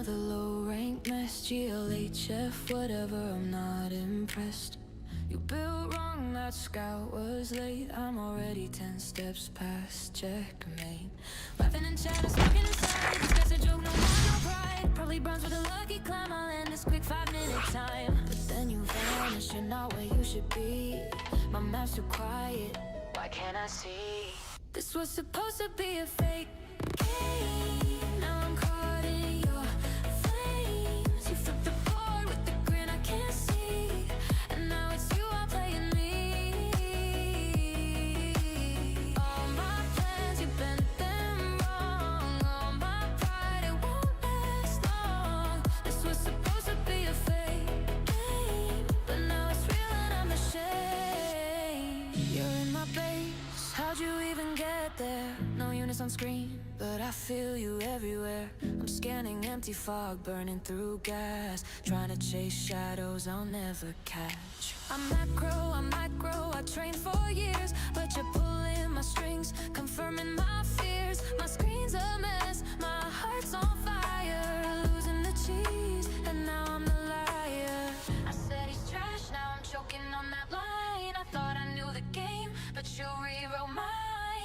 another low-rank mess. GLHF, whatever, I'm not impressed. You built wrong, that scout was late. I'm already 10 steps past checkmate. Laughing and chatting, smoking inside. This guy's a joke, no more, no pride. Probably bronze with a lucky climb. I'll end this quick 5-minute time. But then you vanish, you're not where you should be. My map's too quiet, why can't I see? This was supposed to be a fake game. Now I'm caught in your flames. You flipped the board with the grin I can't see. And now it's you all playing me. All my plans, you bent them wrong. All my pride, it won't last long. This was supposed to be a fake game, but now it's real and I'm ashamed. You're in my base, how'd you even get there? No units on screen, but I feel you everywhere. I'm scanning empty fog, burning through gas, trying to chase shadows I'll never catch. I'm micro, I trained for years, but you're pulling my strings, confirming my fears. My screen's a mess, my heart's on fire, losing the cheese, and now I'm the liar. I said he's trash, now I'm choking on that line. I thought I knew the game, but you rewrote mine.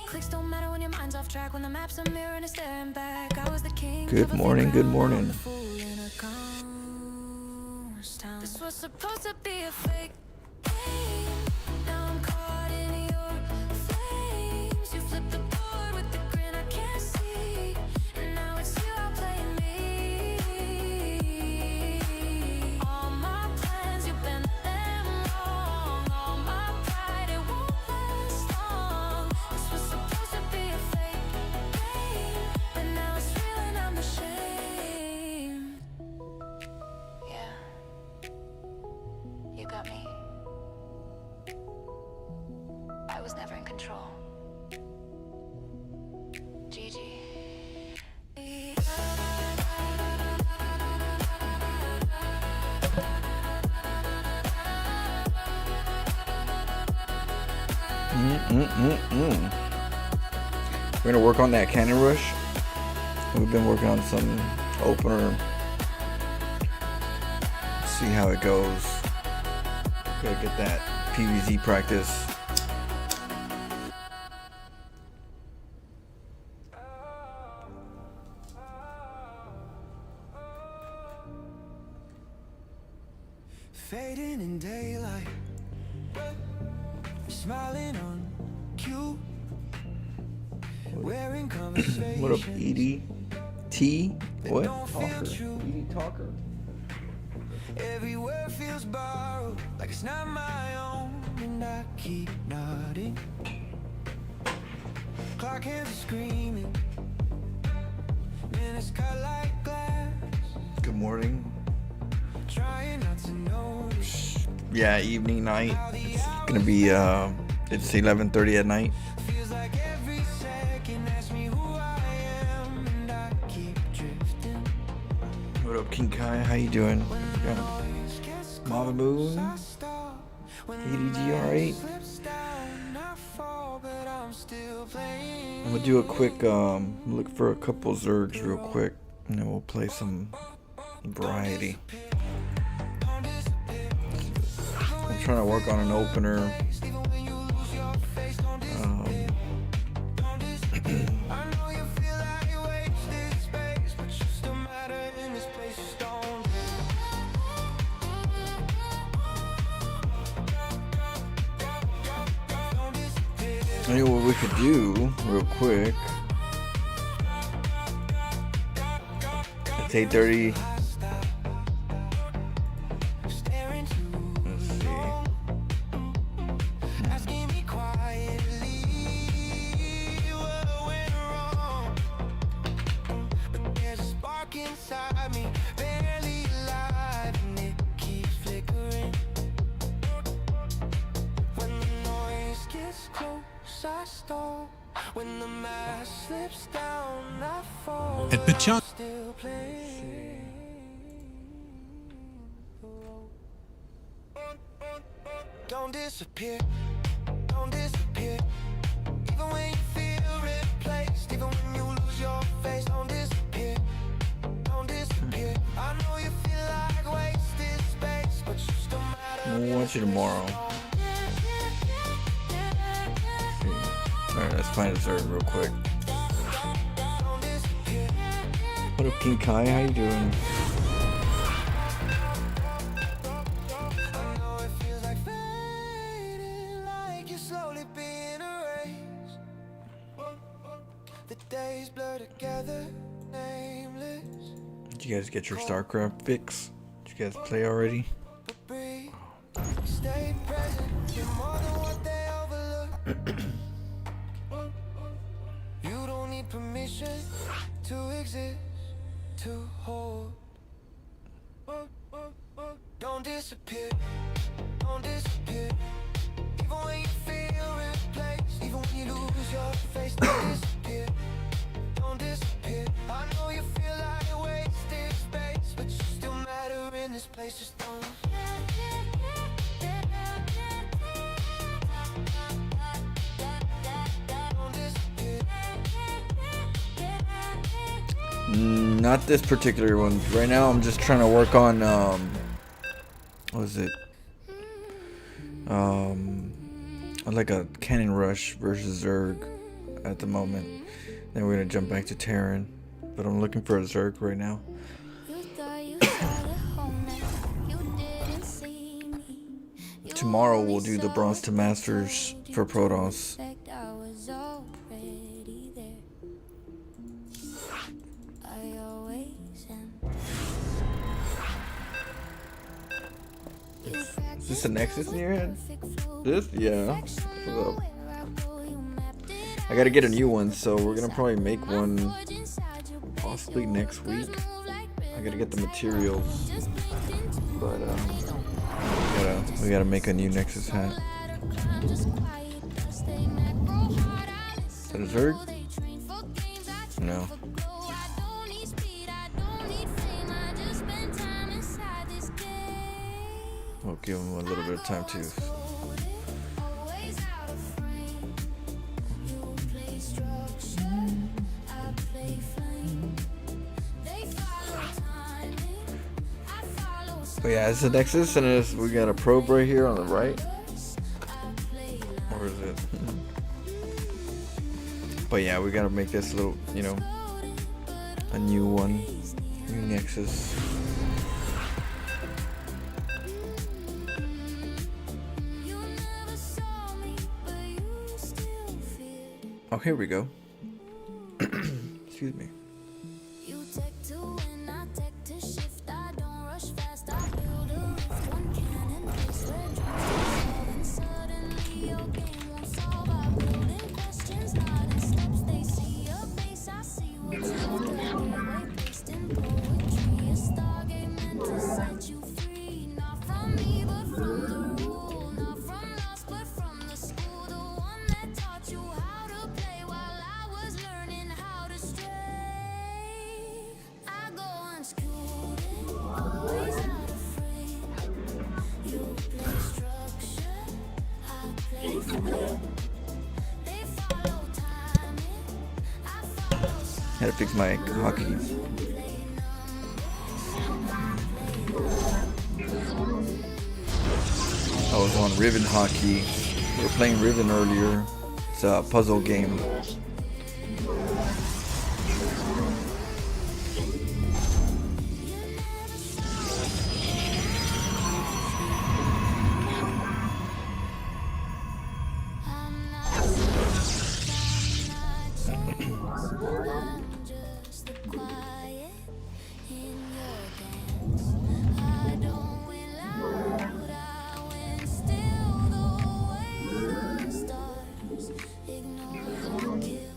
Clicks don't matter when your mind's off track, when the map's a mirror and it's staring back. I was the king. Good morning, good morning. This was supposed to be a fake game. Now I'm caught in your flames. You flipped the board with the grin I can't see. And now it's you out playing me. All my plans, you bent them wrong. All my pride, it won't last long. This was supposed to be a fake game, but now it's real and I'm ashamed. Yeah, you got me. I was never in control. GG. We're gonna work on that cannon rush. We've been working on some opener. See how it goes. Gotta get that PvZ practice. Fading in daylight, smiling on cue, wearing conversation. What up, Edie? T? What? Talker. Edie Talker. Every word feels borrowed, like it's not my own, and I keep nodding. Clock hands are screaming, minutes cut like glass. Good morning. Trying not to notice. Yeah, evening, night. It's gonna be it's 11:30 at night. Feels like every second asks me who I am, and I keep drifting. What up, King Kai? How you doing? Yeah. Mama Moon. EDGR8. I'm gonna do a quick look for a couple Zergs real quick, and then we'll play some variety. I'm trying to work on an opener. I know what we could do real quick. It's 8:30. Let's see. When the mask slips down, I fall. At Pachon. Still playing. Don't disappear. Don't disappear. Even when you feel replaced, even when you lose your face, don't disappear. Don't disappear. disappear. I know you feel like wasted space, but you still matter. We'll watch you tomorrow. Alright, let's find a Zerg real quick. Don't disappear. What up, King Kai? How you doing? I know it feels like fading, like you're slowly being erased. The days blur together, nameless. Did you guys get your StarCraft fix? Did you guys play already? But breathe, stay present. You're more than what they overlook. You don't need permission to exist, to hold. Don't disappear, don't disappear. Even when you feel replaced, even when you lose your face, don't disappear, don't disappear. I know you feel like wasted space, but you still matter in this place. Just don't. Don't disappear. Not this particular one. Right now, I'm just trying to work on what is it? Like a Cannon Rush versus Zerg at the moment. Then we're gonna jump back to Terran, but I'm looking for a Zerg right now. You thought you had a home now, you didn't see me. Tomorrow we'll do the Bronze to Masters for Protoss. I was already there. I always am. Is this a Nexus in your head? This? Yeah. What's up? I gotta get a new one, so we're gonna probably make one possibly next week. I gotta get the materials, but we gotta make a new Nexus hat. Is that a Zerg? No. We'll give him a little bit of time too. But yeah, it's a Nexus, and we got a probe right here on the right. Or is it? But yeah, we gotta make this little, you know, a new one, new Nexus. Oh, here we go. Excuse me. You take two and I take to shift. I don't rush fast. I build a rift. One cannon place where dreams dissolve, and suddenly your game won't solve. I'm building questions, not in steps. They see a face. I see what's left. Way placed in poetry. A stargate meant to set you free. Not from me, but from the rule. Not from lost, but from the school. The one that taught you how to play while I was learning how to stray. I go unscrewed, always not afraid. You play structure, I play free. They follow timing, I follow signs. Had to fix my hockey. I was on Riven Hockey. We were playing Riven earlier. It's a puzzle game. I'm not I'm just the quiet in your dance. I don't win loud, I win still. The way the stars ignore the kill.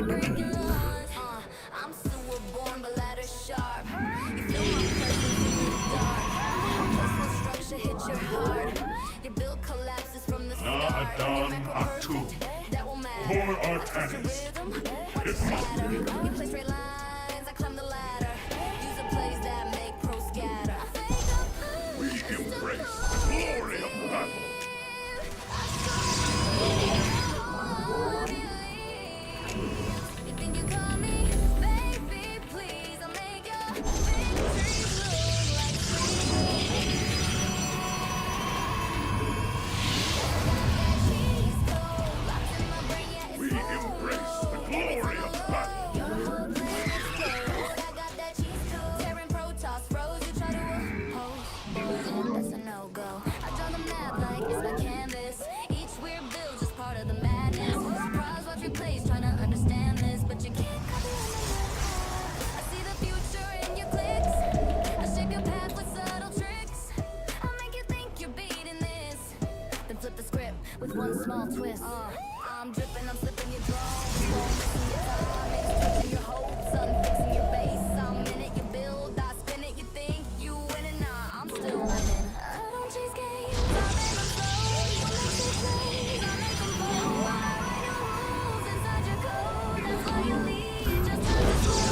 breaking laws. I'm still born, but ladder sharp. You feel my presence in the dark. Personal structure hits your heart. Your build collapses from the start. Your macro perfect, that will matter. I touch your rhythm, watch it shatter. You play straight lines, I climb the ladder. Use a plays that make pro scatter. We embrace the glory of battle. You think you call me, baby, please. I'll make your victories look like cheese cold, locked in my brain, yeah, it's We embrace the glory of battle. your whole plan explode. I got that cheese code, tearing protoss, froze. You try to oppose, that's a no-go. I draw the map like it's my canvas. Each weird build's just part of the madness. Surprise, watch replays, trying to understand this, but you can't copy what I see the future in your clicks. I shape your path with subtle tricks. I'll make you think you're beating this, then flip the script with one small twist. I'm dripping, I'm slipping your drone. Missing your timing, stretching your hopes, unfixing your base. I'm in it, you build, I spin it. You think you winning? Nah, I'm still winning. I don't chase games, I make them flow. You make me plays, I make them fold. I write your rules inside your code. That's why you lead, just turn the slow.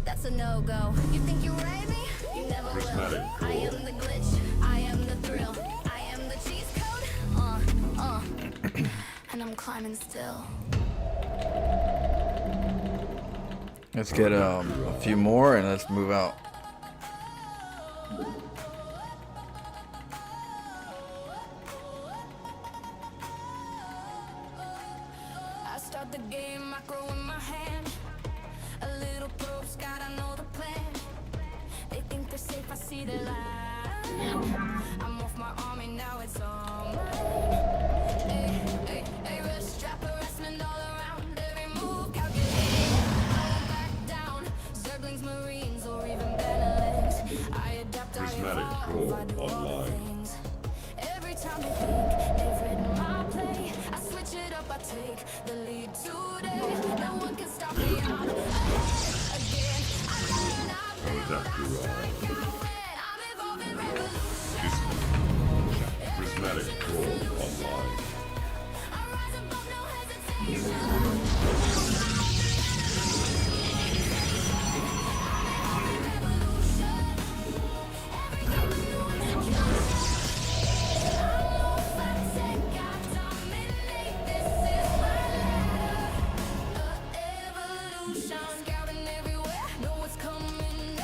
That's a no-go. You think you rate me? You never will. Prismatic I am the glitch. I am the thrill. I am the cheese code. And I'm climbing still. Let's get a few more and let's move out. I start the game, macro in my hand. A little probe scout, I know the plan. They think they're safe, I see the light. I'm off my army, now it's on. Hey, rush, trap harassment all around. Every move calculated. I won't back down. Zerglings, Marines, or even Benelix. I adapt, I Prismatic evolve, Pro I do all the online. things. Every time they think they've written my play, I switch it up, I take the lead today. No one can stop me, I'm ahead again. I learn, I build, I strike, I win. I'm evolving revolution. Prismatic Pro online. I rise above, no hesitation.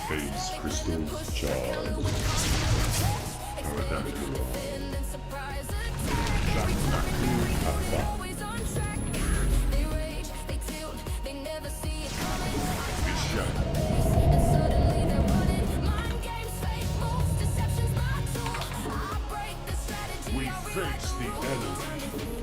Phase crystal charge. Aerodactyl. Always on track. They rage, they tilt, they never see it coming. Vision. And suddenly they're running. Mind games, fake moves, deception's my tool. I break the strategy. We I face the enemy.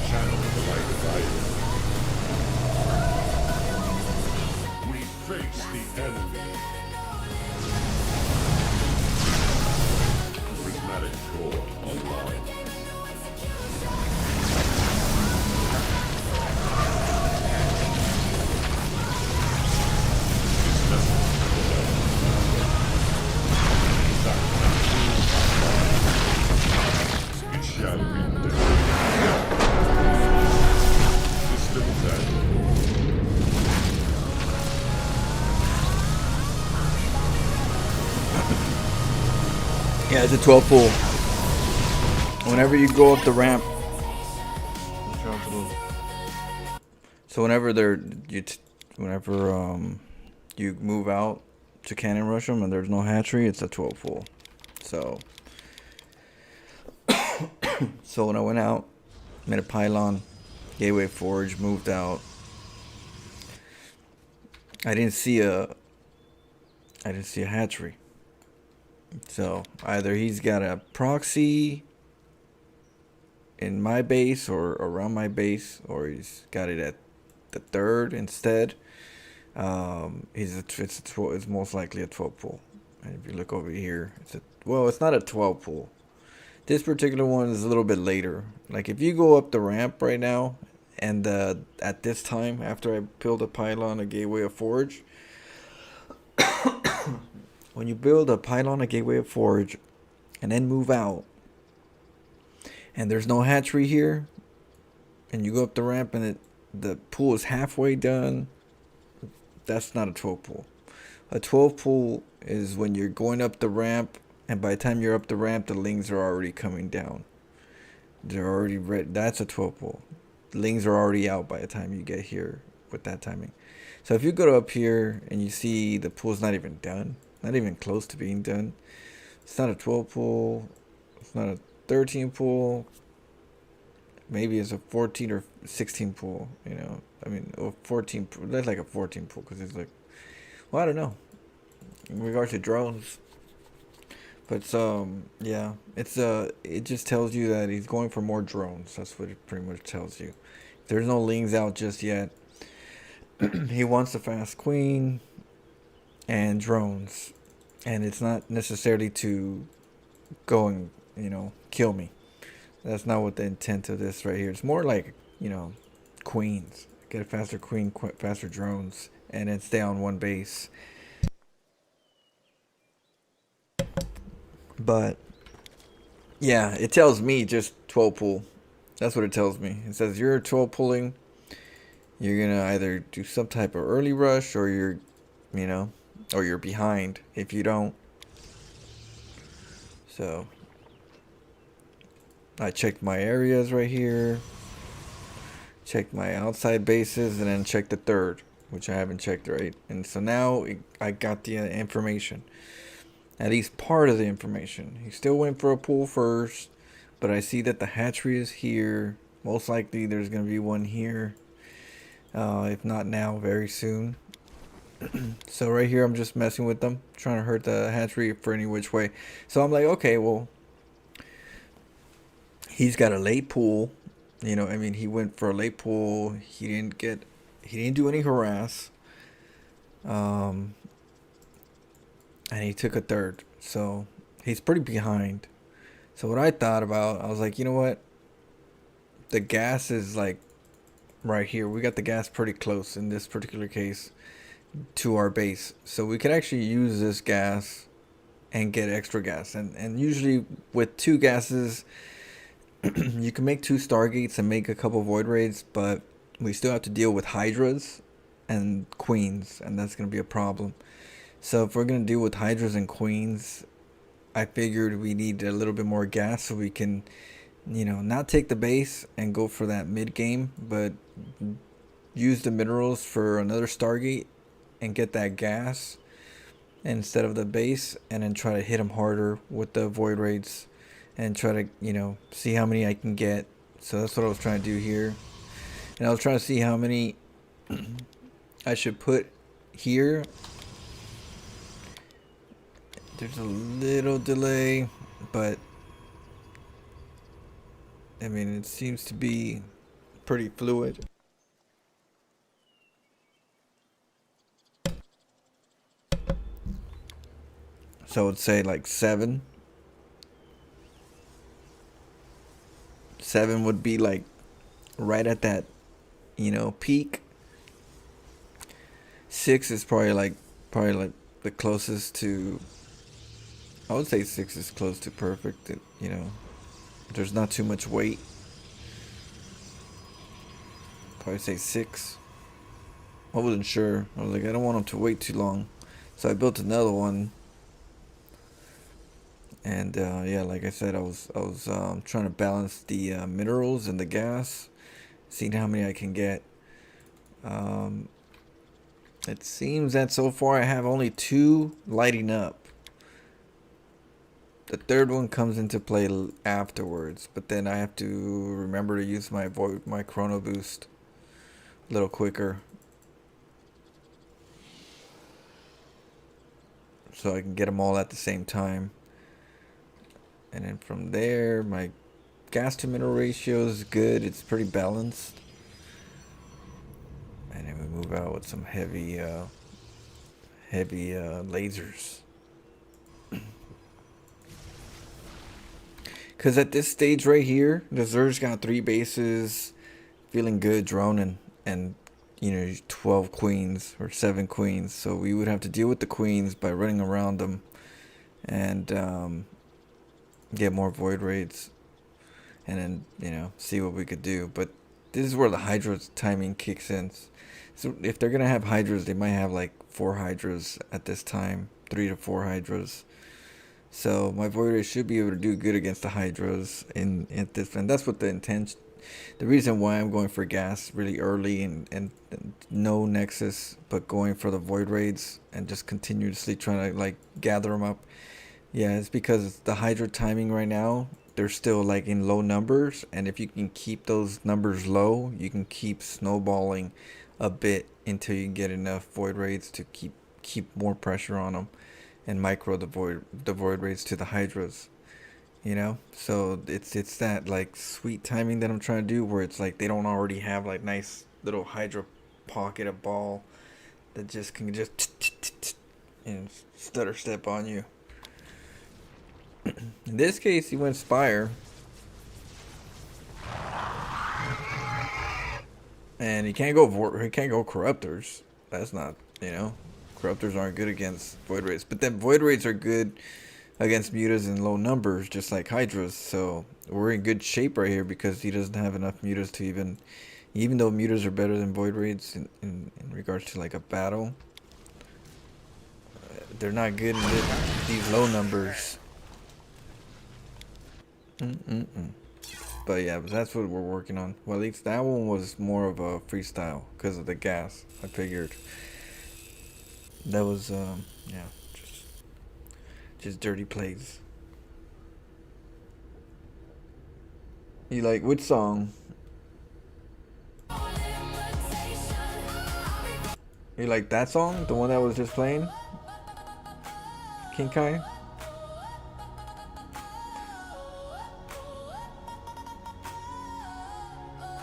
Channel the light fire. We face the enemy. Prismatic Core online. It shall be done. System set. Yeah, it's a 12 pool. Whenever you go up the ramp, so whenever you move out to cannon rush them and there's no hatchery, it's a 12 pool. So when I went out, made a pylon, gateway forge, moved out. I didn't see a I didn't see a hatchery. So either he's got a proxy in my base or around my base, or he's got it at the third instead. It's most likely a 12 pool. And if you look over here, it's not a 12 pool. This particular one is a little bit later. Like if you go up the ramp right now, and at this time after I build a pylon, a gateway, a forge. When you build a pylon, a gateway, a forge, and then move out, and there's no hatchery here, and you go up the ramp and the pool is halfway done, that's not a 12 pool. A 12 pool is when you're going up the ramp, and by the time you're up the ramp, the lings are already coming down. They're already ready. That's a 12 pool. The lings are already out by the time you get here with that timing. So if you go up here and you see the pool's not even done, not even close to being done, it's not a 12 pool, it's not a 13 pool, maybe it's a 14 or 16 pool, you know. I mean, or 14 pool, that's like a 14 pool, because it's like, well, I don't know, in regards to drones. But yeah, it just tells you that he's going for more drones. That's what it pretty much tells you. There's no lings out just yet. He wants a fast queen and drones, and it's not necessarily to go and, you know, kill me. That's not what the intent of this right here. It's more like, you know, queens. Get a faster queen, faster drones, and then stay on one base. But yeah, it tells me just 12 pull. That's what it tells me. It says you're 12 pulling. You're gonna either do some type of early rush, or you're, you know, or you're behind if you don't. So I checked my areas right here, checked my outside bases, and then checked the third, which I haven't checked, right? And so now I got the information. At least part of the information. He still went for a pool first, but I see that the hatchery is here. Most likely there's going to be one here. If not now, very soon. So right here I'm just messing with them, trying to hurt the hatchery for any which way. So I'm like, okay, well, he's got a late pool. You know, I mean, he went for a late pool. He didn't do any harass. And he took a third, so he's pretty behind. So what I thought about, I was like, you know what? The gas is like right here. We got the gas pretty close in this particular case to our base. So we could actually use this gas and get extra gas. And usually with two gases, you can make two Stargates and make a couple Void Raids, but we still have to deal with Hydras and Queens, and that's going to be a problem. So if we're going to deal with Hydras and Queens, I figured we need a little bit more gas so we can, you know, not take the base and go for that mid game, but use the minerals for another Stargate and get that gas instead of the base, and then try to hit them harder with the Void Raids and try to, you know, see how many I can get. So that's what I was trying to do here. And I was trying to see how many I should put here. There's a little delay, but I mean, it seems to be pretty fluid. So I'd say like 7. 7 would be like right at that, you know, peak. 6 is probably like the closest to. I would say 6 is close to perfect. You know, there's not too much weight. Probably say 6. I wasn't sure. I was like, I don't want them to wait too long, so I built another one. And yeah, like I said, I was trying to balance the minerals and the gas, seeing how many I can get. It seems that so far I have only 2 lighting up. The third one comes into play afterwards, but then I have to remember to use my chrono boost a little quicker. so I can get them all at the same time. And then from there, my gas to mineral ratio is good. It's pretty balanced. And then we move out with some heavy lasers. Because at this stage right here, the Zerg's got 3 bases, feeling good, droning, and 12 queens or 7 queens. So we would have to deal with the queens by running around them and get more void raids, and then see what we could do. But this is where the Hydra's timing kicks in. So if they're gonna have Hydras, they might have like 4 Hydras at this time, 3 to 4 Hydras. So my void raid should be able to do good against the Hydras in this, and that's what the intention. The reason why I'm going for gas really early and no nexus, but going for the void raids and just continuously trying to like gather them up. Yeah, it's because the Hydra timing right now, they're still like in low numbers, and if you can keep those numbers low, you can keep snowballing a bit until you get enough void raids to keep more pressure on them and micro the void raids to the Hydras. So it's that like sweet timing that I'm trying to do, where it's like they don't already have like nice little Hydra pocket of ball that just can just stutter step on you. In this case, he went Spire, and he can't go Corruptors. That's not Corruptors aren't good against void raids, but then void raids are good against mutas in low numbers, just like Hydras. So we're in good shape right here because he doesn't have enough mutas to even though mutas are better than void raids in regards to like a battle, they're not good in these low numbers. But yeah, that's what we're working on. Well, at least that one was more of a freestyle because of the gas. I figured that was yeah, just dirty plays. You like which song? You like that song? The one that was just playing? King Kai?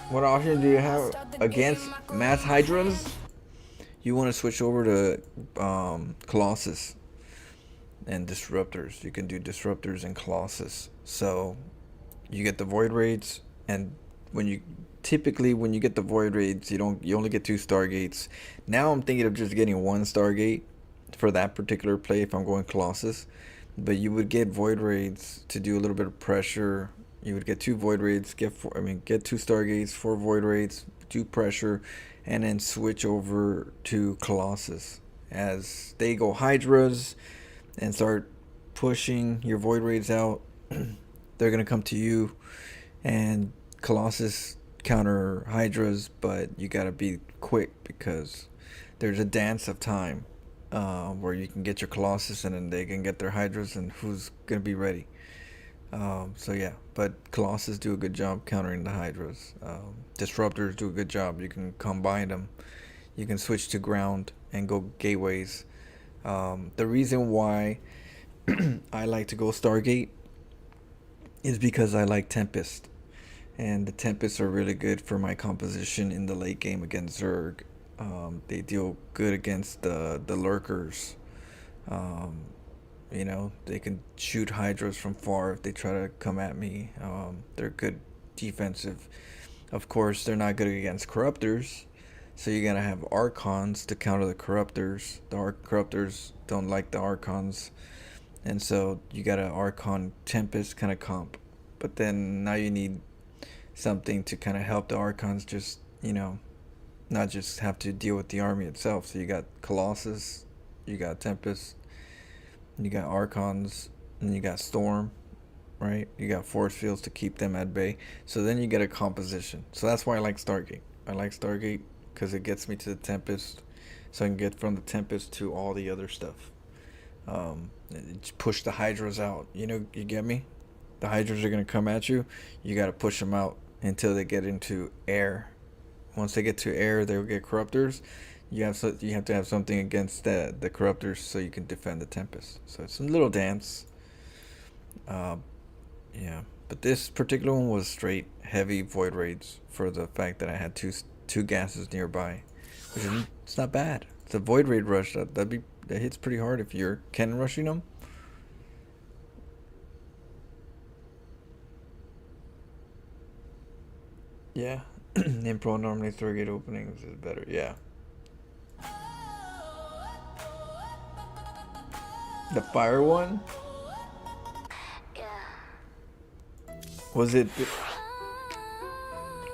What option do you have against mass Hydras? You want to switch over to Colossus and Disruptors. You can do Disruptors and Colossus. So you get the void raids, and when you get the void raids, you only get 2 Stargates. Now I'm thinking of just getting 1 Stargate for that particular play if I'm going Colossus. But you would get void raids to do a little bit of pressure. You would get 2 void raids, get 2 Stargates, 4 void raids, do pressure, and then switch over to Colossus. As they go Hydras and start pushing your void raids out, they're gonna come to you, and Colossus counter Hydras, but you gotta be quick because there's a dance of time where you can get your Colossus and then they can get their Hydras, and who's gonna be ready. So yeah, but Colossus do a good job countering the Hydras. Disruptors do a good job. You can combine them. You can switch to ground and go gateways. The reason why I like to go Stargate is because I like Tempest. And the Tempests are really good for my composition in the late game against Zerg. They deal good against the lurkers. They can shoot Hydras from far if they try to come at me. They're good defensive. Of course, they're not good against Corruptors, so you're gonna have Archons to counter the Corruptors. The Corruptors don't like the Archons, and so you got an Archon Tempest kind of comp. But then now you need something to kind of help the Archons just, not just have to deal with the army itself. So you got Colossus, you got Tempest, you got Archons, and you got Storm, right? You got force fields to keep them at bay. So then you get a composition. So that's why I like Stargate. I like Stargate because it gets me to the Tempest, so I can get from the Tempest to all the other stuff. Push the Hydras out. You get me? The Hydras are going to come at you. You got to push them out until they get into air. Once they get to air, they'll get Corruptors. you have to have something against the corruptors so you can defend the Tempest. So it's a little dance. Yeah, but this particular one was straight heavy void raids for the fact that I had two gases nearby, which is it's not bad. It's a void raid rush that hits pretty hard if you're Ken rushing them. Yeah, in pro normally 3 gate openings is better. Yeah. The fire one? Was it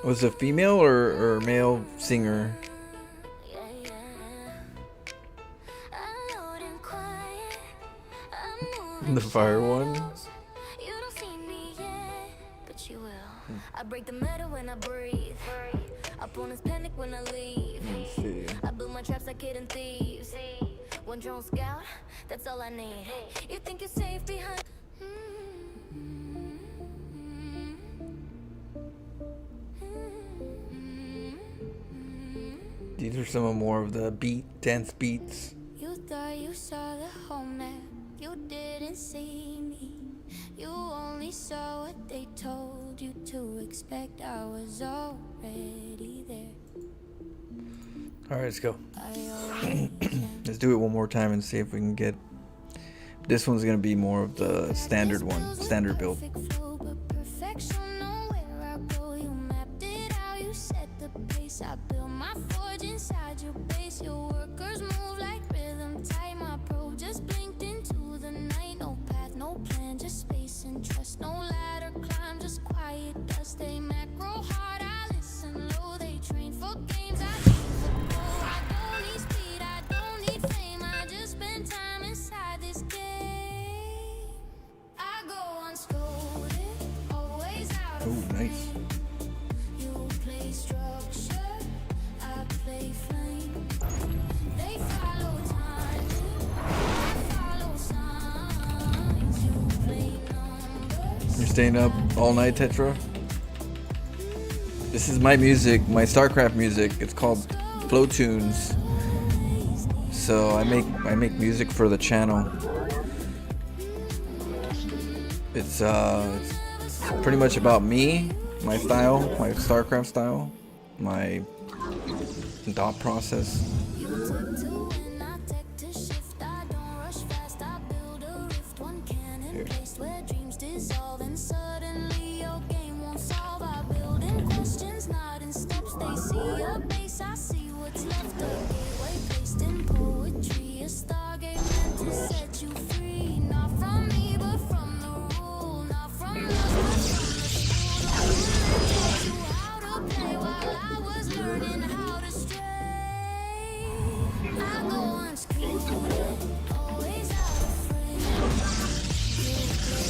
a female or male singer? The fire one? You don't see me yet, but you will. I break the metal when I breathe. Opponents panic when I leave. Let's see. I build my traps like hidden thieves. One drone scout, that's all I need. You think you're safe behind? These are some more of the dance beats. You thought you saw the whole map. You didn't see me. You only saw what they told you to expect. I was already there. Alright, let's go. I always Let's do it one more time and see if we can get. This one's gonna be more of the standard one, standard build. I built my forge inside your base. Your workers move like rhythm tight. My probe just blinked into the night. No path, no plan, just space and trust. No ladder climb, just quiet dust. They macro hard, I listen low. They train for games, I train for goal. I don't need speed, I don't need fame. I just spend time inside this game. I go unscolded, always out of Oh, nice. You play structure, I play flame. They follow time, I follow signs. You play numbers. You're staying up all night, Tetra? This is my music, my StarCraft music. It's called Flow Tunes. So I make music for the channel. It's pretty much about me, my style, my StarCraft style, my thought process. You took two and I take to shift. I don't rush fast, I build a rift. One cannon placed where dreams dissolve, and suddenly your game won't solve. I build in questions, not in steps. They see a base, I see what's left. A gateway placed in poetry, a stargate meant to set you free. Not from me, but from the rule. Not from us, but from the school. The one that taught you how to play while I was learning how to stray. I go unscrewed, always out of frame. You play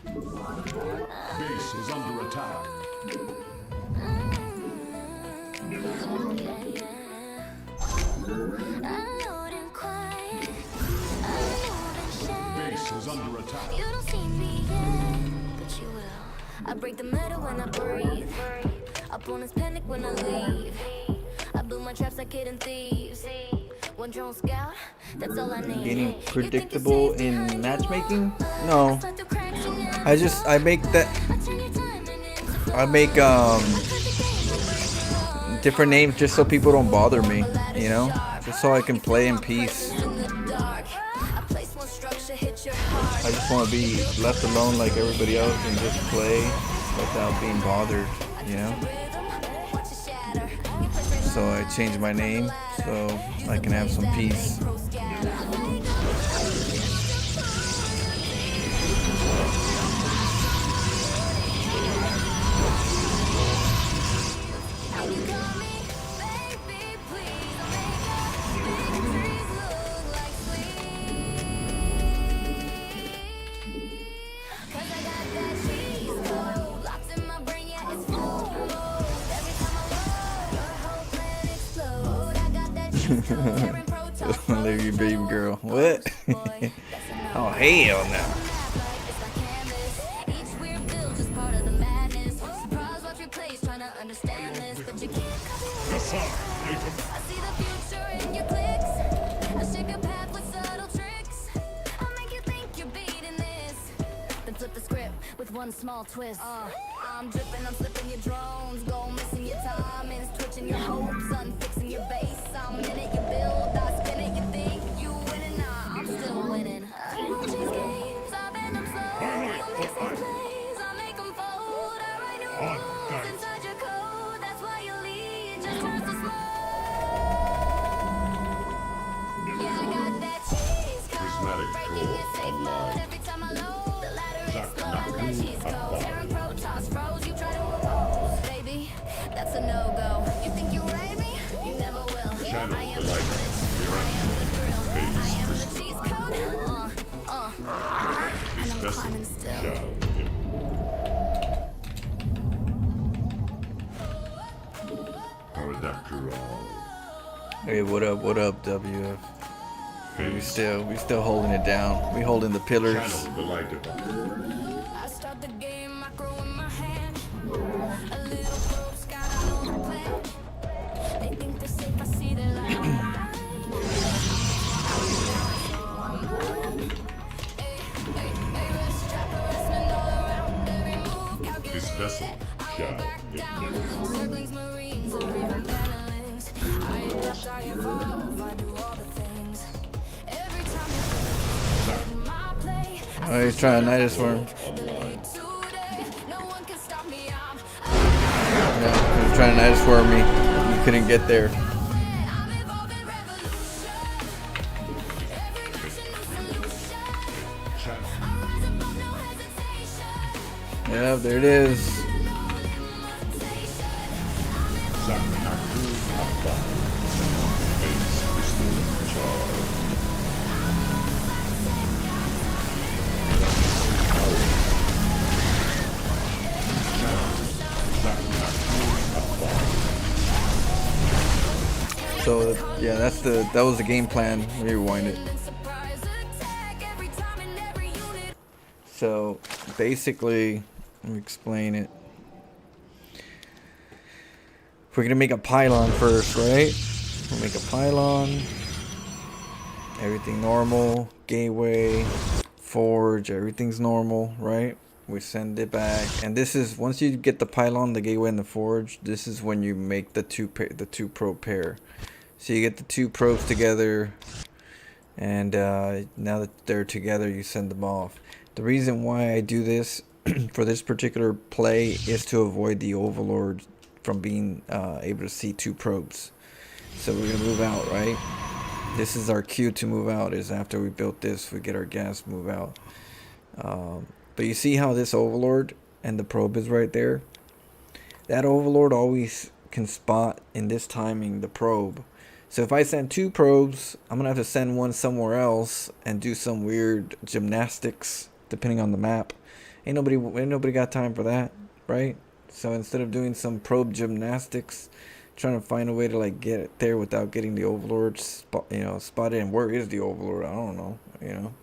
Base is under attack. Base is under attack. You don't see me yet, but you will. I break the metal when I breathe. Opponents panic when I leave. I build my traps like hidden thieves. One drone scout, that's all I need. Getting predictable in matchmaking? No. I make that. I make different names just so people don't bother me, you know? Just so I can play in peace. I just want to be left alone like everybody else and just play without being bothered, you know? So I changed my name so I can have some peace. Leave you, baby girl. What? Oh, hell no. One small twist. I'm dripping, I'm slipping your drones. Go missing your time, and it's twitching your hopes. Unfixing your base. I'm in it, you build, I spin it, you think you winning. Nah, I'm still winning. I don't chase games, I bend them slow. You mix these plays, I make them fold. I write new rules inside your code. That's why you lead, just turns to smoke. Yeah, I got that cheese code. Prismatic Breaking your safe core mode online. every time I load. The ladder explodes, that cheese code. Tearing protons froze, you try to oppose. Baby, that's a no-go. You think you rate me? You never will. Channel I am the the light. glitch. I am the thrill. I am the cheese code. And I'm This climbing vessel still. shall Pterodactyl. Hey, what up, WF? We still holding it down. We holding the pillars. Channel the light of I start the game, macro in my hand. A little probe scout out on the plan. They think they're safe, I see their light. this vessel shall endure. Circlings, marines, or even panelings. I adapt, I evolve, I do all the things. Every time you my play, Oh, he's trying to night us for him. today, no one can stop me. Yeah, he was trying to night us for me. You couldn't get there. I'm evolving revolution. Every mission, new solution. Channel Rise above, no hesitation. Yeah, there it is. Zakanaku Abba. Base crystal charge. So yeah, that was the game plan. Let me rewind it. Surprise attack every time in every unit. So basically, let me explain it. We're gonna make a pylon first, right? We'll make a pylon. Everything normal. Gateway, forge, everything's normal, right? We send it back, and this is once you get the pylon, the gateway, and the forge. This is when you make the two probe pair. So you get the two probes together, and now that they're together, you send them off. The reason why I do this for this particular play is to avoid the overlord from being able to see two probes. So we're gonna move out, right? This is our cue to move out. Is after we built this, we get our gas, move out. But you see how this overlord and the probe is right there? That overlord always can spot in this timing the probe. So if I send two probes, I'm gonna have to send one somewhere else and do some weird gymnastics depending on the map. Ain't nobody got time for that, right? So instead of doing some probe gymnastics, trying to find a way to like get it there without getting the overlord spotted. And where is the overlord? I don't know.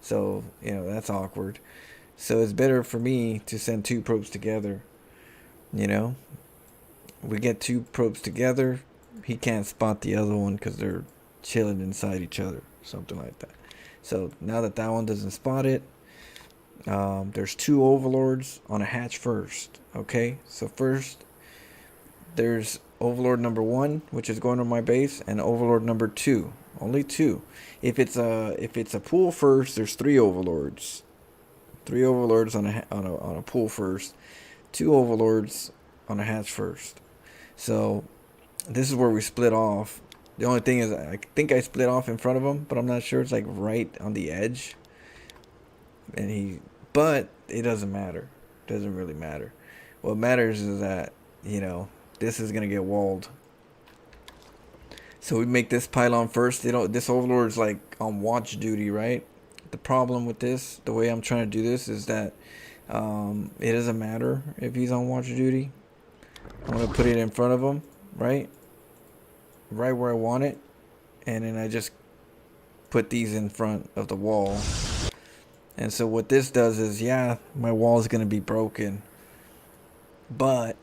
So that's awkward. So it's better for me to send two probes together. You know, we get two probes together. He can't spot the other one because they're chilling inside each other, something like that. So now that one doesn't spot it, there's two overlords on a hatch first. Okay, so first there's overlord number 1, which is going to my base, and overlord number 2. Only 2. If it's a pool first, there's 3 overlords. 3 overlords on a pool first. 2 overlords on a hatch first. So this is where we split off. The only thing is, I think I split off in front of him, but I'm not sure. It's like right on the edge. But it doesn't matter. It doesn't really matter. What matters is that, this is going to get walled. So we make this pylon first. This overlord is like on watch duty, right? The problem with this, the way I'm trying to do this, is that it doesn't matter if he's on watch duty. I'm going to put it in front of him, right? Right where I want it. And then I just put these in front of the wall. And so what this does is, yeah, my wall is going to be broken. But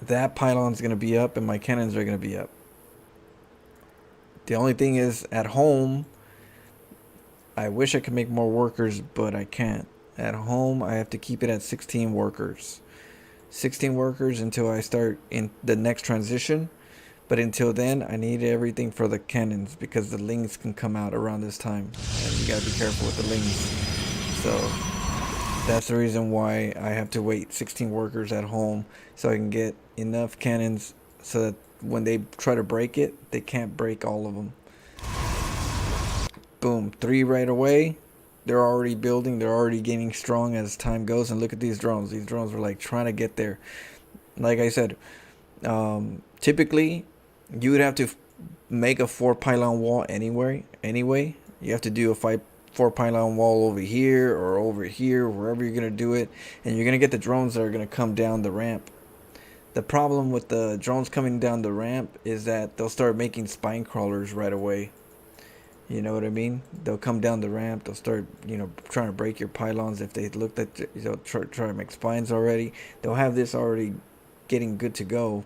that pylon's going to be up and my cannons are going to be up. The only thing is, at home, I wish I could make more workers, but I can't. At home, I have to keep it at 16 workers. 16 workers until I start in the next transition. But until then, I need everything for the cannons, because the lings can come out around this time. And you gotta be careful with the lings. So that's the reason why I have to wait 16 workers at home, so I can get enough cannons so that when they try to break it, they can't break all of them. Boom, 3 right away. They're already building. They're already getting strong as time goes. And look at these drones. These drones were like trying to get there. Like I said, typically you would have to make a 4 pylon wall anyway. You have to do a 4 pylon wall over here or over here, wherever you're going to do it. And you're going to get the drones that are going to come down the ramp. The problem with the drones coming down the ramp is that they'll start making spine crawlers right away. You know what I mean? They'll come down the ramp. They'll start, trying to break your pylons. If they looked at, try to make spines already. They'll have this already getting good to go.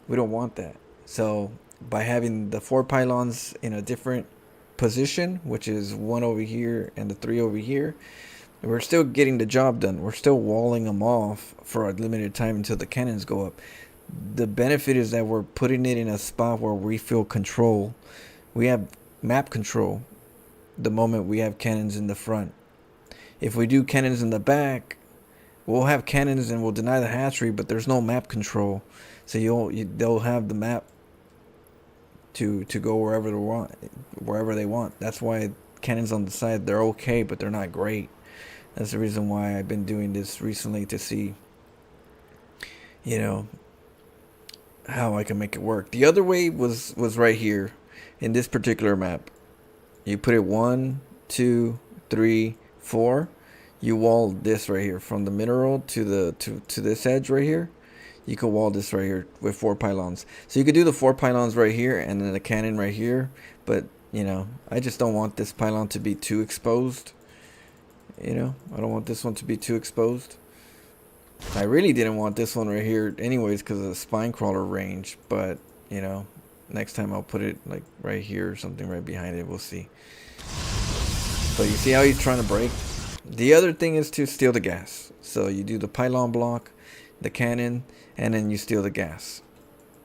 We don't want that. So by having the 4 pylons in a different position, which is 1 over here and the 3 over here, we're still getting the job done. We're still walling them off for a limited time until the cannons go up. The benefit is that we're putting it in a spot where we feel control. We have map control the moment we have cannons in the front. If we do cannons in the back, we'll have cannons and we'll deny the hatchery, but there's no map control. So they'll have the map to go wherever they want. That's why cannons on the side, they're okay, but they're not great. That's the reason why I've been doing this recently, to see how I can make it work. The other way was right here in this particular map. You put it 1, 2, 3, 4. You wall this right here from the mineral to this edge right here. You could wall this right here with 4 pylons. So you could do the 4 pylons right here and then the cannon right here. But I just don't want this pylon to be too exposed. I don't want this one to be too exposed. I really didn't want this one right here anyways because of the spine crawler range. But next time I'll put it like right here or something right behind it. We'll see. So you see how he's trying to break? The other thing is to steal the gas. So you do the pylon block, the cannon, and then you steal the gas.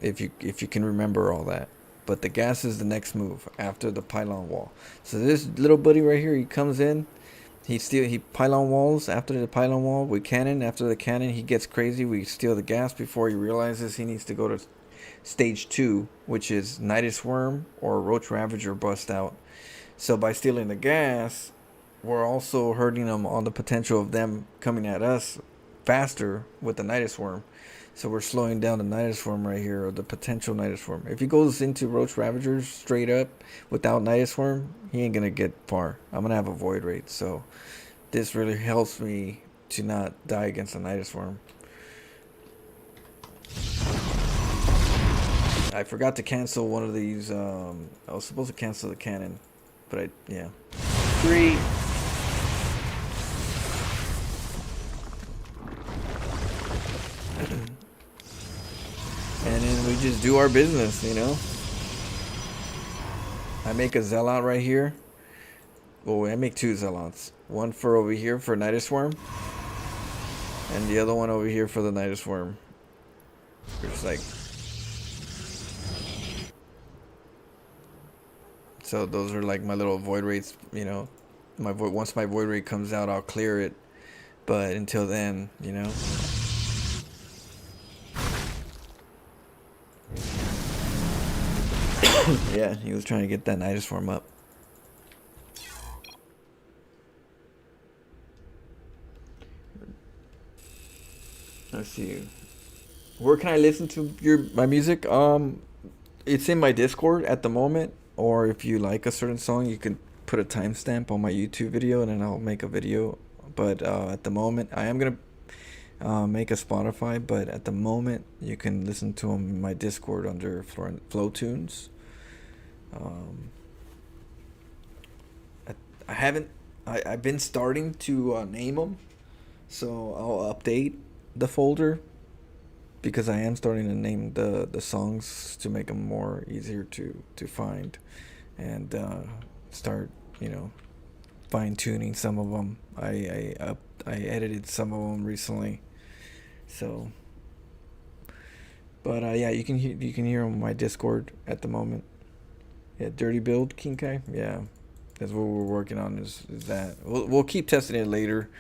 If you can remember all that. But the gas is the next move after the pylon wall. So this little buddy right here, he comes in. He pylon walls after the pylon wall. We cannon. After the cannon, he gets crazy. We steal the gas before he realizes he needs to go to stage 2, which is Nidus Worm or Roach Ravager bust out. So by stealing the gas, we're also hurting them on the potential of them coming at us faster with the Nidus Worm. So we're slowing down the Nidus Worm right here, or the potential Nidus Worm. If he goes into Roach Ravagers straight up without Nidus Worm, he ain't gonna get far. I'm gonna have a void rate, so this really helps me to not die against the Nidus Worm. I forgot to cancel one of these. I was supposed to cancel the cannon, but yeah. 3. And then we just do our business, you know. I make a zealot right here. Well, I make 2 zealots. One for over here for Nidus Worm, and the other one over here for the Nidus Worm. It's like, so those are like my little void rates, you know. Once my void rate comes out, I'll clear it. But until then, you know. Yeah, he was trying to get that Nidus Worm up. Let's see. Where can I listen to my music? It's in my Discord at the moment. Or if you like a certain song, you can put a timestamp on my YouTube video, and then I'll make a video. But at the moment, I am gonna make a Spotify. But at the moment, you can listen to them in my Discord under Flow Tunes. I've been starting to name them, so I'll update the folder, because I am starting to name the songs to make them more easier to find, and start, you know, fine tuning some of them. I edited some of them recently, so. But yeah, you can hear them on my Discord at the moment. Yeah, Dirty Build King Kai. Yeah, that's what we're working on. Is that we'll keep testing it later.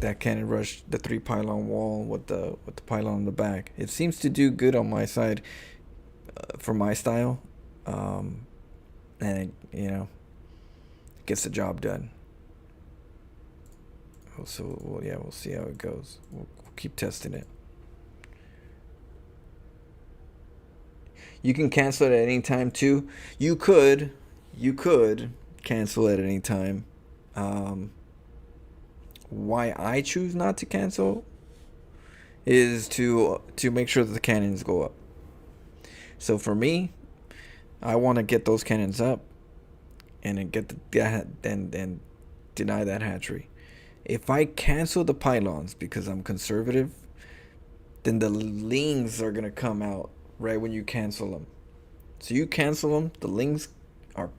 That cannon rush, the 3 pylon wall with the pylon on the back. It seems to do good on my side, for my style, and it, you know, gets the job done. So we'll see how it goes. We'll keep testing it. You can cancel it at any time too. You could cancel it at any time. Why I choose not to cancel is to make sure that the cannons go up. So for me, I want to get those cannons up and then get and deny that hatchery. If I cancel the pylons because I'm conservative, then the lings are gonna come out right when you cancel them. So you cancel them, the lings are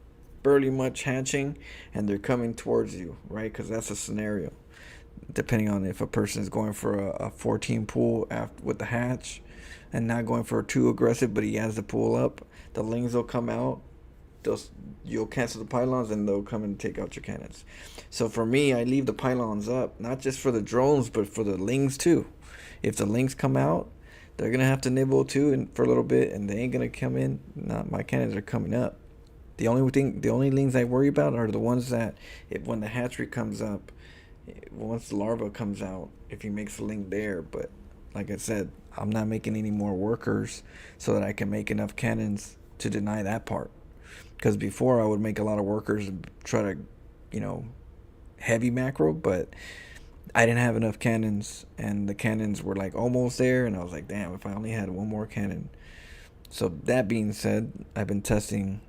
barely much hatching, and they're coming towards you, right? Because that's a scenario. Depending on if a person is going for a 14 pool with the hatch, and not going for too aggressive, but he has the pool up, the lings will come out. You'll cancel the pylons, and they'll come and take out your cannons. So for me, I leave the pylons up, not just for the drones, but for the lings too. If the lings come out, they're gonna have to nibble too, and for a little bit, and they ain't gonna come in. Not my cannons are coming up. The only lings I worry about are the ones that, when the hatchery comes up, once the larva comes out, if he makes a ling there. But like I said, I'm not making any more workers so that I can make enough cannons to deny that part. Because before I would make a lot of workers and try to, you know, heavy macro, but I didn't have enough cannons, and the cannons were like almost there, and I was like, damn, if I only had one more cannon. So that being said, I've been testing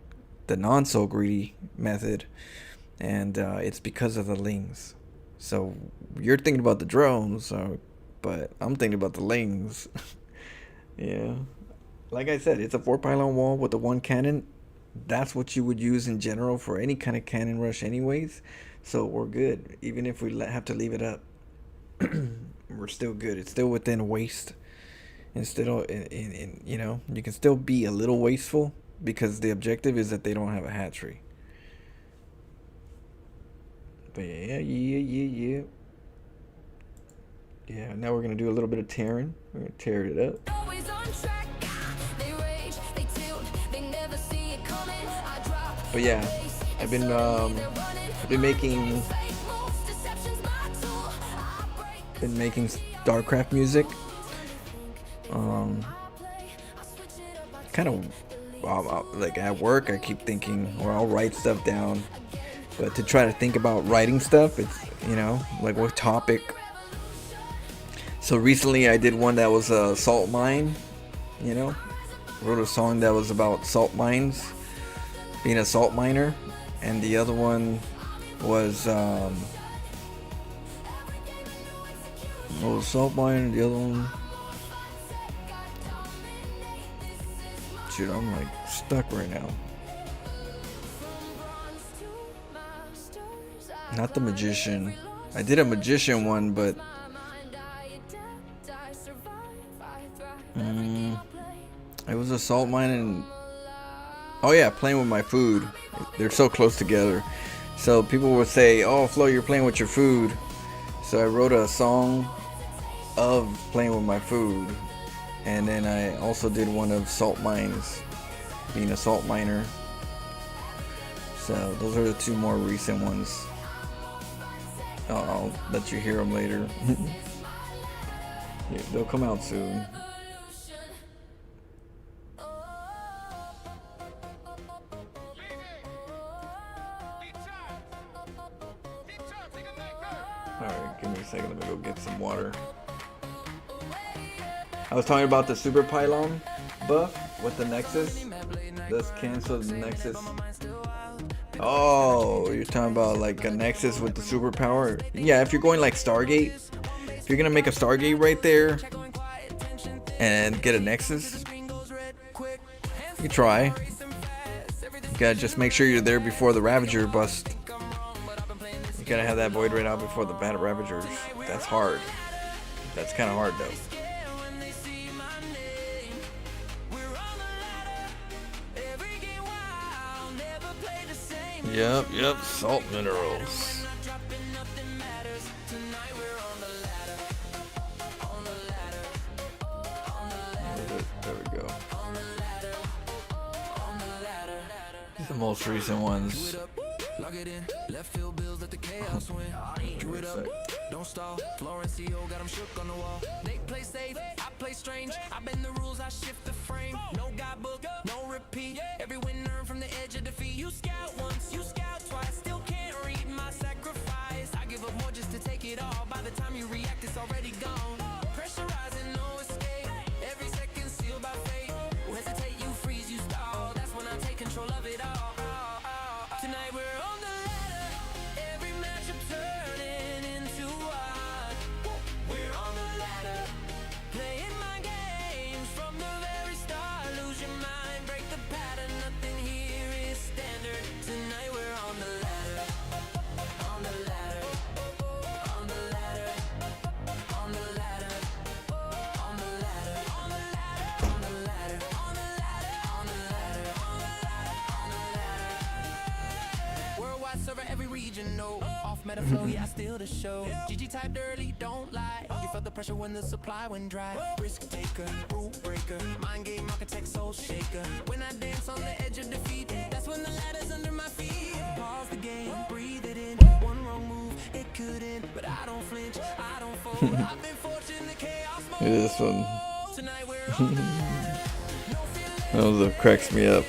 the non-so greedy method, and it's because of the lings. So you're thinking about the drones, but I'm thinking about the lings. Yeah, like I said, it's a 4 pylon wall with the 1 cannon. That's what you would use in general for any kind of cannon rush anyways. So we're good. Even if we have to leave it up, we're still good. It's still within waste. Instead of, you know, you can still be a little wasteful, because the objective is that they don't have a hatchery. But yeah. Yeah, now we're going to do a little bit of tearing. We're going to tear it up. Always on track. They rage, they tilt, they never see it coming. I drop. But yeah, I've been making StarCraft music. Kind of like at work, I keep thinking, or I'll write stuff down But to try to think about writing stuff, it's, you know, like what topic. So recently I did one that was a salt mine, you know, wrote a song that was about salt mines, being a salt miner, and the other one was salt mine, the other one, shoot, I'm like stuck right now. Not the magician. I did a magician one, but it was a salt mine and, oh yeah, playing with my food. They're so close together. So people would say, "Oh, Flo, you're playing with your food." So I wrote a song of playing with my food, and then I also did one of salt mines, being a salt miner. So those are the two more recent ones. I'll let you hear them later. Yeah, they'll come out soon. Alright, give me a second, let me go get some water. I was talking about the super pylon buff with the Nexus. Let's cancel the Nexus. Oh, you're talking about like a Nexus with the superpower? Yeah, if you're going like Stargate, if you're gonna make a Stargate right there and get a Nexus, you try. You gotta just make sure you're there before the Ravager bust. You gotta have that void right out before the Bat Ravagers. That's hard. That's kind of hard though. Yep, salt minerals. There we go. These are the most recent ones. Don't stall. Florencio got him shook on the wall. They play safe, I play strange. I bend the rules, I shift the frame. No guidebook, no repeat. Every win earned from the edge of defeat. You scout once, you scout twice. Still can't read my sacrifice. I give up more just to take it all. By the time you react, it's already gone. Pressurizing, no escape. Every second sealed by fate. Who hesitate, you freeze, you stall. That's when I take control of it all. Tonight we're on the ladder. Every matchup turning into one. We're on the ladder. Playing my games from the very start. Lose your mind, break the pattern. Nothing here is standard. Tonight we're on the ladder. On the ladder. On the ladder. On the ladder. On the ladder. On the ladder. On the ladder. On the ladder. On the ladder. On the ladder. Worldwide server, every region, no. Off meta flow, yeah, I steal the show. GG typed early, don't lie. You felt the pressure when the supply went dry. Risk taker, rule breaker, mind game architect, soul shaker. When I dance on the edge of defeat, that's when the ladder's under my feet. Pause the game, breathe it in. One wrong move, it couldn't, but I don't flinch, I don't fold. I've been fortunate, the chaos mode. Look at this one. Tonight we're on the ladder. No fear, That was what cracks me up.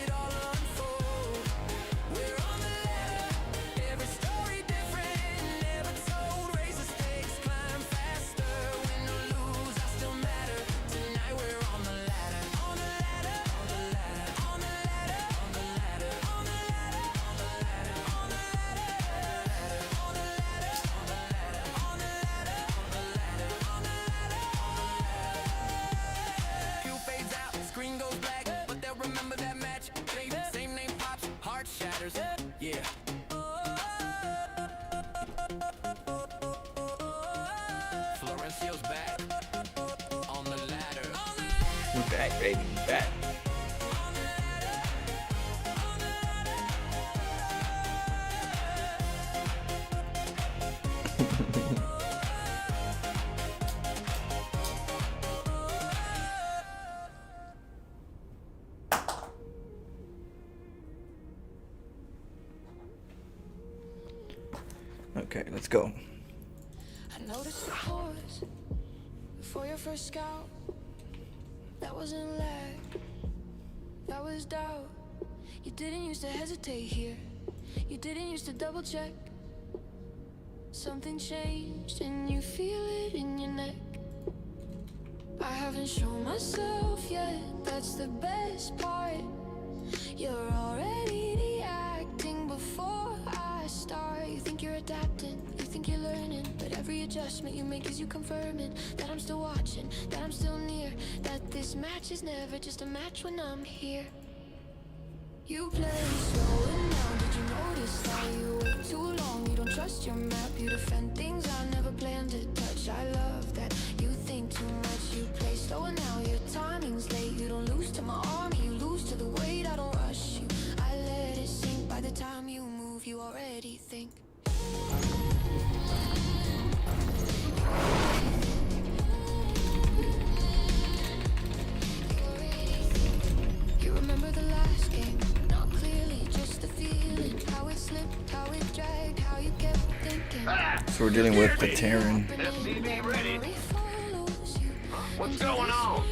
every story different, never told. Raise the stakes, climb faster. Win or lose, I still matter. Tonight we're on the ladder. On the ladder. On the ladder. On the ladder. On the ladder. On the ladder. On the ladder. On the ladder. On the ladder. On the ladder. On the ladder. Cue fades out, screen goes black, but they'll remember that match. Same name pops, heart shatters. Yeah. Florencio's back on the ladder. We're back, baby, back. Okay, let's go. I noticed the pause before your first scout. That wasn't lag, that was doubt. You didn't used to hesitate here. You didn't used to double check. Something changed and you feel it in your neck. I haven't shown myself yet, that's the best part. You're already reacting before I start. You think you're adapting, you think you're learning, but every adjustment you make is you confirming that I'm still watching, that I'm still near, that this match is never just a match when I'm here. You play slow and now, did you notice that you wait too long? You don't trust your map, you defend things I never planned to touch. I love that you think too much, you play slow and now your timing's late. You don't lose to my army, you lose to the weight. I don't rush you, I let it sink. By the time you move, you already think. You remember the last game, not clearly, just the feeling. How it slipped, how it dragged, how you kept thinking. So we're dealing with the Terran. SCV ready. What's going on?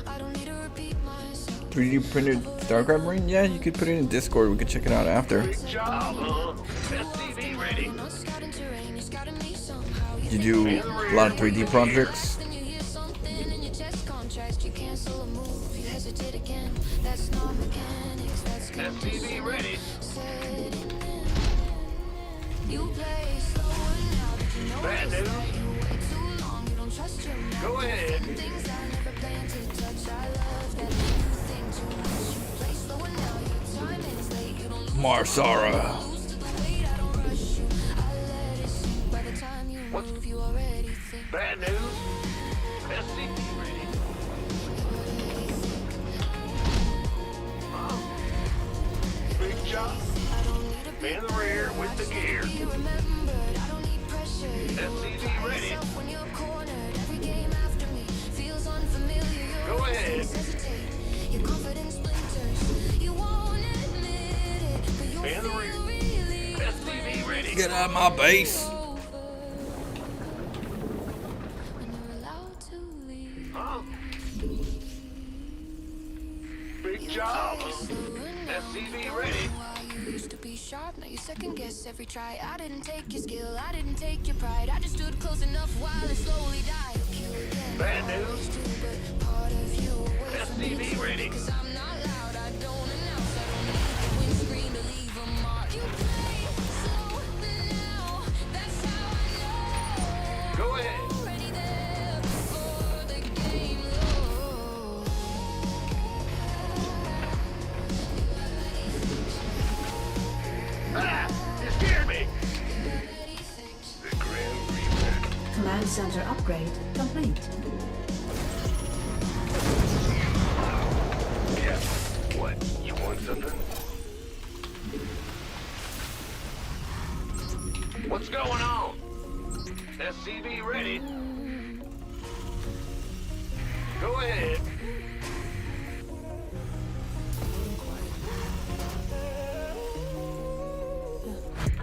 I don't need to repeat myself. 3D printed StarCraft Marine? Yeah, you could put it in Discord. We could check it out after. Big job, huh? SCV ready. You're not scouting terrain, you're scouting me somehow. Did you do a lot of 3D projects? Then you hear something in your chest contrast. You cancel a move, you hesitate again. That's not mechanics, that's SCV ready. setting in. You play slow and now, did you know Bad that news. you wait too long? You don't trust your map. Go ahead. Things I never planned to touch. I love that you think too much. You play slow and now your timing's late. You don't lose Marsara. lose to the weight. I don't rush you, I let it sink. By the time you What's- move, you already think. Bad news. SCV ready. Big job. I don't need a In the rear with the gear. be remembered. I don't need pressure. You SCV ready. yourself when you're cornered. Every game after me feels unfamiliar. Your Go ahead. instincts hesitate. Your confidence splinters. You won't admit it, but you'll In the feel rear. really SCV ready. Get out of my base. over when you're allowed to leave. Huh? Big job, huh? SCV ready. You used to be sharp, now you second guess every try. I didn't take your skill, I didn't take your pride. I just stood close enough while it slowly died. Kill again. Bad news. But part of you away from me. SCV ready. Cause I'm not loud, I don't announce. I don't need the windscreen to leave a mark. You play slow now, that's how I know. Go ahead. Already there before the game loads. Ah! You scared me. Already thinks. The Grim Reaper. Command center upgrade complete. Yeah. What? You want something? What's going on? SCV ready. Go ahead.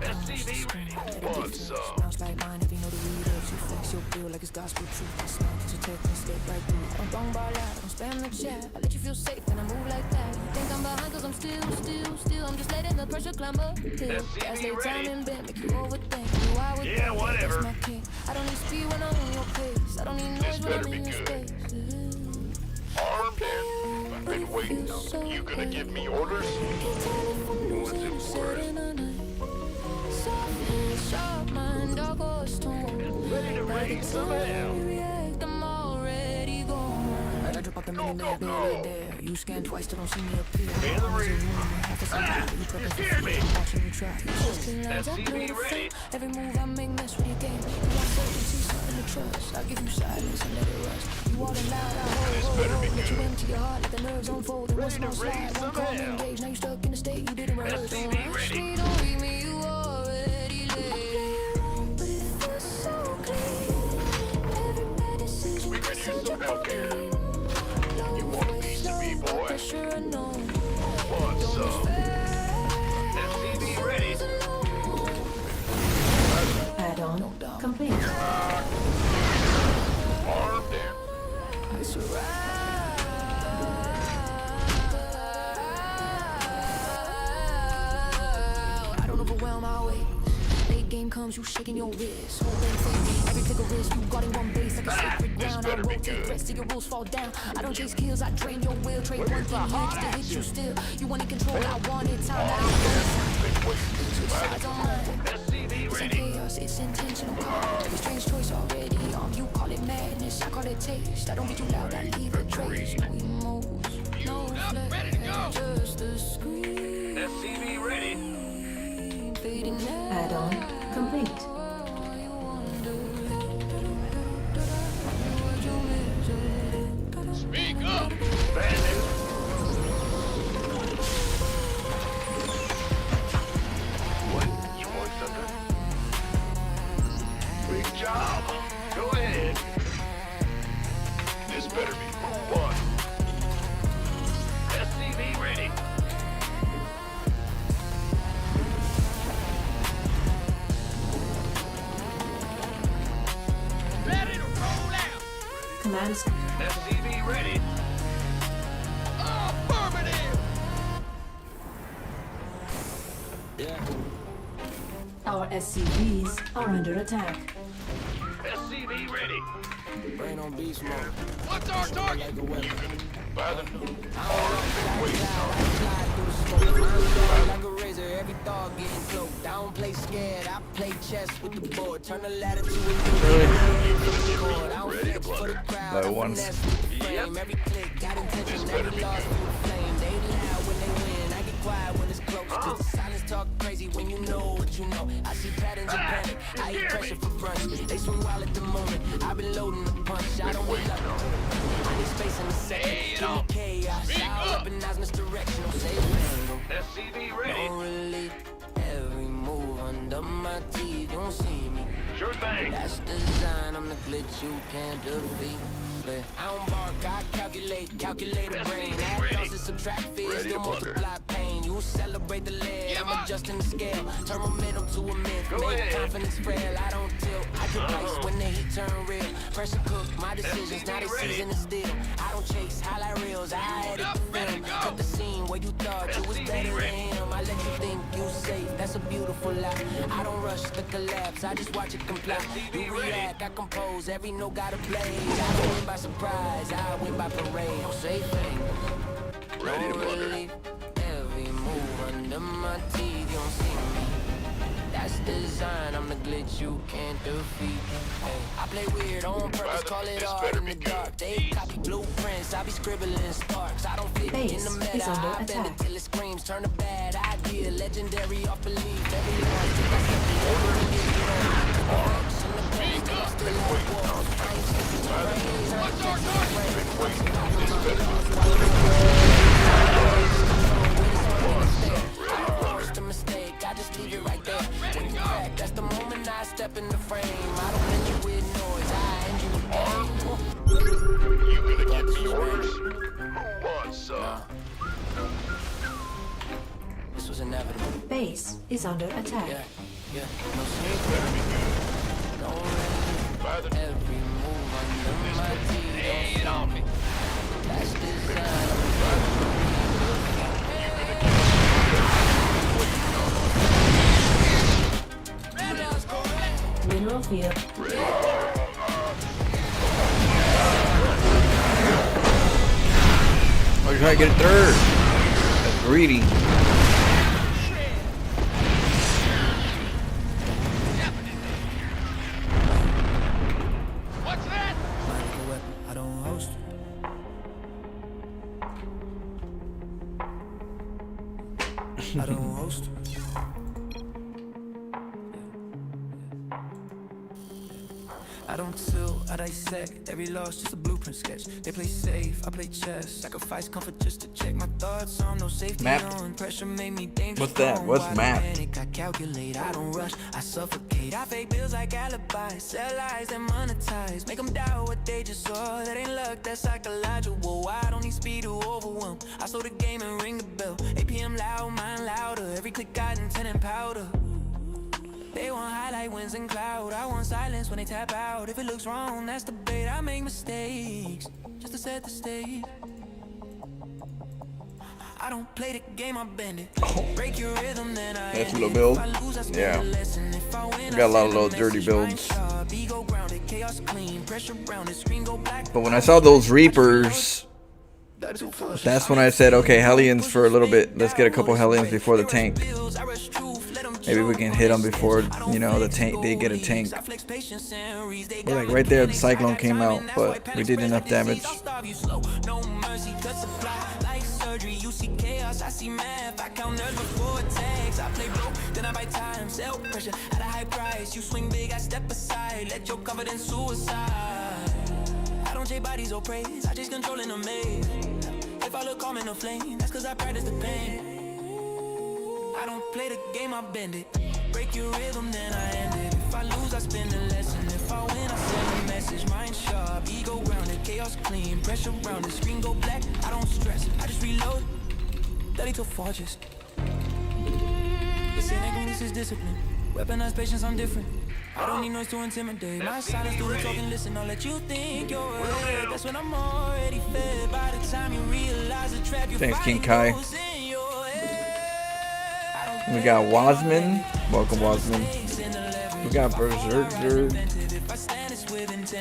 SCV ready. What's up? Sounds like mine if you know the readers. You flex your bill like it's gospel truth. I smack at your text and step right through. I'm thrown by loud, don't spam the chat. I let you feel safe and I move like that. You think I'm behind cause I'm still. I'm just letting the pressure climb uphill. Gas late time and bend, make you overthink. You are with Yeah, me, whatever. that's my king. I don't need speed when I'm on your pace. I don't need noise when better I'm be in your good. space. Armed and I've been waiting. You gonna give me orders? What's it worth? Sharp mind, dark horse tone. Ready to raise some hell. React, I'm already gone. I drop out the minute barely there. You scan twice, still don't see me appear. In the rear. Half a second, Ah! you You prepping for scared me. fear. Watching you try. SCV ready. Every move I make mess with your game. You want certainty, something to trust. I give you silence and let it rust. You all loud, I hold. Let you empty your heart, let the nerves unfold. And once Ready to more slide, raise one some call hell. engage. Now you stuck in a state you didn't rehearse. SCV Don't rush ready. me, Don't read me, you already late. But it feels so clean. Every bad decision We ready for some Hellcat? You want a piece of me, boy? Pressure unknown. What's up? SCV ready. Add-on complete. Armed and It's right. comes, you shaking your wrist. Whole thing fake, every click of wrist, you guarding one base like a sacred ground. I rotate threats till your rules fall down. I don't chase kills, I drain your will. Trade one thing here just to hit you still. You want it control, I want it time. I don't want it. Switch sides on mine. It's in chaos, it's intentional. Every strange choice already. You call it madness, I call it taste. I don't get you loud, I leave a trace. No emotion, no flesh, just a scream. SCV ready. Fading out. Add-on complete. Speak up, bandit. What? You want something? Big job. Go ahead. This better be Group 1. SCV ready. Ready to roll out. Commands. SCV ready. Affirmative. Our SCVs are under attack. SCV ready. Brain on beast mode. What's our target? Like a weapon. By the Like a razor, every thought getting cloaked. I don't play scared, I play chess with the board. Turn the ladder to a board. I don't flex for the crowd. By I one. finesse with the frame. Every click got intention, every loss through the flame. They loud when they win, I get quiet when it's close. Cause the silence talk crazy when you know what you know. I see patterns and panic, I eat pressure for brunch. They swing wild at the moment, I've been loading the punch. I don't wait up, I need space in a second. Give me chaos, I'll weaponize misdirection. Don't say angle. SCV ready. No relief, every move under my teeth. You don't see me. Sure thing. That's design, I'm the glitch you can't defeat. But I don't bark, I calculate a brain. Add thoughts and subtract fears, Ready to still multiply pain. You celebrate the lead, I'm adjusting the scale. Turn momentum to a myth, Go make ahead. confidence frail. I don't tilt, I can place when the heat turn real. Pressure cook, my decisions, now they ready. season is still. I don't chase highlight reels, I edit the film. Cut the scene where you thought you was better than him. I let you think you safe, that's a beautiful lie. I don't rush the collapse, I just watch it comply. You react, I compose, every note gotta play. I don't win by surprise, I win by parade. Don't say thing, Ready to no butter. relief. Every move under my teeth, you don't see me. That's design, I'm the glitch you can't defeat. Hey, I play weird on purpose, call it This art better in be the good. dark. They copy blueprints, I be scribbling sparks. I don't fit Base in the is meta, under I bend it attack. till it screams. Turn a bad idea, legendary off belief. Every loss, take I step the order and get it on. Speak up. Been waiting. What's our target? Been waiting. This better Forced a mistake, I just leave it right there. When you crack, that's the moment I step in the frame. I don't end you with noise, I end you with pain. You gonna get the orders? Who wants some? This was inevitable. Base is under attack. Yeah, no sleep. Better be good. Don't run. By the Every move under my teeth. Lay it on me. That's design. Mineral field. Oh, you're trying to get it third. That's greedy. What's that? I don't host. I don't host. I don't tilt, I dissect. Every loss just a blueprint sketch. They play safe, I play chess. Sacrifice comfort just to check my thoughts on no safety. Mapped. On pressure made me dangerous. What's that? What's Why mapped? panic? I calculate, I don't rush, I suffocate. I fake bills like alibis, sell lies and monetize. Make them doubt what they just saw. That ain't luck, that's psychological. I don't need speed to overwhelm. I slow the game and ring the bell. APM loud, mine louder. Every click got intent and powder. They want highlight wins and cloud. I want silence when they tap out. If it looks wrong, that's the bait. I make mistakes just to set the stage. I don't play the game, I bend it. Break your rhythm, then I Nice end little it. build. If I lose, I spend Yeah. the lesson. If if I win, Got a lot of send little dirty message, mind builds. sharp, ego grounded, chaos clean, pressure around the screen go black. But when I saw those Reapers, that's when I said, okay, Hellions for a little bit. Let's get a couple Hellions before the tank. Maybe we can hit them before, you know, the tank. They get a tank. We're like right there, the Cyclone came out, but we did enough damage. You see chaos, I see math. I count nerves before attacks. I play broke, then I buy time. Sell pressure at a high price. You swing big, I step aside. Let your confidence suicide. I don't chase bodies or praise. I just controlling the maze. If I look calm in the flame, that's cause I practice the pain. I don't play the game, I bend it. Break your rhythm, then I end it. If I lose, I spin the lesson. If I win, I send a message. Mind sharp, ego grounded, chaos clean. Pressure around the screen go black. I don't stress, I just reload. 30 to forges. This ain't like this is discipline. Weaponized patience, I'm different. I don't need noise to intimidate. My silence do the talking, listen. I'll let you think you're ahead. That's when I'm already fed. By the time you realize the trap, you're Thanks, King fighting Kai. goes in your head. We got Wasman. Welcome, Wasman. We got Berserker.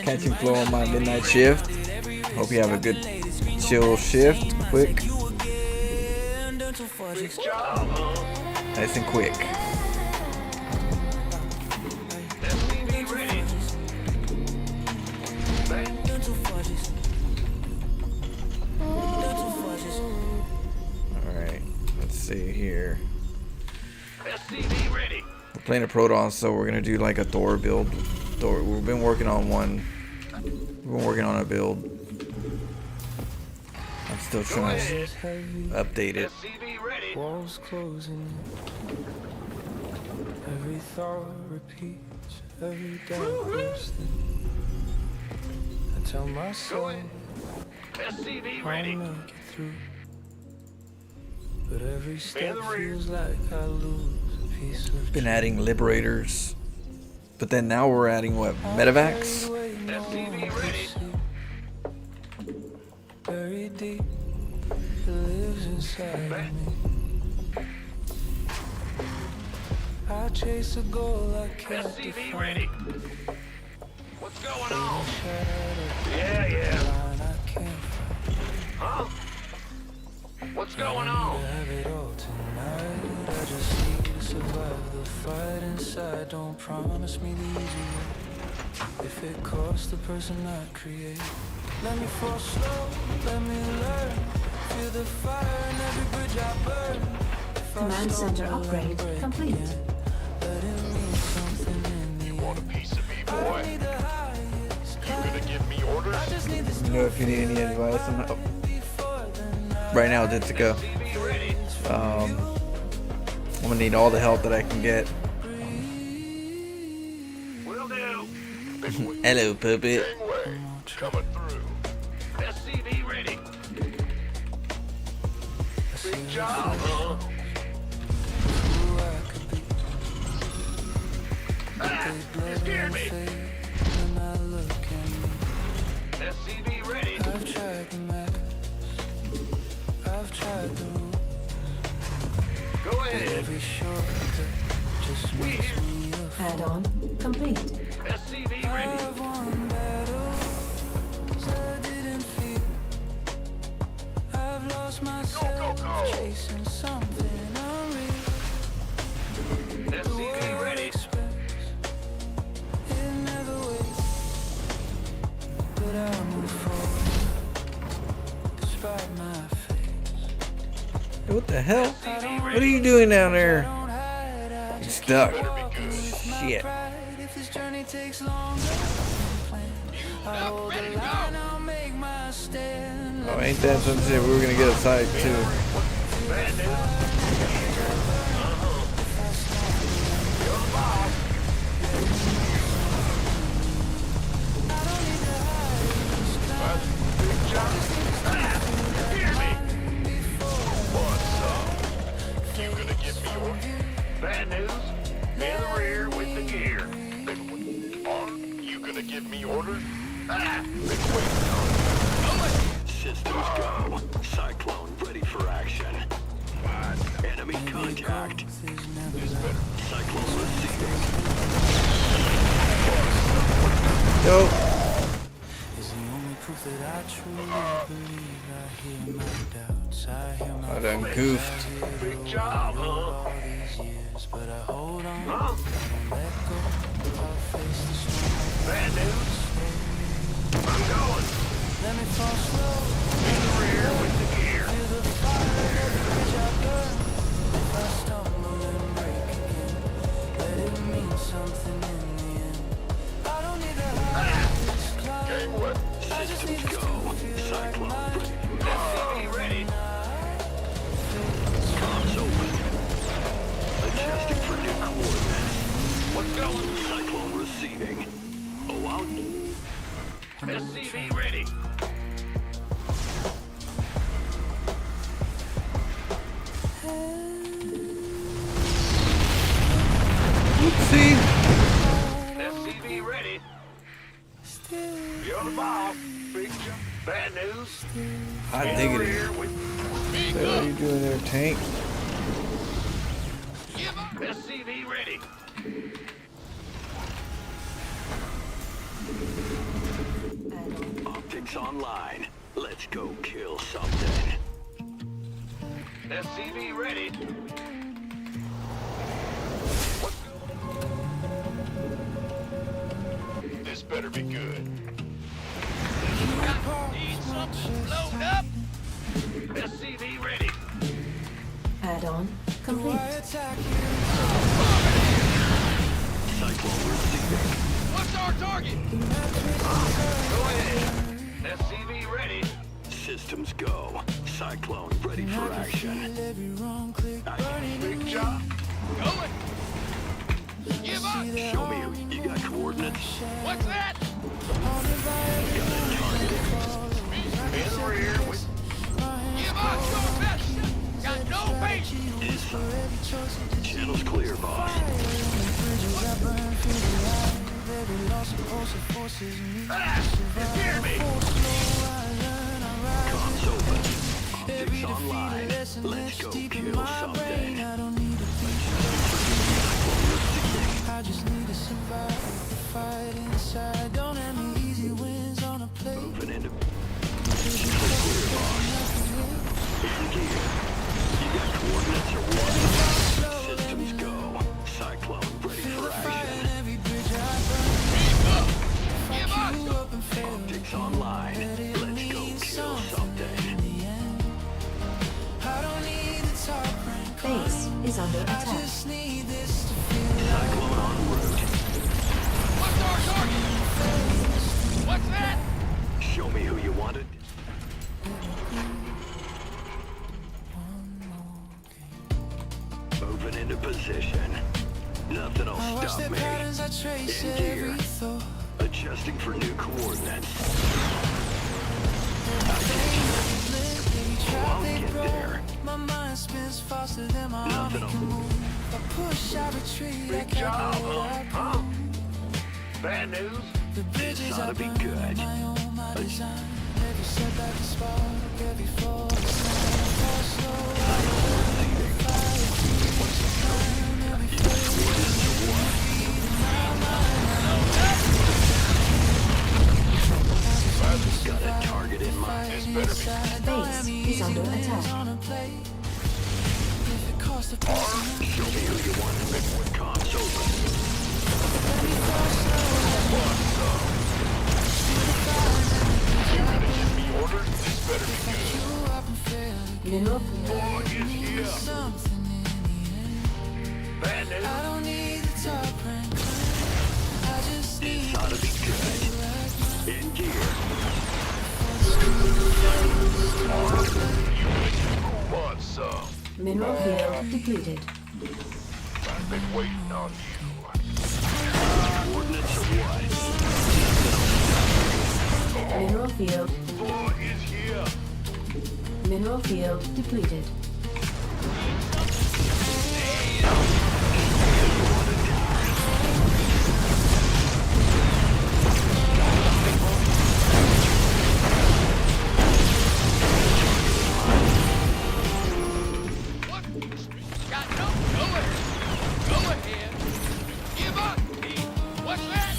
Catching flow on my midnight shift. Hope you have a good chill shift. Quick. Nice and quick. Alright, let's see here. We're playing a Protoss, so we're gonna do like a Thor build. Thor, we've been working on one. We've been working on a build. I'm still trying to update it. Walls closing. Every thought repeats. Every doubt bursting. I tell myself I'll make it through. But every step feels like I lose a piece of Been adding Liberators, but then now we're adding what? Medevacs? very deep. It lives inside me. I chase a goal I can't define. ready. What's going on? Shadow Yeah. line I can't Huh? What's going on? have it all tonight. I just need to survive the fight inside. Don't promise me the easy way. If it costs the person I create, let me fall slow, let me learn. Feel the fire in every bridge I burn. If I Command stumble center and upgrade break complete. again, let it mean something in the Want a end. piece of me, I boy? need the highest You gonna give me orders? I just need this You know, if you need any advice on how, before the night. right now, Ditsuka, I'm gonna need all the help that I can get. Will do. Hello, puppet. Gangway, coming through. SCV ready. Big job, huh? Who I could be. Ah, you scared me. When I look at me, SCV ready. I've tried the max, I've tried the rules. Go ahead. Every shortcut just makes me a fool. Add-on complete. SCV ready. I've won battles I didn't feel. I've lost myself go. chasing something unreal. SCV ready. It never waits, but I move forward despite my face. Hey, what the hell? What are you doing down there? Don't hide, I You're just stuck. walking with my Shit. pride. If this journey takes longer than planned, I'll hold the line, I'll make my stand. Oh, ain't that some shit? We were gonna get a side too. Bad news. Big job. Ah, you hear me? What's up? You gonna give me orders? Bad news. In the rear with the gear. You gonna give me orders? Ah, big wait. Systems go. Cyclone ready for action. Enemy contact. Cyclone receiving. Yo. Is the only proof that I truly believe. I hear my doubts, I hear my I done goofed. Big job, huh? all these years, but I hold on. Huh? I don't let go. I'll face the storm. Bad news. I'm going. Let me fall slow. In the rear with the gear. Feel the fire of the bridge I burn. If I stumble and break again, let it mean something in the end. I don't need the highest climb. Game what? I just need Systems the go. strength to feel like Cyclone mine. ready. SCV ready. Comms open. Adjusting for new coordinates. What's going? Cyclone receiving. Oh, out. SCV ready. Oopsie. SCV ready. You're on the ball. Big jump. Bad news. Hot In the diggity. rear with What are you doing there, tank? SCV ready. Optics online. Let's go kill something. SCV ready. This better be good. Need something load up. SCV ready. Add-on complete. Cyclone receiving. What's our target? Go ahead. SCV ready. Systems go. Cyclone ready for action. Big job. Going. Give up. Show me who you got coordinates. What's that? In the rear with. Give up your best. Got no patience. Channel's clear, boss. You hear me? Comms open. Optics online. Let's go kill something. I just need to survive the fight inside. Don't have any easy wins on a plate. Moving into. Channel's clear, boss. In gear. You got coordinates or what? Systems go. Cyclone ready for action. Every bridge I burn, Give us. up and fail. Optics online. Let's go kill something. I don't need the top rank. Base is under I attack. just need this to feel Cyclone en route. What's our target? What's that? Show me who you wanted. Moving into position. Nothing'll I watch stop the me. patterns I trace In gear. every thought. Adjusting for new coordinates. I'll get there. My mind spins faster than my army Nothing'll can move. I push, I retreat, I Big job, calculate, I huh? Bad news. the bridges I oughta be burn good. on my own, my design. Every setback a spark, every fall a sign. Fall slow, I Receiving. Got a target in mind. This better be. Base is under attack. on a plate. If it costs a person, Show me who you want. Comms open. let me fall slow. Order. This better be good. You up and fail. Mineral Boy is here. Something in the end. Bad news. I don't need the top rank. I just need This ought to be good. In gear. Who wants some? mineral field depleted. I've been waiting on you. Coordinates or what? Mineral field. Boy is here. Mineral field depleted. What? Got no. Go ahead. Go ahead. Give up. What's that?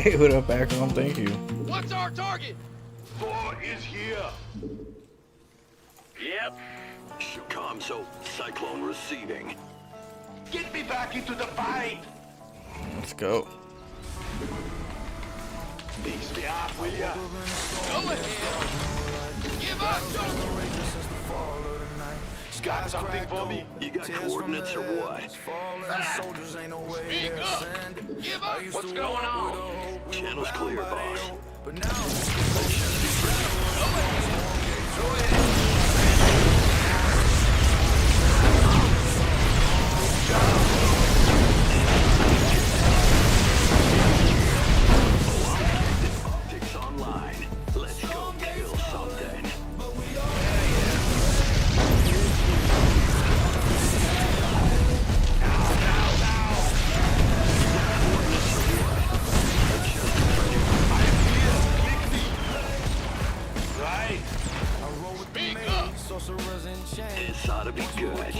Hey, what up, Akron? Thank you. What's our target? 4 is here. Yep. Custome, so Cyclone receiving. Get me back into the fight. Let's go. Beast me up, will ya? Go ahead. Give up, Joker. Got something for me? You got coordinates or what? Speak up. Give up. What's going on? Channel's clear, boss. Optics online. Let's go kill something. Right. Speak up. This ought to be good.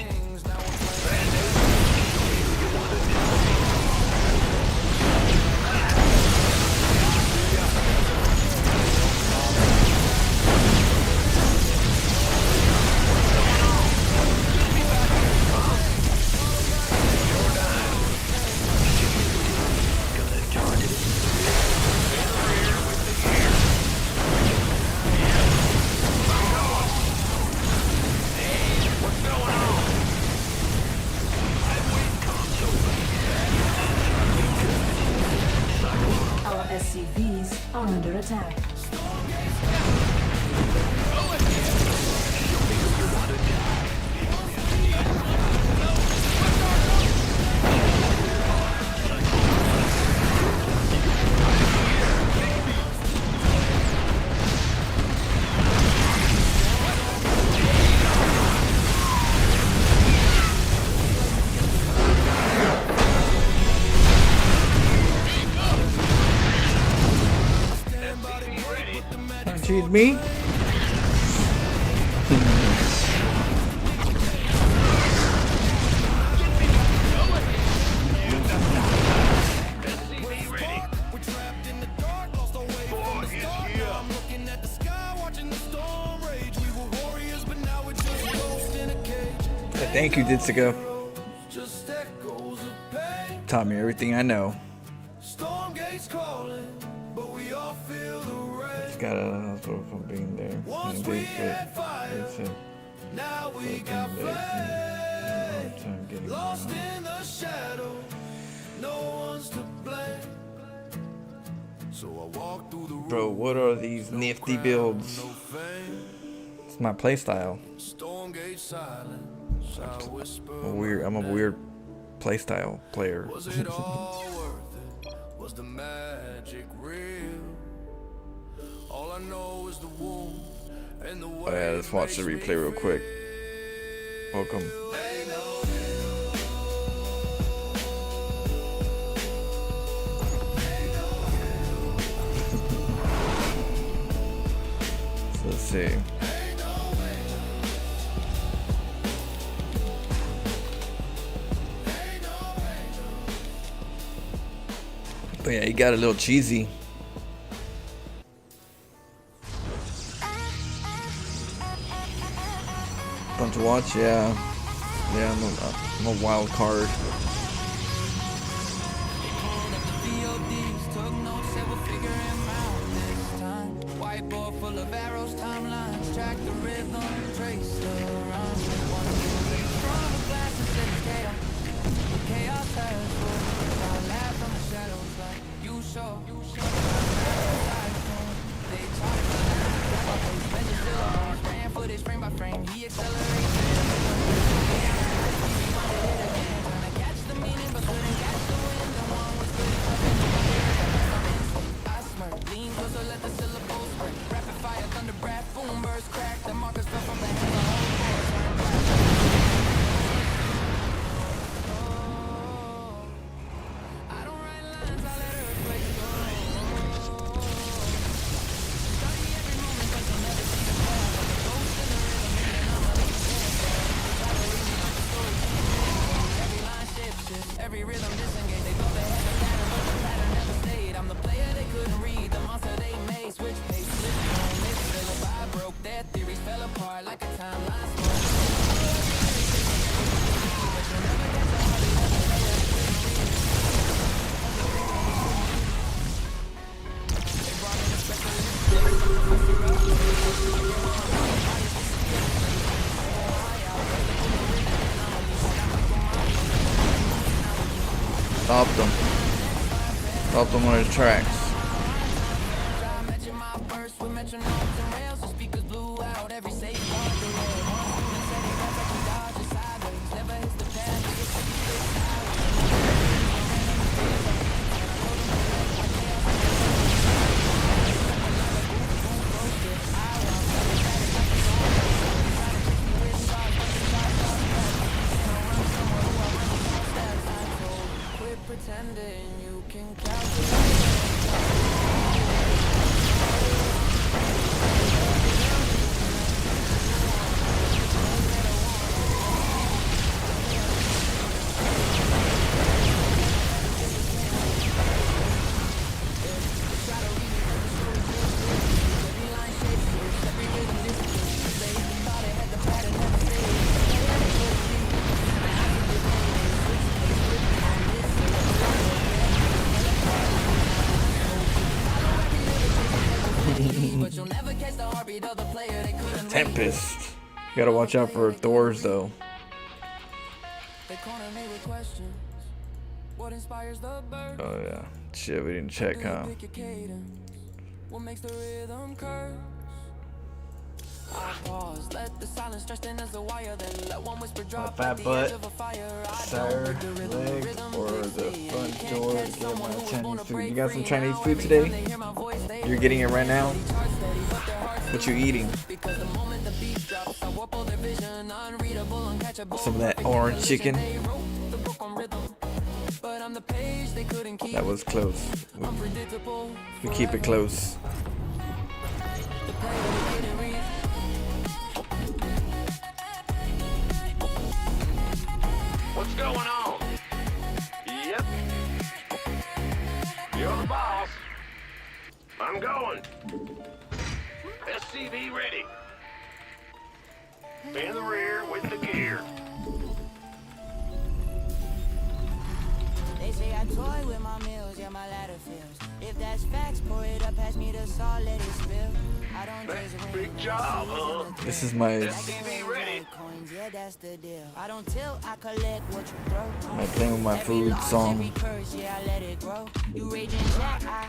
Our SCVs are under attack. Cheat me? Thank you, Ditsuko. Taught me everything I know. Storm gates calling, but we all feel the rain. Just got a hospital from being there. Once And we they had fire, said, now we fucking got days, and I had a hard time getting lost around. in the shadow. No one's to blame. So I walk through the room. Bro, what are these nifty builds? No fame. It's my playstyle. Storm gate silence. I whisper. I'm a weird playstyle player. Was it all worth it? Was the magic real? All I know is the wound and the way. Oh yeah, let's watch the replay real quick. Welcome. So let's see. But yeah, he got a little cheesy. Fun to watch, yeah. Yeah, I'm a wild card. VODs, took notes, said we'll figure him out this time. Whiteboard full of arrows, timelines, track the rhythm, trace the rhyme. One, two, three, from the glass and said it's chaos. Chaos has rules. I laugh from the shadows like you saw. They talk about it, still on, spraying footage frame by frame. He accelerates. Trying to catch the Stopped him. Stopped him on his tracks. Pretending you can calculate. But you'll never catch the heartbeat of the player they couldn't read. Tempest. You gotta watch out for Thors though. They corner me with questions. What inspires the bird? Oh yeah. Shit, we didn't check, huh? Pick your cadence. What makes the rhythm curse? I pause, let the silence stretch thin as a wire, then let one whisper drop fat at the butt, edge of a fire. Sire, leg, or the front door to get my Chinese food. You got some Chinese food today? You're getting it right now? What you eating? Some of that orange chicken. That was close. We keep it close. What's going on? Yep. You're the boss. I'm going. SCV ready. In the rear with the gear. They say I toy with my meals, yeah, my ladder fails. If that's facts, pour it up, pass me the salt, let it spill. I don't That's chase a big job, huh? This is my SCV ready. coins, yeah, that's the deal. I don't tilt, I collect what you throw. my playing with my food song. Every curse, yeah, I let it grow. You raging jack, I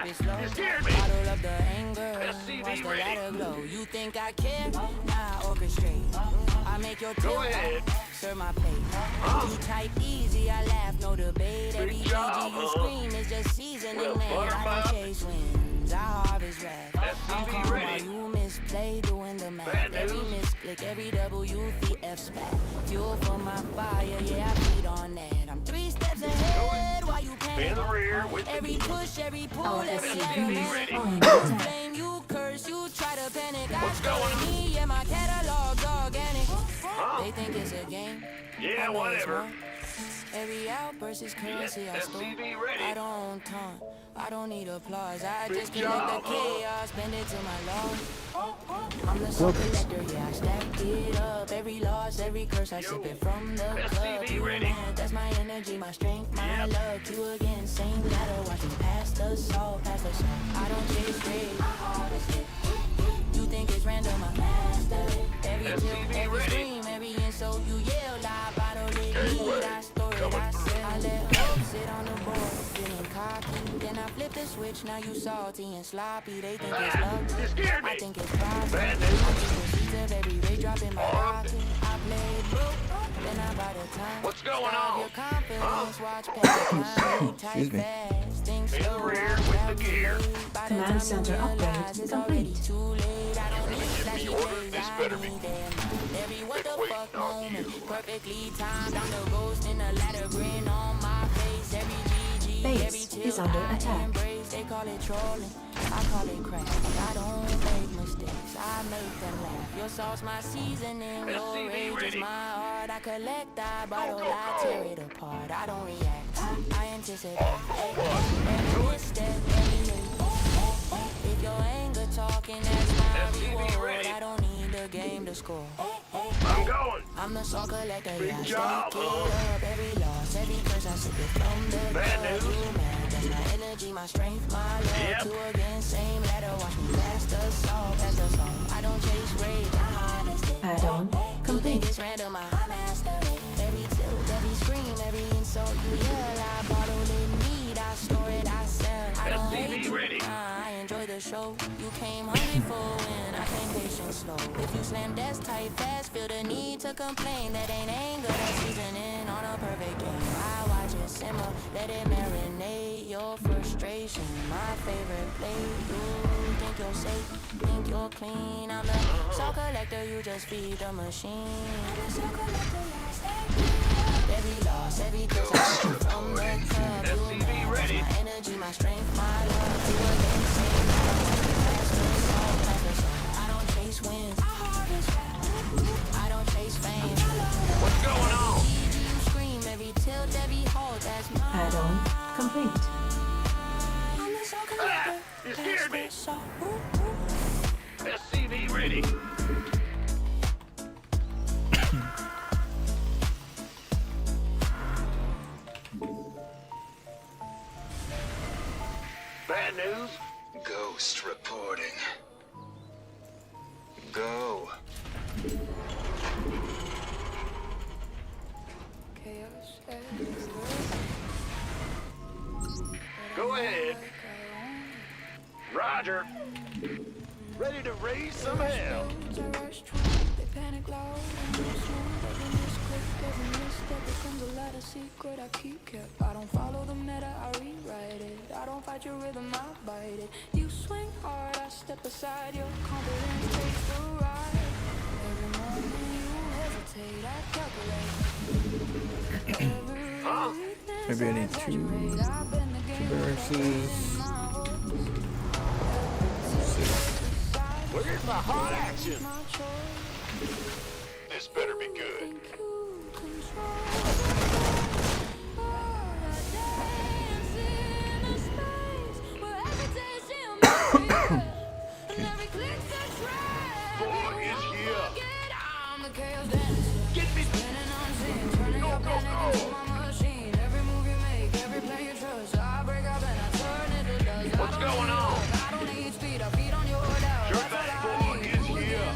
sip it slow. You scared me. Bottle up the anger, SCV watch the ready. ladder glow. You think I care? Nah, orchestrate. I make your tail ahead. serve my plate. You type easy, I laugh, no debate. Every job, BG you huh? scream is just seasoning, Well, man. butter I my- don't chase wins, I harvest wrath. I'm SCV calm ready. while you misplay, doing the math. Bad Every news. misclick, every WTF spat. Fuel for my fire, yeah, I feed on that. I'm 3 steps ahead while you In panic. the rear with the Every gear. push, every pull, Our every SCVs ready. are under attack. blame, you curse, you try to panic. What's I going on? me, yeah, my catalog's organic. They think it's a game. Yeah, I know it's whatever. wrong. Every outburst is currency I store. SCV ready. I don't taunt, I don't need applause. I Big just collect job, the huh? chaos, spend it to my law. I'm the soul collector, yeah, I stack it up. Every loss, every curse, I sip it from the cup. SCV You ready. mad, that's my energy, my strength, my Yep. luck. You again, same ladder, watch me pass the salt, pass the salt. I don't chase grade, I harvest it. You think it's random, I master it. Every SCV tilt, every ready. scream, every insult, you yell, I bottle it, need, I store it, Coming I through. sell. I let hope sit on the board, feeling cocky. Then I flip the switch, now you salty and sloppy. They think it's love, You scared me. I think it's profit. Bad I news. think the seeds of every ray drop in my pocket. I played broke, then I buy the time. What's going Starve on? your confidence, watch past the time. You type Excuse me. fast, think In the slow, rear with the gear. by the Command time you center upgrade realize it's already complete. too late. I don't need Give me flashy order. days, This I better be- need them. Every what the Wait, fuck not moment, you. perfectly timed. I'm the ghost in the ladder, grin on my face. Every GG, Base every is tilt under I attack. embrace. They call it trolling, I call it crack. I don't make mistakes, I make them laugh. Your sauce, my seasoning, your SCV rage is ready. my art. I collect, I bottle, go, I go. tear it apart. I don't react, I anticipate. Every misstep, every hate. If your anger talking, that's my SCV reward. ready. I don't need the game to score. I'm going. I'm the salt collector, Big yeah, I job, stack it huh? up. Every loss, every curse, I sip it from the Bad cup. news. You mad, that's my energy, my strength, my love. Yep. Two again, same ladder, watch me pass the salt, pass the salt. I don't chase grade, I harvest it. Add-on You think complete. it's random, I master it. Every tilt, every scream, every insult, you yell, I bottle slow. If you slam that's tight fast, feel the need to complain. That ain't anger, that's seasoning on a perfect game. I watch it simmer, let it marinate. Your frustration, my favorite plate. You think you're safe, think you're clean. I'm the soul collector, you just feed the machine. I'm the soul collector, every loss, every kiss I shoot from the club. SCV ready. My energy, my strength, my love. You again, same. I don't chase wins. I don't chase fame. What's going on? You scream every tilt, every hold. That's my Add-on complete. Ah, you scared me. SCV ready. Bad news? Ghost reporting. Go. Go ahead. Roger. Ready to raise some hell. I don't follow the meta, I rewrite it. I don't fight your rhythm, I bite it. You swing hard, I step aside. Your confidence takes the ride. Every moment you hesitate, I calculate. Huh? Maybe I need two barracks. Where's my hot action? This better be good. Boy is here. Get me. Go, go, go. What's going on? Sure thing, boy is here.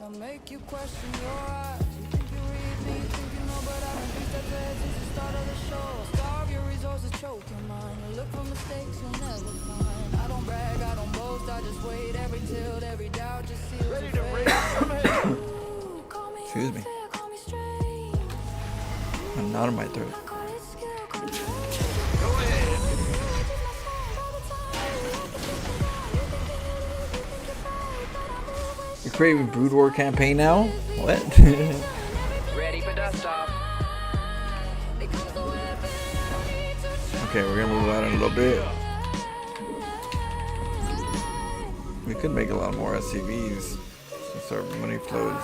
I make you question your eyes. You think you read me, think you know, but I don't think that bad since the start of the show. Starve your resources, choke your mind. You look for mistakes you'll never find. I don't brag, I don't boast, I just wait every tilt, every doubt, just see Ready to raise some hell. Excuse me. I'm not in my throat. Go ahead. You're creating Brood War campaign now? What? Ready for dust off. Okay, we're gonna move out in a little bit. We could make a lot more SCVs since our money flows.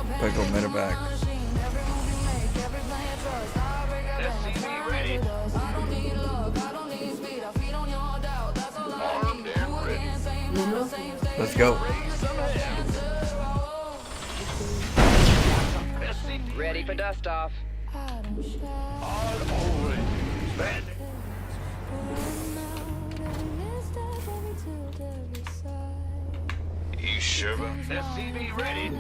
If I go medevac. SCV ready. Armed and ready. Let's go. Raise some hell. SCV Ready for dust off. on always. Bad news. You sure about SCV ready.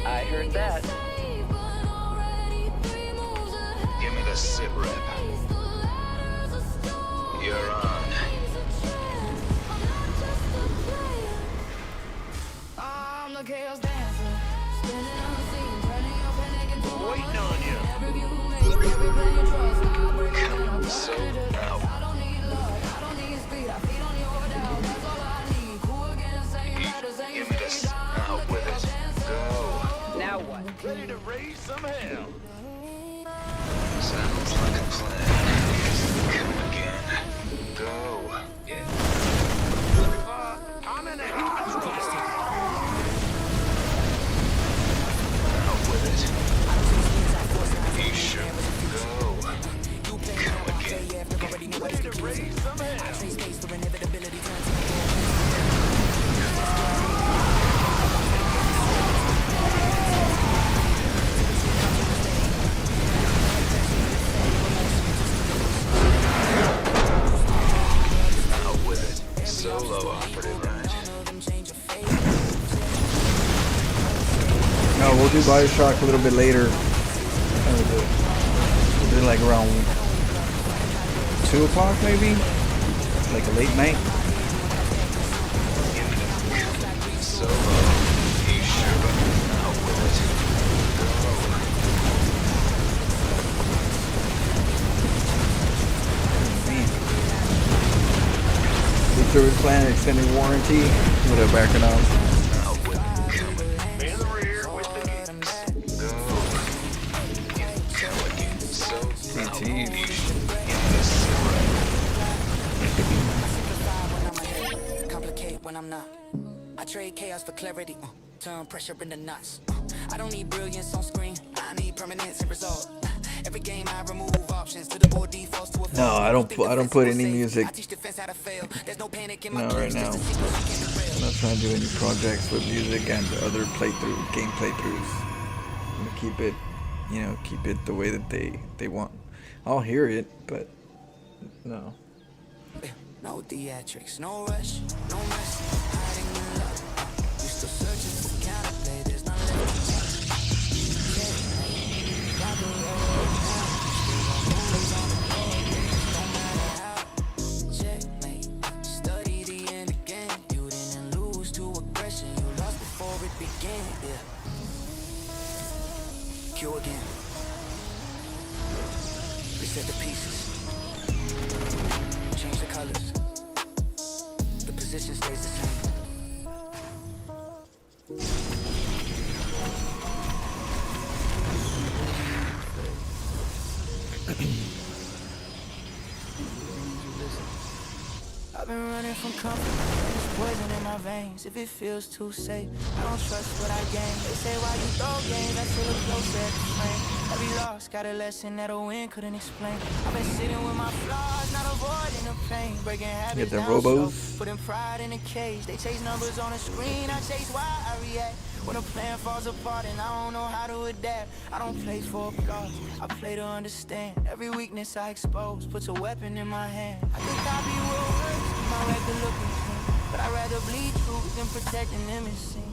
I heard that. Give me the sit rep. You're on. I'm the chaos dancer, spinning on the scene, turning your panic into Waiting on you. every view you make, every plan you trust. I break it down, Come so out. I don't need luck, I don't need speed, I feed on your doubt, that's all I need. Cool again, same matter, same Give me the speed. out with it. Go. Now what? Ready to raise some hell. Sounds like a plan. Come again. Go. I'm in a hot spot. Out with it. You sure? Go. Come again. Ready to raise some hell. Bioshock a little bit later. We'll do like around 2 o'clock maybe, like a late night. So, you sure about how will it The service plan extended warranty. What up, Background? In the rear with the gear. intelligent, so TT. Complicate when I'm not. I trade chaos for clarity. Turn pressure into knots. I don't need brilliance on screen. I need permanence and result. Every game I remove options to the board defaults to a No, I don't put any music. I teach defense how to fail. There's no panic in my No, right games, now. just a sequence you can't derail. I'm not trying to do any projects with music and other game playthroughs. I'm gonna keep it, keep it the way that they want. I'll hear it, but no. No theatrics, no rush, no mercy, hiding in love. You still searching for counterplay, there's none left to take. Rock and roll now, still on movies on the board, don't matter how. Checkmate, study the end again. You didn't lose to aggression, you lost before it began. Yeah. Cue again. Reset the pieces. Change the colors. The position stays the same. I've been running from comfort. There's poison in my veins. If it feels too safe, I don't trust what I gain. They say why you throw games, I still look closer at the frame. Every loss got a lesson that a win couldn't explain. I've been sitting with my flaws, not avoiding the pain. Breaking habits Get the down robos. slow, putting pride in a cage. They chase numbers on a screen, I chase why I react. When a plan falls apart and I don't know how to adapt. I don't play for applause, I play to understand. Every weakness I expose puts a weapon in my hand. I think I'll be real worse, my record looking clean. But I'd rather bleed truth than protect an image scene.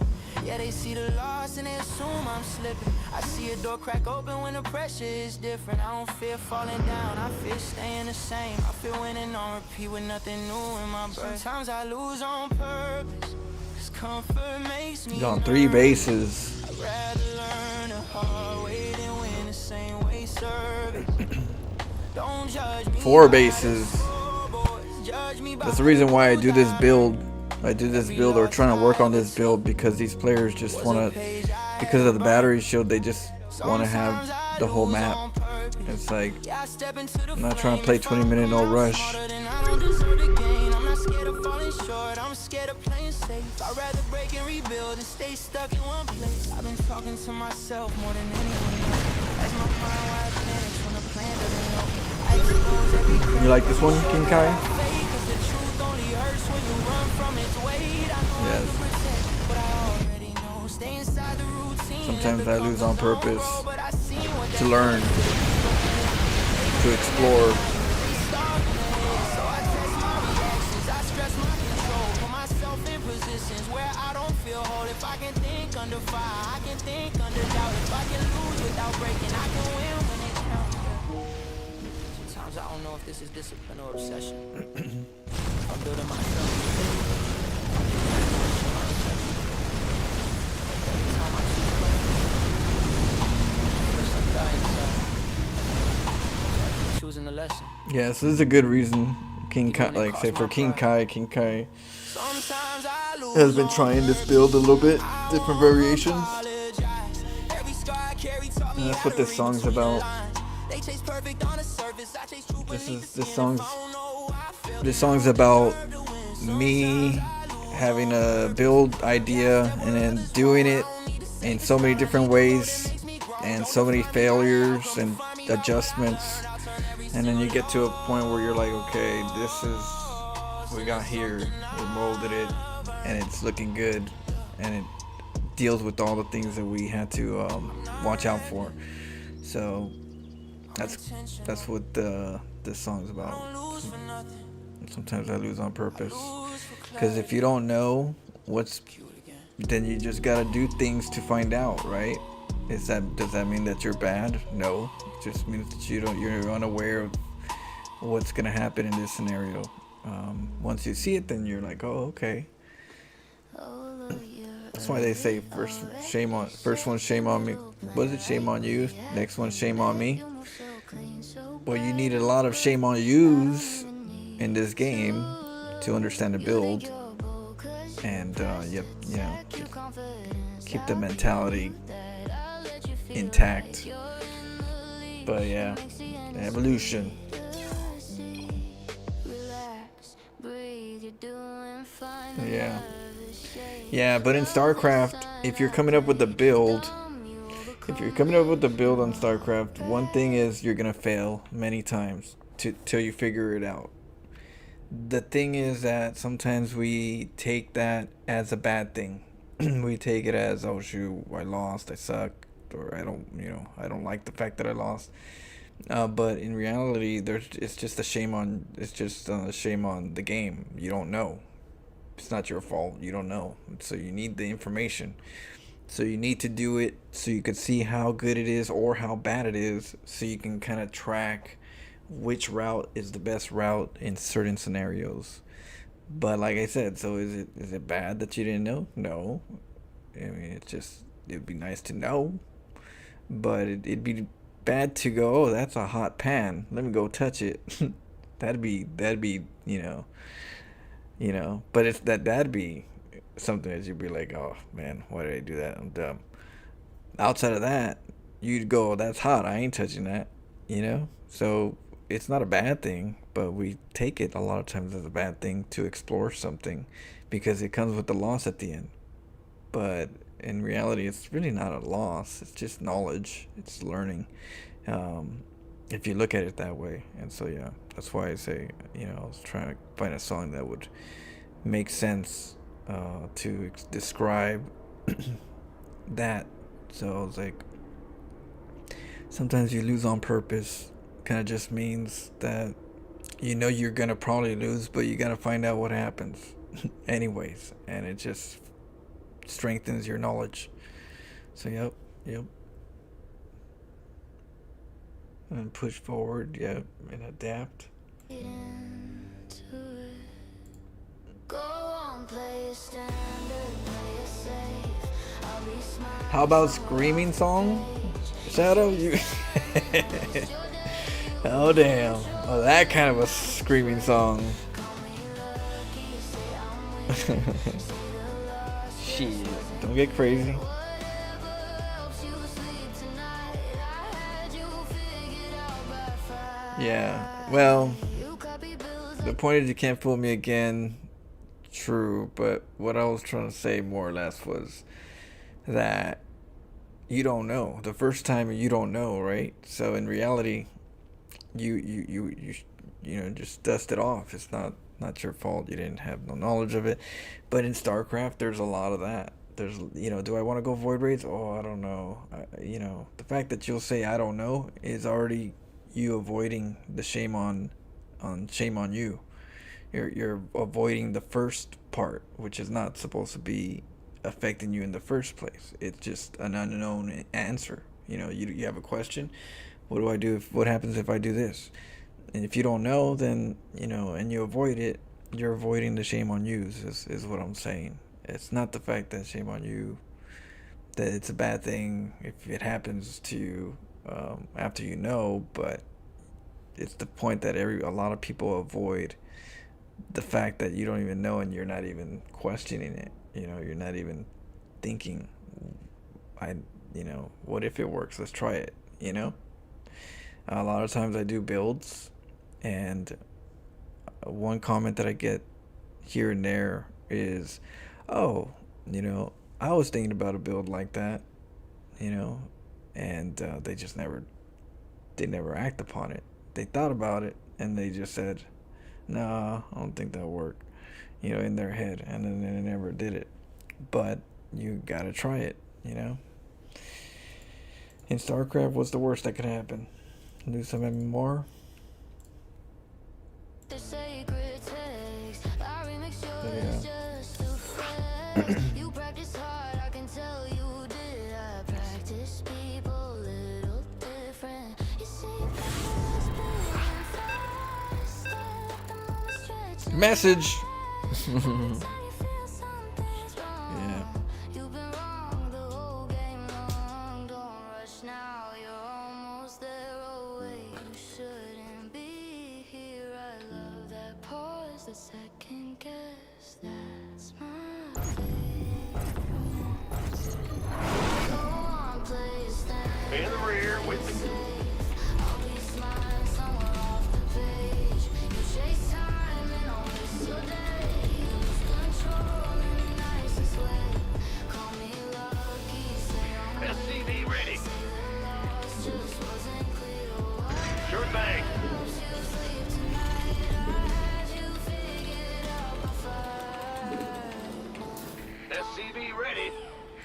Yeah, they see the loss and they assume I'm slipping. I see a door crack open when the pressure is different. I don't fear falling down, I fear staying the same. I feel winning on repeat with nothing new in my birth. Sometimes I lose on purpose, 'cause comfort makes me He's on 3 bases. I'd rather learn the hard way than win the same way service. Don't judge me 4 by the bases. scoreboards, judge me by That's the reason why I do this the build. I do this build or trying to work on this build because these players just want to, because of the battery shield, they just want to have the whole map. It's like, I'm not trying to play 20-minute no rush. I'm scared of playing safe. I'd rather break and rebuild than stay stuck in one place. I've been talking to myself more than anyone else. As my mind wide panics when the plan doesn't help. I expose every crack. You like this one, King Kai? Fake, 'cause the truth only hurts when you run from its weight. I know Yes. how to protect, but I already know. Stay inside the routine. Sometimes I lose on purpose But I see what to learn, to explore. So I test my reactions, I stress my control. Put myself in positions where I don't feel whole. If I can think under fire, I can think under doubt. If I can lose without breaking, I can win when it counts. Sometimes I don't know if this is discipline or obsession. I'm building myself. Every time I choose playing, first I die inside. Choosing the lesson. Yeah, so this is a good reason. King Kai, like say for King Kai Sometimes I lose has been trying this build a little bit, different variations. And that's what this song's about. This song's about me having a build idea and then doing it in so many different ways and so many failures and adjustments, and then you get to a point where you're like, okay, this is what we got here. We molded it and it's looking good, and it deals with all the things that we had to watch out for. So that's what this song's about. Sometimes I lose on purpose, because if you don't know then you just gotta do things to find out, right? does that mean that you're bad? No, it just means that you're unaware of what's gonna happen in this scenario. Once you see it, then you're like, oh, okay. That's why they say first one shame on me. Was it shame on you? Next one shame on me. Well, you need a lot of shame on yous in this game to understand the build, and yep, you know, keep the mentality intact. But yeah, evolution. Yeah, but in StarCraft, if you're coming up with a build, on StarCraft, one thing is you're gonna fail many times till you figure it out. The thing is that sometimes we take that as a bad thing. We take it as, oh shoot, I lost, I suck, or I don't like the fact that I lost. But in reality, it's just a shame on the game. You don't know. It's not your fault. You don't know. So you need the information. So you need to do it so you can see how good it is or how bad it is, so you can kind of track which route is the best route in certain scenarios. But like I said, so is it bad that you didn't know? No. I mean, it'd be nice to know, but it'd be bad to go, oh, that's a hot pan, let me go touch it. that'd be but that'd be something that you'd be like, oh man, why did I do that? I'm dumb. Outside of that, you'd go, that's hot, I ain't touching that. So it's not a bad thing, but we take it a lot of times as a bad thing to explore something because it comes with the loss at the end. But in reality, it's really not a loss. It's just knowledge. It's learning. If you look at it that way. And so, yeah, that's why I say, I was trying to find a song that would make sense to describe that. So I was like, sometimes you lose on purpose. Kind of just means that you're going to probably lose, but you got to find out what happens anyways. And it just strengthens your knowledge. So yep. And push forward, and adapt. How about screaming song? Shadow, you. Oh damn! Oh, that kind of a screaming song. Shit, don't get crazy. Yeah, well, the point is you can't fool me again. True, but what I was trying to say more or less was that you don't know. The first time you don't know, right? So in reality, you just dust it off. It's not your fault. You didn't have no knowledge of it. But in StarCraft, there's a lot of that. There's, do I want to go void raids? Oh, I don't know. The fact that you'll say I don't know is already you avoiding the shame on you. You're avoiding the first part, which is not supposed to be affecting you in the first place. It's just an unknown answer. You have a question. What do I do? What happens if I do this? And if you don't know, then and you avoid it, you're avoiding the shame on you. Is what I'm saying. It's not the fact that shame on you, that it's a bad thing if it happens to you after but it's the point that a lot of people avoid the fact that you don't even know and you're not even questioning it. You're not even thinking, what if it works? Let's try it. A lot of times I do builds, and one comment that I get here and there is, oh, I was thinking about a build like that, and they never act upon it. They thought about it and they just said, no, I don't think that'll work, in their head, and then they never did it. But you gotta try it, In StarCraft, what's the worst that could happen? Lose some MMR? Yeah. Message. Yeah. You've been wrong the whole game long. Don't rush now, you're almost there. Oh wait, you shouldn't be here. I love that pause, the second guess. That's my favorite. Go on, play it stand. In the rear with the I'll be smiling somewhere off the page. You chase time and I'll miss your day. You lose control in the nicest way. Call me lucky, say I'm SCV ready. lost, just wasn't clear what Sure thing. helps you sleep tonight. I had you figured out by 5. SCV ready.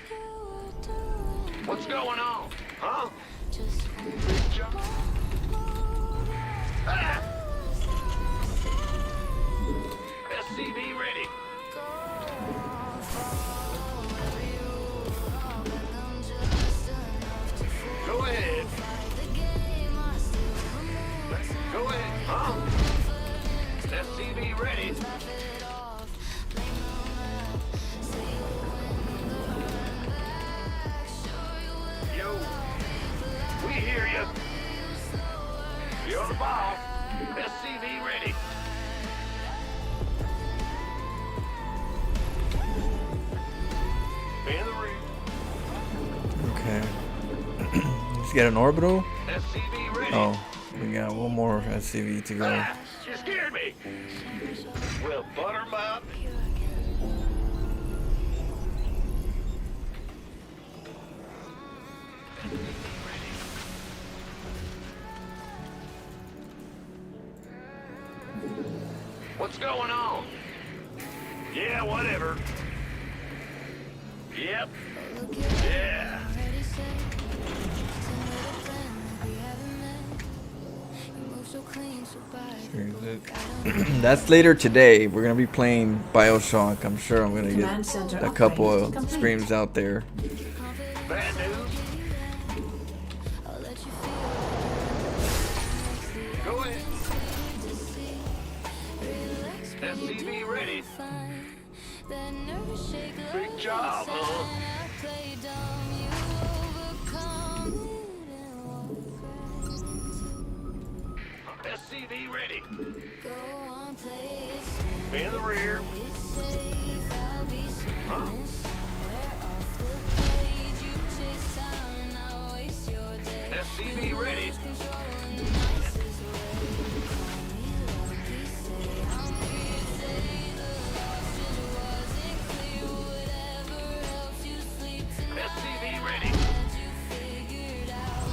You were doing What's going on? Huh? just Big jump. Ah! SCV ready. go on, follow every rule. I'll bend them just enough to fool. Go ahead. Fight the game, I still remove. Go ahead. Huh? SCV ready. Laugh it off, blame the math. Say you'll win the run back. Sure you will. Yo. We hear you. You're on the ball. SCV ready. In the rear. Okay. Let's get an orbital. SCV ready. Oh, we got one more SCV to go. Ah, you scared me. Well, butter 'em up. What's going on? Yeah, whatever. Yep. Yeah. Already said, just another plan that we haven't met. You move so clean, so bad. That's later today. We're gonna be playing Bioshock. I'm sure I'm gonna Command get center a couple upgrade of complete. streams out there. Bad news. I'll let you feel Go ahead. to see. Relax, SCV ready. fine. That nervous shake Big like job, a huh? sign. I play dumb, you overcome it and walk right into. SCV ready. Go on, play it safe. In the rear. It's safe, I'll be Huh? smiling somewhere off the page. You chase time and I waste your day. SCV ready. Control in the nicest way. Call me lucky, say I'm here, say the loss just wasn't clear. Whatever helps you sleep tonight. SCV ready. Had you figured out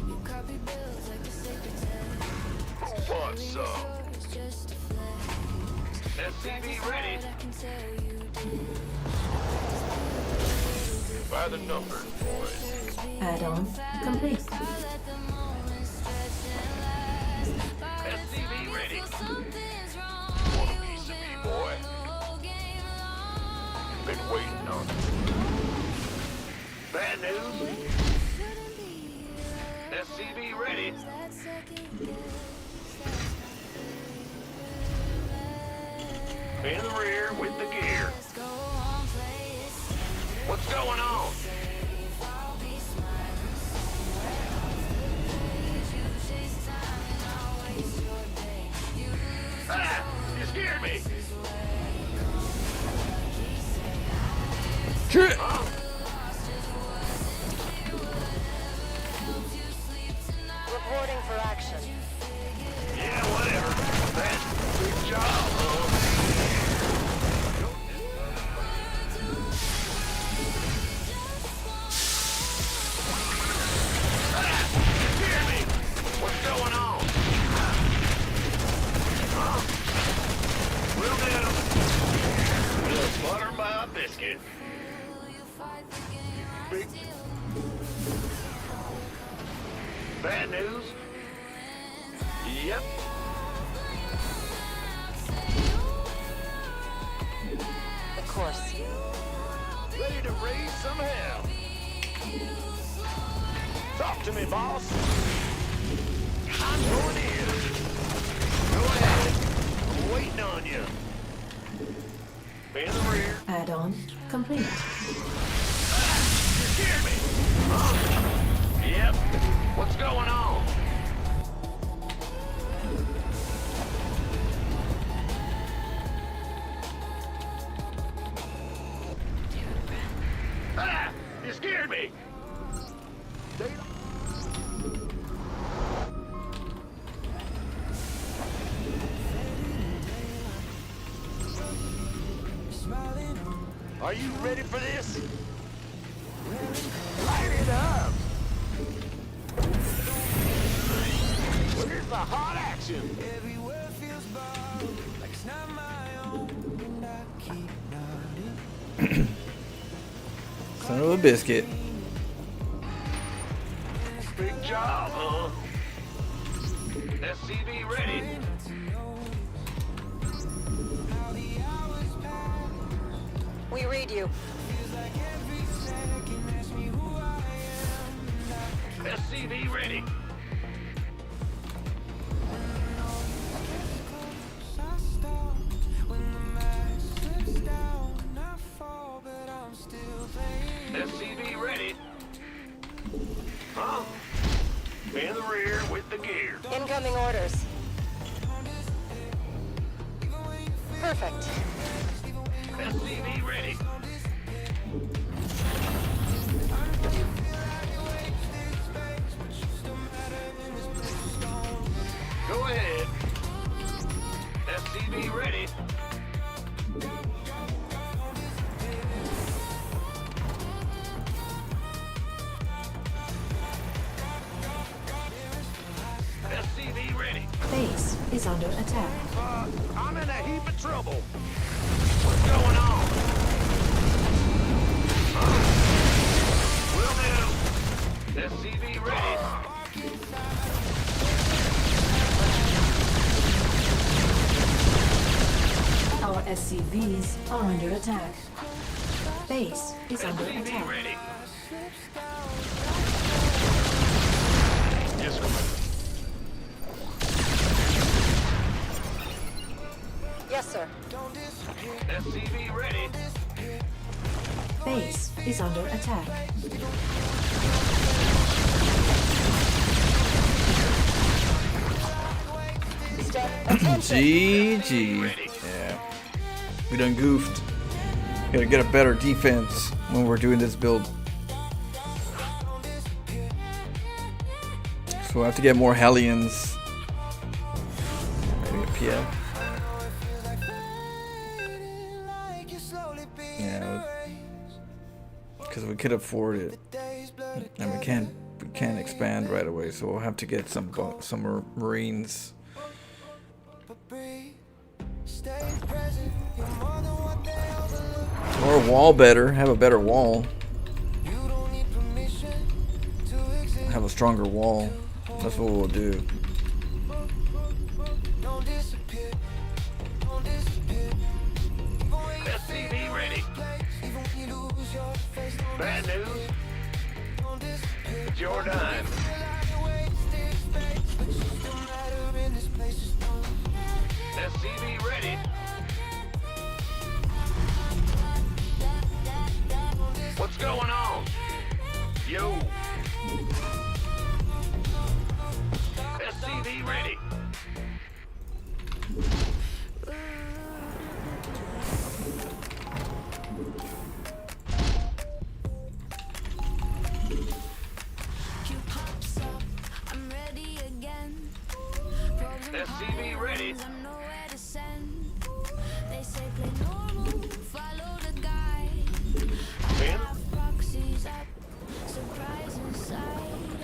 you copy bills like a sacred text. Who wants some? Yours just a flex. SCV ready. I can tell you did. By the numbers, boys. Add-on complete. Let the moment stretch and last. By the SCV time you ready. feel something's wrong, Want a you've piece of me, been boy? wrong the whole game long. Been waiting on it. Bad news. Shouldn't be SCV ready. that second guess. In the rear with the gear. Let's go on, play it safe. What's going on? I'll be smiling somewhere off the page. You chase time and I'll waste your day. You lose Ah, you scared me. Shit. Huh? Reporting for action. Yeah, whatever. That's big job, huh? Ah, you scared me. What's going on? Huh? Will do. Just butter my biscuit. Big. Bad news? Yep. Of course. Ready to raise some hell. Talk to me, boss. I'm going in. Go ahead. I'm waiting on you. Be in the rear. Add-on complete. You scared me. Huh? Yep. What's going on? Ah! You scared me. Are you ready for this? Light it up! Where's the hot action? Everywhere feels borrowed, like it's not my own, and I keep nodding. Son of a biscuit. Big job, huh? SCV ready. We read you. SCV ready. I stop when the mask slips down. I fall, but I'm still playing. SCV ready. Huh? In the rear with the gear. Incoming orders. Perfect. SCV ready. Go ahead. SCV ready. SCV ready. Base is under attack. I'm in a heap of trouble. What's going on? Will do. SCV ready. Our SCVs are under attack. Base is under SCV attack. ready. Yes, sir. Yes, sir. SCV ready. Base is under attack. GG. Yeah. We done goofed. Gotta get a better defense when we're doing this build. So we'll have to get more Hellions. Maybe a PM. Yeah. Because we could afford it. And we can't expand right away, so we'll have to get some Marines. Or a wall better, have a better wall. Have a stronger wall. That's what we'll do. SCV ready. Bad news. It's your dime. SCV ready. What's going on? Yo. SCV ready. I'm ready again. SCV ready. I'm nowhere to send. They say play normal, follow the guide. Ben? Proxies up, surprise inside.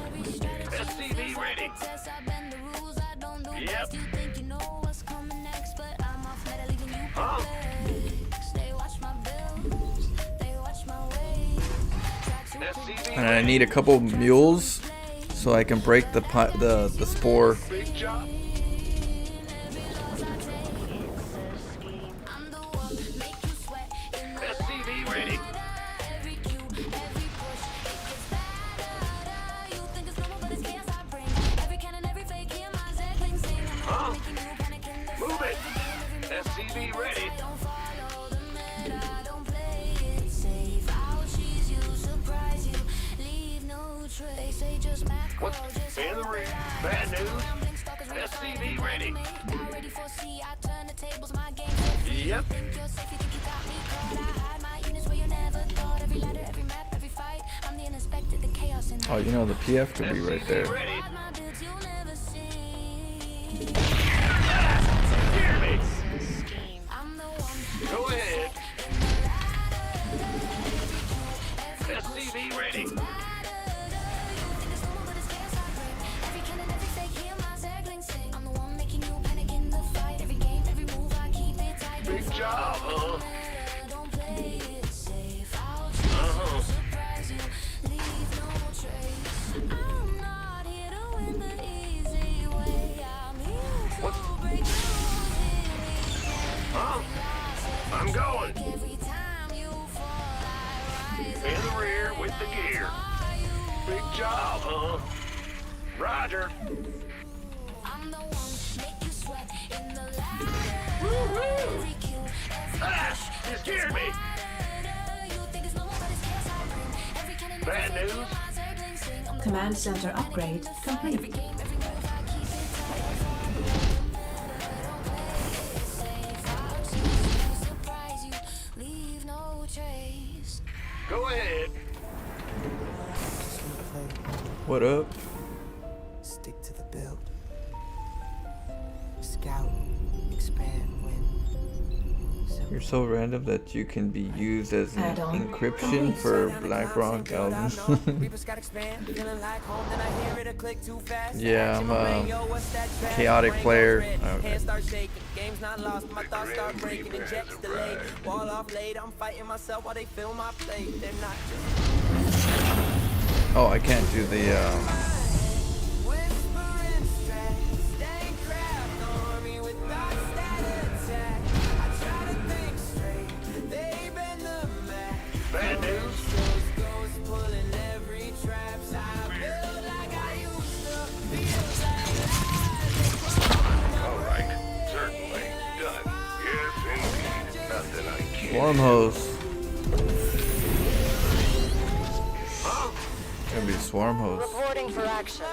Every strategy SCV ready. test. I bend the rules, I don't do Yep. best. You think you know what's coming next, but I'm off meta leaving you Huh? perplexed. They watch my bills, they watch my ways. Try to SCV And I need a couple mules so I can break the spore. Big job. I'm the one, make you sweat. In the SCV ready. every cue, every push, it gets better. You think it's What's in the rear? Bad news. SCV ready. Yep. Oh, you know the PF could be right there. Ready. Hear me. Go ahead. SCV ready. Big job, huh? Huh? I'm going. In the rear with the gear. Big job, huh? Roger. Woo-hoo! Ah! You scared me! Bad news? Command center upgrade complete. Go ahead. What up? Stick to the build. Scout, expand, win. You're so random that you can be used as an Add-on encryption for BlackRock albums. Yeah, I'm a chaotic player. Okay. Game's not lost, my thoughts start breaking and jets delayed. Wall off late, I'm fighting myself while they fill my plate. They're not just Oh, I can't do the whispering stress. StarCraft army with thoughts that attack. I try to think straight, they bend the map. Bad news? Ghosts pulling every trap. I feel like I used to feel like All right. Certainly. Done. Yes, indeed. Nothing I can't. swarm hose. Huh? Gonna be swarm hose. Reporting for action.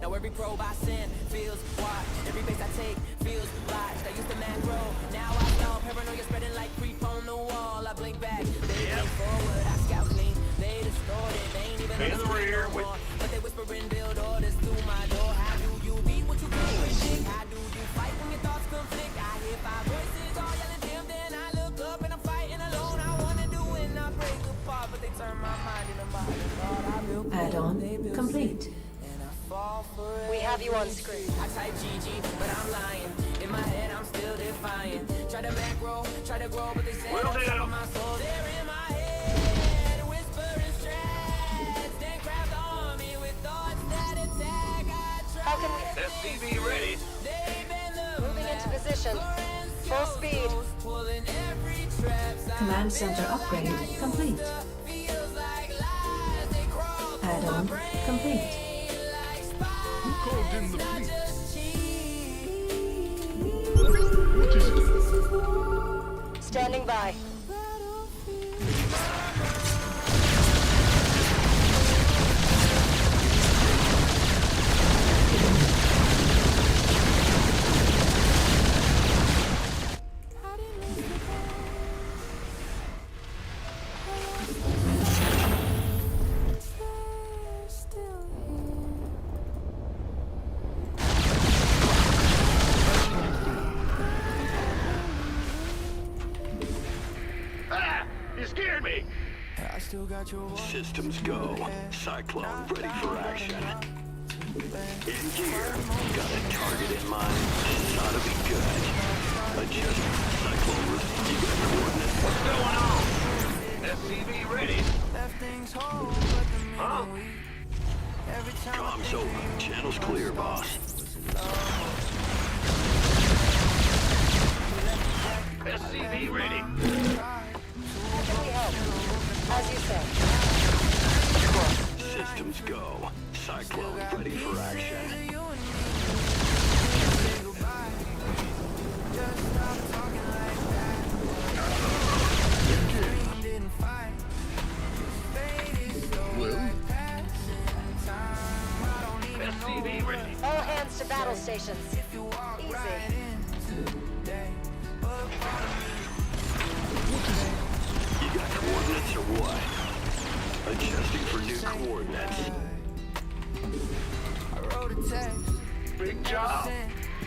Now every probe I send feels watched. Every base I take feels watched. I used to macro, now I know. Paranoia spreading like creep on the wall. I blink back, they blink forward. I scout clean, they distorted. They ain't even In the rear no with more. But they whisper and build orders through my door. How do you beat what you can't predict? How do you fight when your thoughts conflict? I hear five voices all yelling dim, then I look up and I'm fighting alone. I wanna do it, not break apart, but they turn my mind into body. Add-on complete. We have you on screen. I type GG, but I'm lying. In my head, I'm still defiant. Try to macro, try to grow, but they say Will that's do. on my soul. They're in my head, whispering stress. Then craft army with thoughts that attack. I try. How can we... SCV ready. They bend the Moving into position. Full speed. pulling every trap. Command center upgrade complete. Feels like lies. They crawl. Add-on complete. Who called in the police? What is it? Standing by. Ah! You scared me. I still got your voice. Systems go. Cyclone ready for action. In gear. Got a target in mind. This ought to be good. Adjust. Cyclone. You got coordinates. What's going on? SCV ready. Left things whole, but the Huh? minute we every time I Comms think over. Channel's clear, boss. SCV ready. How can we help? As you say. Systems go. Cyclone ready for action. to battle stations. Easy. You got coordinates or what? Adjusting for new coordinates. I wrote a text. Big job.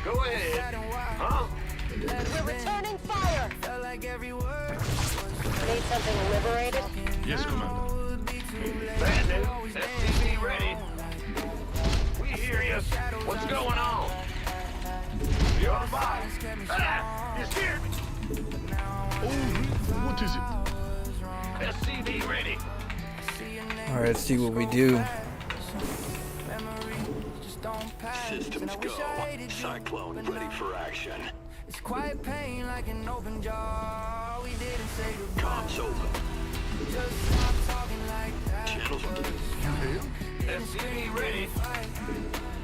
Go ahead. Huh? We're returning fire. Felt like every word Need something liberated? Yes, Commander. Bad news. SCV ready. We hear you. What's going on? You're on fire. Ah, you scared me. Oh, what is it? SCV ready. All right, let's see what we do. Systems go. Cyclone ready for action. It's quiet pain like an open jar. We didn't say goodbye. Comms open. Just stop talking like that. Channels open. SCV ready.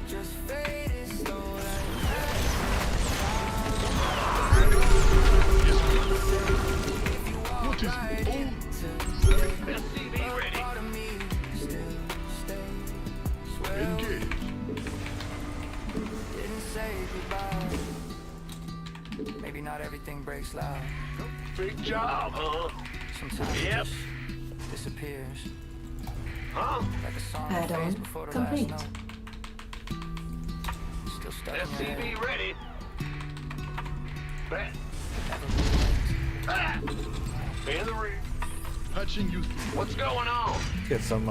Just faded slow like What is it? SCV ready. part of me. Still stay. Swear Engage. didn't say goodbye. Maybe not everything breaks loud. Big job, huh? Sometimes it Yep. just disappears. Huh? Like a song Add-on fades before the complete. last note. Still stuck in your head. SCV ready. Bad. Ah! In the rear. Patching you through. What's going on? Get some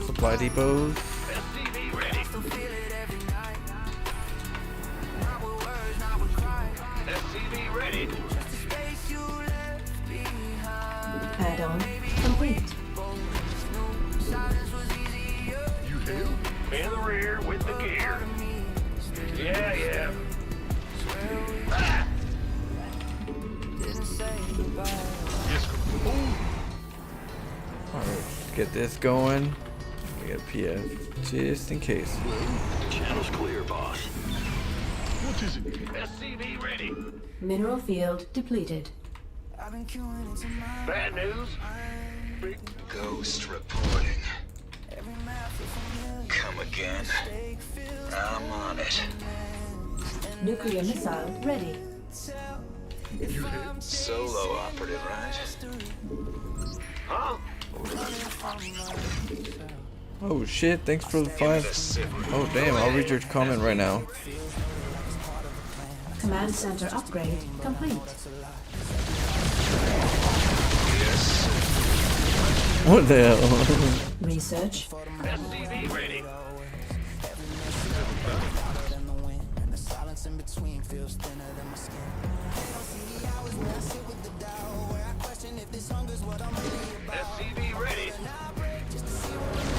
supply depots. SCV ready. Still feel it every night. Not with words, not with crying. SCV ready. Just the space you left behind. Add-on complete. Silence was easier. You hail? In the rear with the gear. Yeah, yeah. Ah! Didn't say goodbye. Yes, Commander. All right, let's get this going. We got PF just in case. Channels clear, boss. What is it? SCV ready. Mineral field depleted. I've been queuing into my Bad news. Big Ghost reporting. every map is familiar. Come again. I'm on it. Nuclear missile ready. You hail? Solo operative, right? huh? Oh shit! Thanks for the 5. Oh damn! I'll read your comment right now. Command center upgrade complete. What the hell? Research SCV ready. In the wind, and the silence in between feels thinner than my skin. They don't see the hours where I sit with the doubt, where I question if this hunger's what I'm really about. SCV ready. And I break just to see what I'm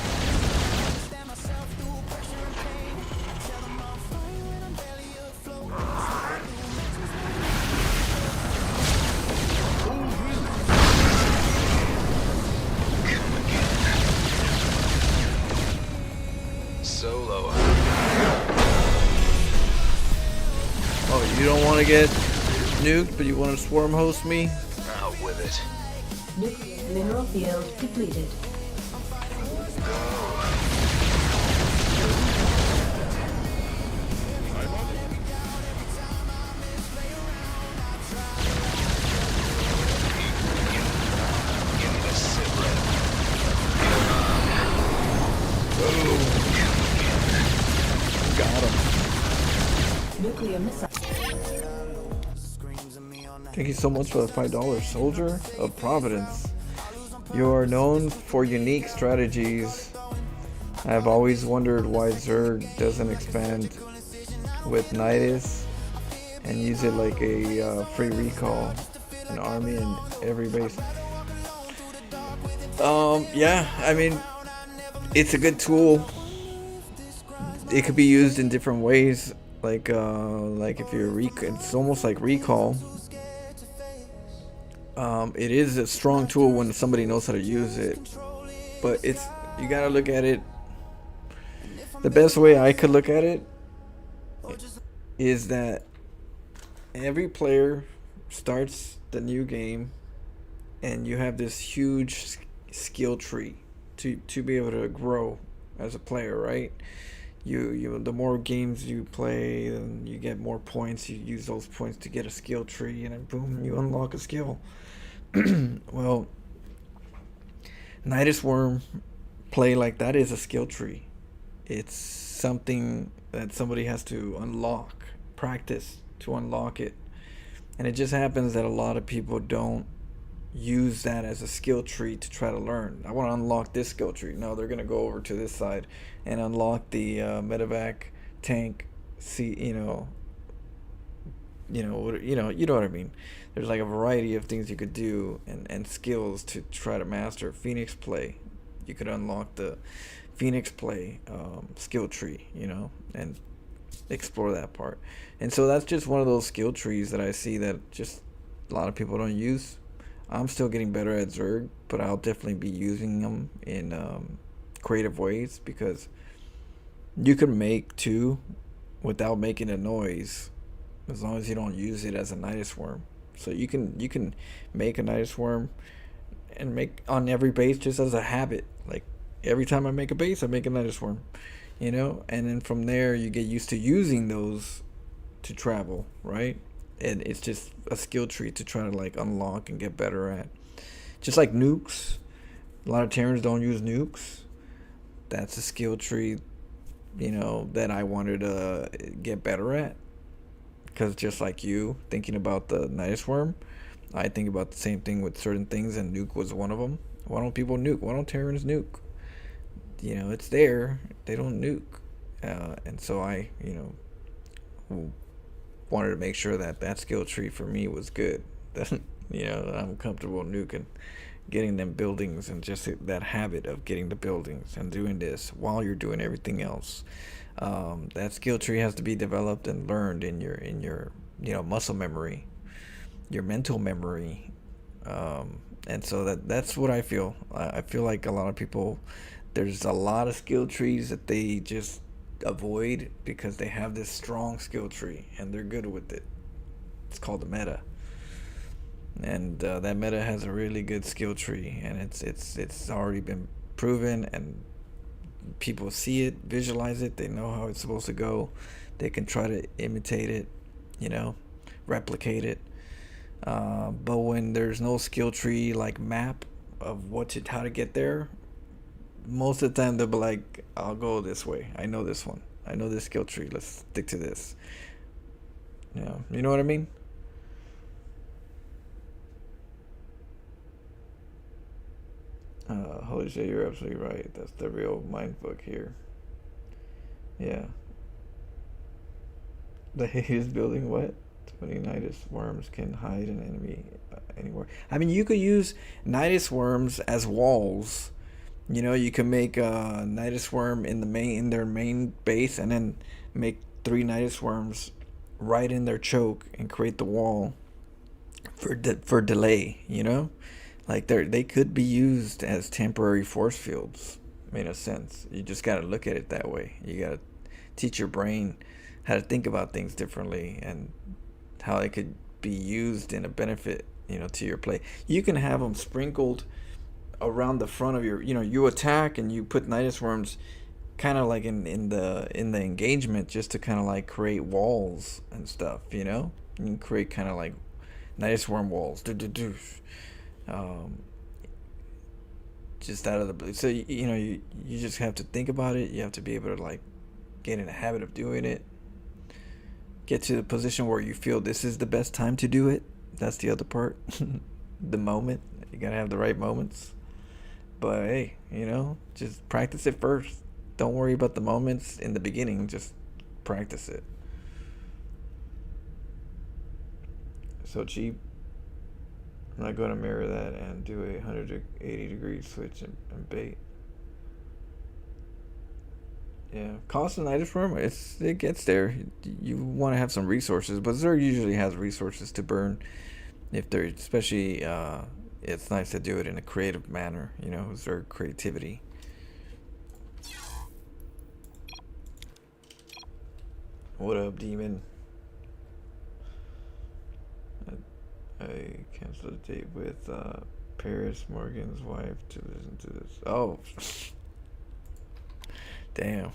understand myself through pressure and pain. I tell them I'm fine when I'm barely afloat. Solo. Oh, you don't want to get nuked, but you want to swarm host me? Out with it. nuclear mineral field depleted. Give me the sit rep. Got him. Nuclear missile. Thank you so much for the $5, Soldier of Providence. You are known for unique strategies. I have always wondered why Zerg doesn't expand with Nidus and use it like a free recall, an army in every base. Yeah, I mean, it's a good tool. It could be used in different ways, like if you're it's almost like recall. It is a strong tool when somebody knows how to use it, but you gotta look at it. The best way I could look at it is that every player starts the new game, and you have this huge skill tree to be able to grow as a player, right? the more games you play, then you get more points. You use those points to get a skill tree, and then boom, you unlock a skill. Well, Nidus Worm play like that is a skill tree. It's something that somebody has to unlock, practice to unlock it. And it just happens that a lot of people don't use that as a skill tree to try to learn. I want to unlock this skill tree. No, they're gonna go over to this side and unlock the medevac tank. See, you know what I mean. There's like a variety of things you could do and skills to try to master Phoenix play. You could unlock the Phoenix play skill tree, and explore that part. And so that's just one of those skill trees that I see that just a lot of people don't use. I'm still getting better at Zerg, but I'll definitely be using them in creative ways, because you can make two without making a noise, as long as you don't use it as a Nidus Worm. So you can make a Nidus Worm and make on every base just as a habit. Like every time I make a base, I make a Nidus Worm, and then from there you get used to using those to travel, right? And it's just a skill tree to try to like unlock and get better at. Just like nukes, a lot of Terrans don't use nukes. That's a skill tree, that I wanted to get better at. Because just like you thinking about the Nidus Worm, I think about the same thing with certain things, and nuke was one of them. Why don't people nuke? Why don't Terrans nuke? It's there. They don't nuke. And so I, wanted to make sure that skill tree for me was good. That, I'm comfortable nuking, getting them buildings, and just that habit of getting the buildings and doing this while you're doing everything else. That skill tree has to be developed and learned in your muscle memory, your mental memory. And so that's what I feel. I feel like a lot of people, there's a lot of skill trees that they just avoid because they have this strong skill tree and they're good with it. It's called the meta. And that meta has a really good skill tree, and it's already been proven, and people see it, visualize it, they know how it's supposed to go. They can try to imitate it, replicate it. But when there's no skill tree like map of how to get there, most of the time they'll be like, I'll go this way. I know this one. I know this skill tree. Let's stick to this. You know what I mean? Holy shit, you're absolutely right. That's the real mindfuck here. Yeah. The Haze building what? 20 Nidus Worms can hide an enemy anywhere. I mean, you could use Nidus Worms as walls. You can make a Nidus Worm in their main base, and then make 3 Nidus Worms right in their choke and create the wall for delay. Like they could be used as temporary force fields. In a sense, you just gotta look at it that way. You gotta teach your brain how to think about things differently, and how it could be used in a benefit, to your play. You can have them sprinkled around the front of your, you attack and you put Nidus Worms kind of like in the engagement, just to kind of like create walls and stuff. You can create kind of like Nidus Worm walls. Just out of the blue. So you just have to think about it. You have to be able to like get in the habit of doing it. Get to the position where you feel this is the best time to do it. That's the other part. The moment. You gotta have the right moments. But hey, just practice it first. Don't worry about the moments in the beginning. Just practice it. So cheap. I'm not going to mirror that and do a 180 degree switch and bait. Yeah, cost of Nidus Worm, it gets there. You want to have some resources, but Zerg usually has resources to burn. If they're, especially, it's nice to do it in a creative manner. Zerg creativity. What up, demon? I canceled a date with Paris Morgan's wife to listen to this. Oh, damn.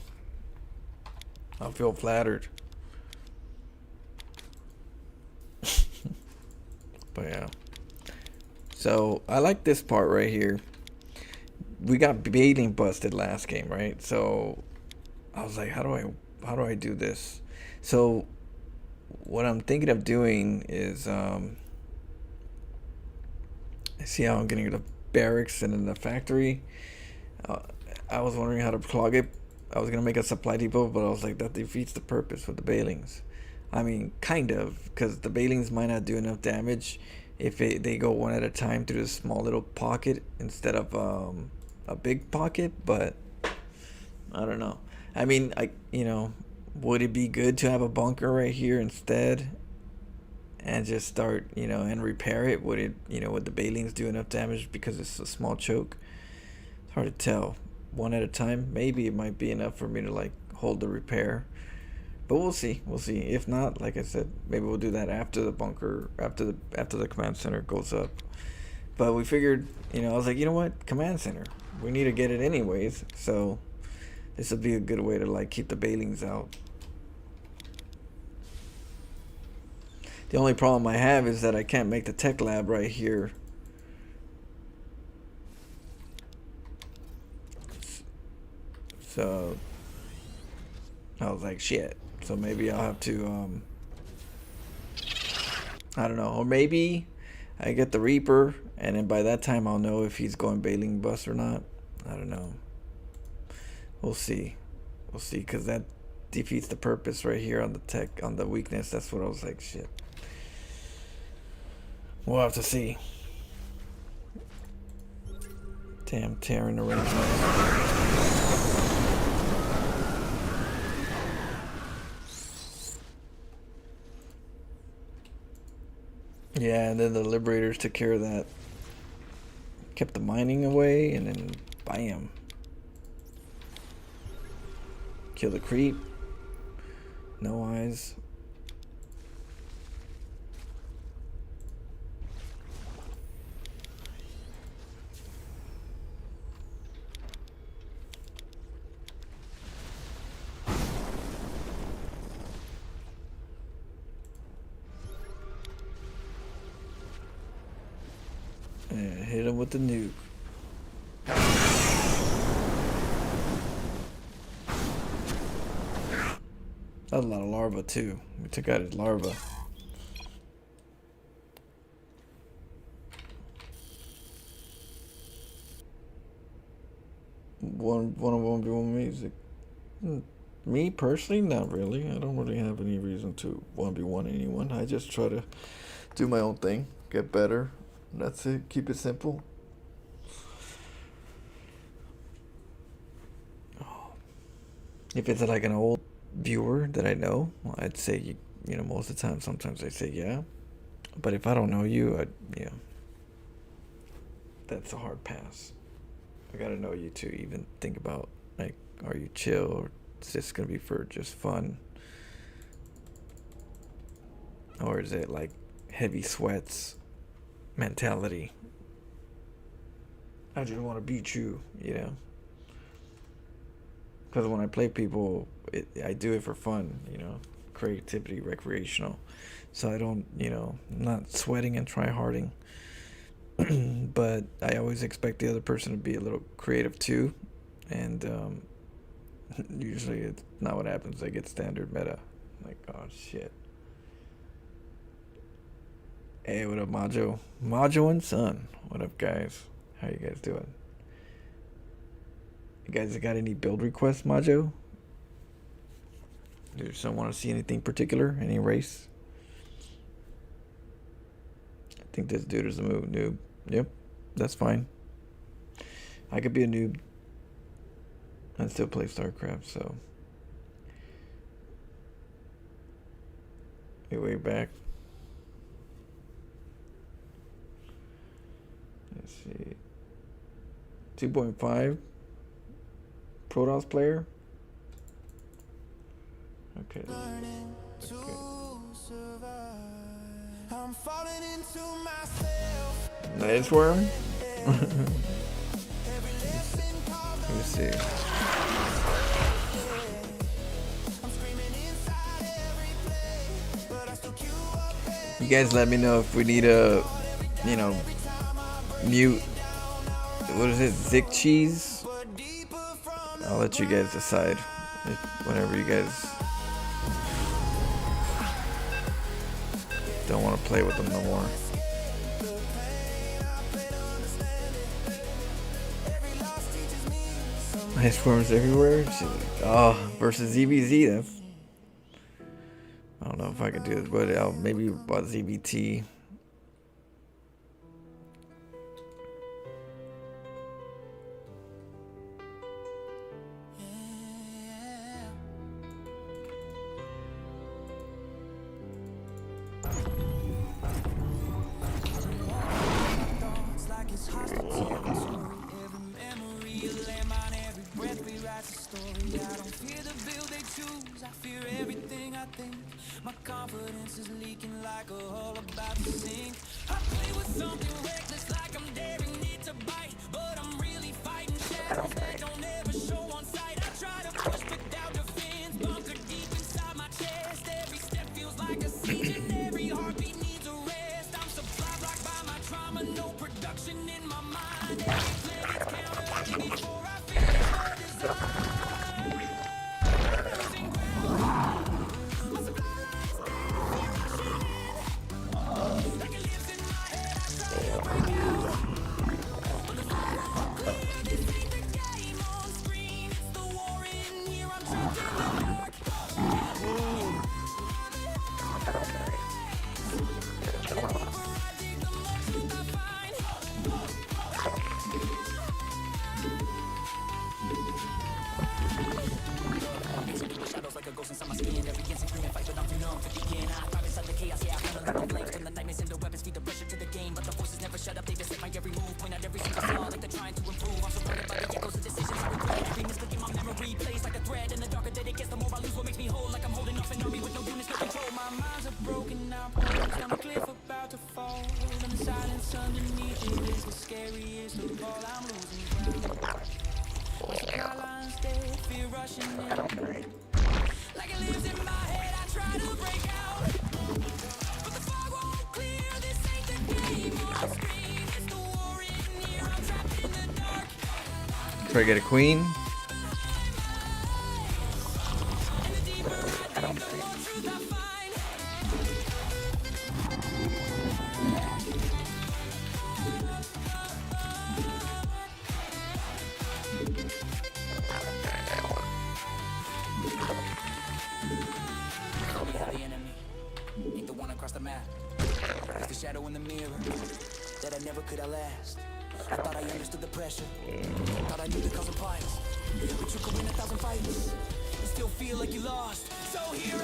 I feel flattered. But yeah. So I like this part right here. We got baiting busted last game, right? So I was like, how do I do this? So what I'm thinking of doing is see how I'm getting the barracks and then the factory. I was wondering how to clog it. I was gonna make a supply depot, but I was like, that defeats the purpose with the bailings. I mean, kind of, because the bailings might not do enough damage if they go one at a time through this small little pocket instead of a big pocket. But I don't know. I mean, would it be good to have a bunker right here instead and just start, and repair it? Would it, would the bailings do enough damage because it's a small choke? It's hard to tell. One at a time, maybe it might be enough for me to like hold the repair, but we'll see. If not, like I said, maybe we'll do that after the bunker, after the command center goes up. But we figured, I was like, you know what, command center, we need to get it anyways, so this would be a good way to like keep the bailings out. The only problem I have is that I can't make the tech lab right here. So I was like, shit. So maybe I'll have to, I don't know. Or maybe I get the Reaper, and then by that time I'll know if he's going bailing bust or not. I don't know. We'll see. Because that defeats the purpose right here on the tech, on the weakness. That's what I was like, shit. We'll have to see. Damn, tearing arrangements. Yeah, and then the Liberators took care of that. Kept the mining away, and then bam. Kill the creep. No eyes. Yeah, hit him with the nuke. That's a lot of larva too. We took out his larva. One of 1v1 music. Me personally, not really. I don't really have any reason to 1v1 anyone. I just try to do my own thing, get better. That's it. Keep it simple. If it's like an old viewer that I know, I'd say, most of the time, sometimes I say yeah. But if I don't know you, that's a hard pass. I gotta know you to even think about, like, are you chill or is this gonna be for just fun? Or is it like heavy sweats mentality? I just want to beat you, Because when I play people, I do it for fun, creativity, recreational. So I don't, I'm not sweating and try-harding. But I always expect the other person to be a little creative too. And usually it's not what happens. I get standard meta. Like, oh shit. Hey, what up, Majo? Majo and Son. What up, guys? How you guys doing? You guys got any build requests, Majo? Do you just want to see anything particular? Any race? I think this dude is a noob. Yep, that's fine. I could be a noob and still play StarCraft, so. Way back. Let's see. 2.5 Protoss player. Okay. Nice worm. Let me see. You guys let me know if we need a, you know, mute. What is it? Zick cheese? I'll let you guys decide whenever you guys don't want to play with them no more. Ice forms everywhere. Oh, versus ZBZ. That's. I don't know if I could do this, but I'll maybe about ZBT. My confidence is leaking like a hole about to sink. I play with something reckless like I'm daring it to bite, but I'm really fighting shadows that don't ever show on sight. I try to push without defense, bunker deep inside my chest. Every step feels like a siege and every heartbeat needs a rest. I'm supplied blocked by my trauma, no production in my mind. Every plan is counted before I finish the design. Losing ground. My supply lines like it lives in my head. I try to break out, but the fog won't clear. This ain't the game on screen, it's the war in here. I'm trapped in the dark. The deeper I dig, the more truth I find. Shadows like a ghost inside my skin. Every instant screaming fight, but I'm too numb to begin. I thrive inside the chaos, yeah, I feel the flames. Turn the nightmares into weapons, feed the pressure to the game. But the voices never shut up, they just hit my every move. Point out every single flaw, like they're trying to improve. I'm surrounded by the echoes of decisions I regret. Every mistake in my memory plays like a thread. And the darker that it gets, the more I lose what makes me whole. Like I'm holding off an army with no units, no control. My mind's a broken now, poised on a cliff about to fall. And the silence underneath it is the scariest of all. I'm losing ground. My supply line's dead, fear rushing in. Like it lives in my head, I try to break out, but the fog won't clear. This ain't the game on screen, it's the war in here. I'm trapped in the dark. Try to get a queen. And the deeper I dig, the more truth I find. The enemy ain't the one across the map. It's the shadow in the mirror that I never could outlast. I thought I understood the pressure, thought I knew the cause of price, but you could win 1,000 fights and still feel like you lost. So here I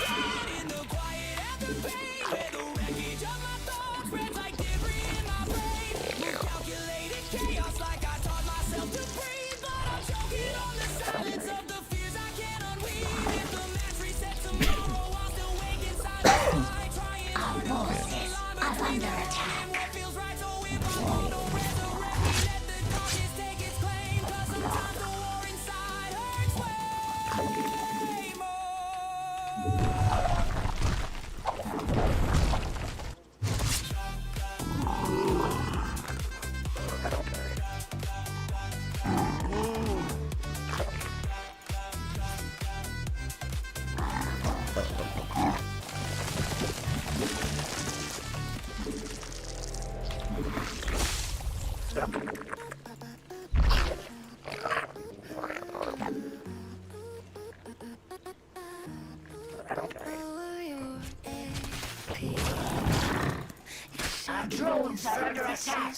am, in the quiet after pain, where the wreckage of my thoughts spreads like debris in my brain. Move calculated chaos like I taught myself to breathe, but I'm choking on the silence of the fears I can't unweave. If the match resets tomorrow, I'll still wake inside the sky, trying hard to hold the line between the wrong and what feels right. So if I want to resurrect me, let the darkness take its claim, 'cause sometimes the war inside hurts way more. Our drones are under attack.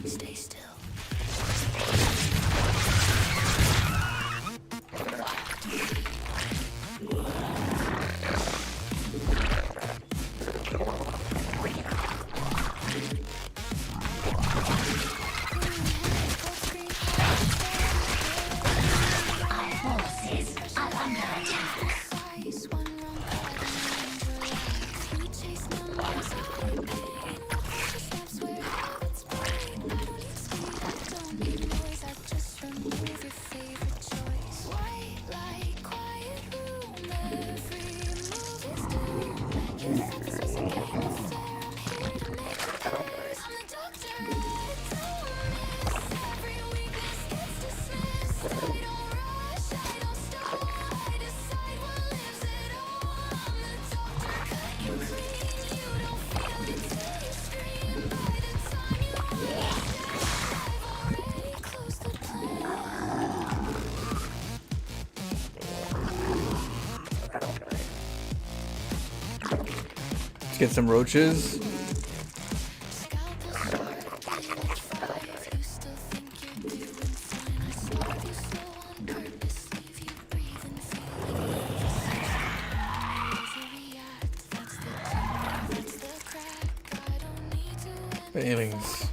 Stay still. Let's get some roaches. Failings.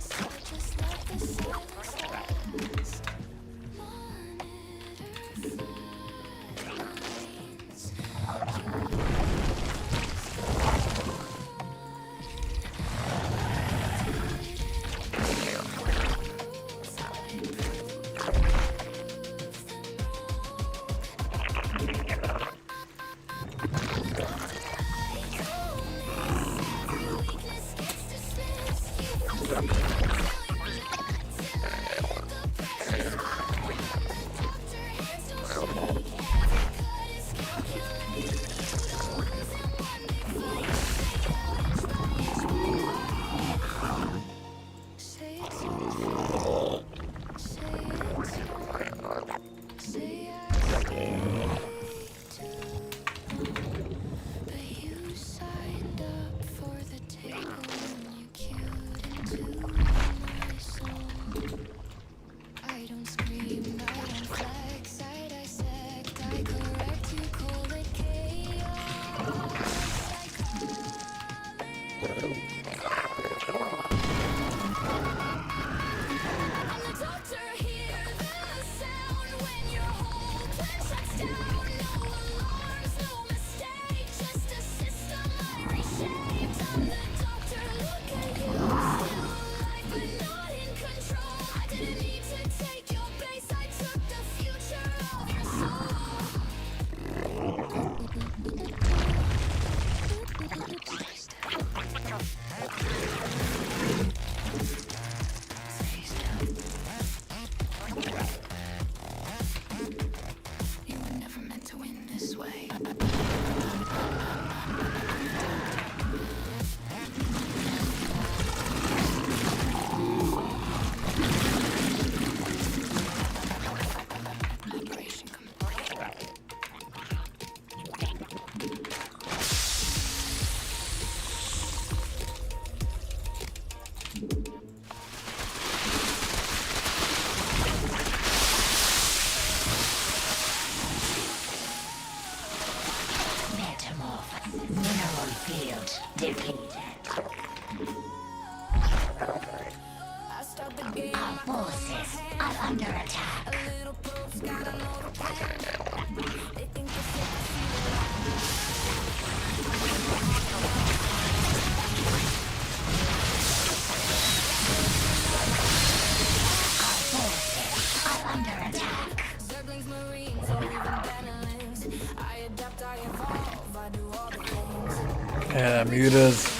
Yeah, mutas.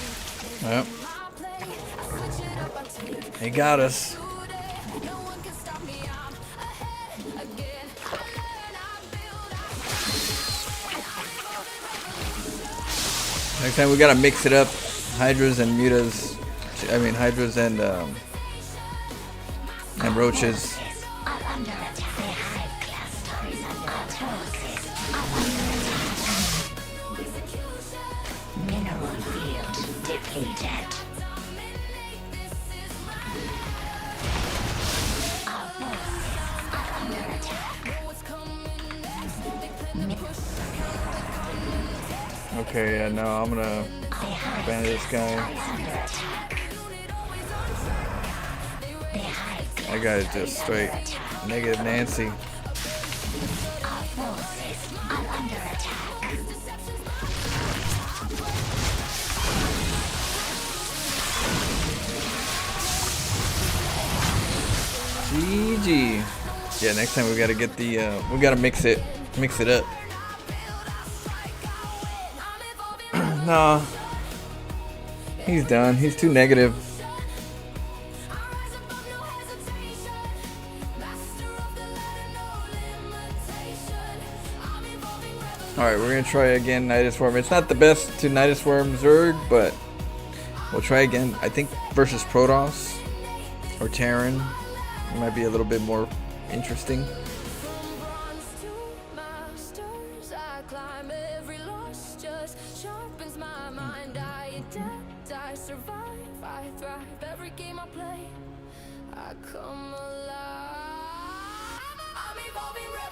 Yep. He got us. Next time we gotta mix it up. Hydras and mutas. I mean hydras and roaches. Okay, yeah, no, I'm gonna ban this guy. That guy is just straight negative Nancy. GG. Yeah, next time we gotta get the we gotta mix it up. Nah, he's done. He's too negative. Alright, we're gonna try again Nidus Worm. It's not the best to Nidus Worm Zerg, but we'll try again. I think versus Protoss or Terran it might be a little bit more interesting.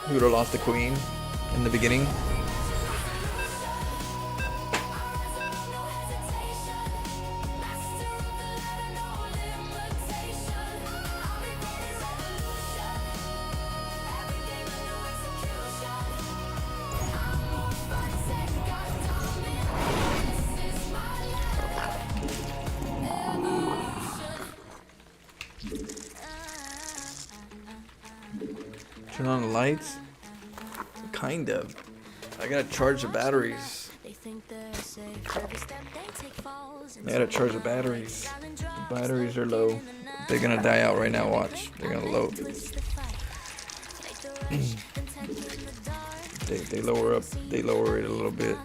He would have lost the queen in the beginning. Turn on the lights? Kind of. I gotta charge the batteries. I gotta charge the batteries. The batteries are low. They're gonna die out right now, watch. They're gonna load. They lower up, they lower it a little bit.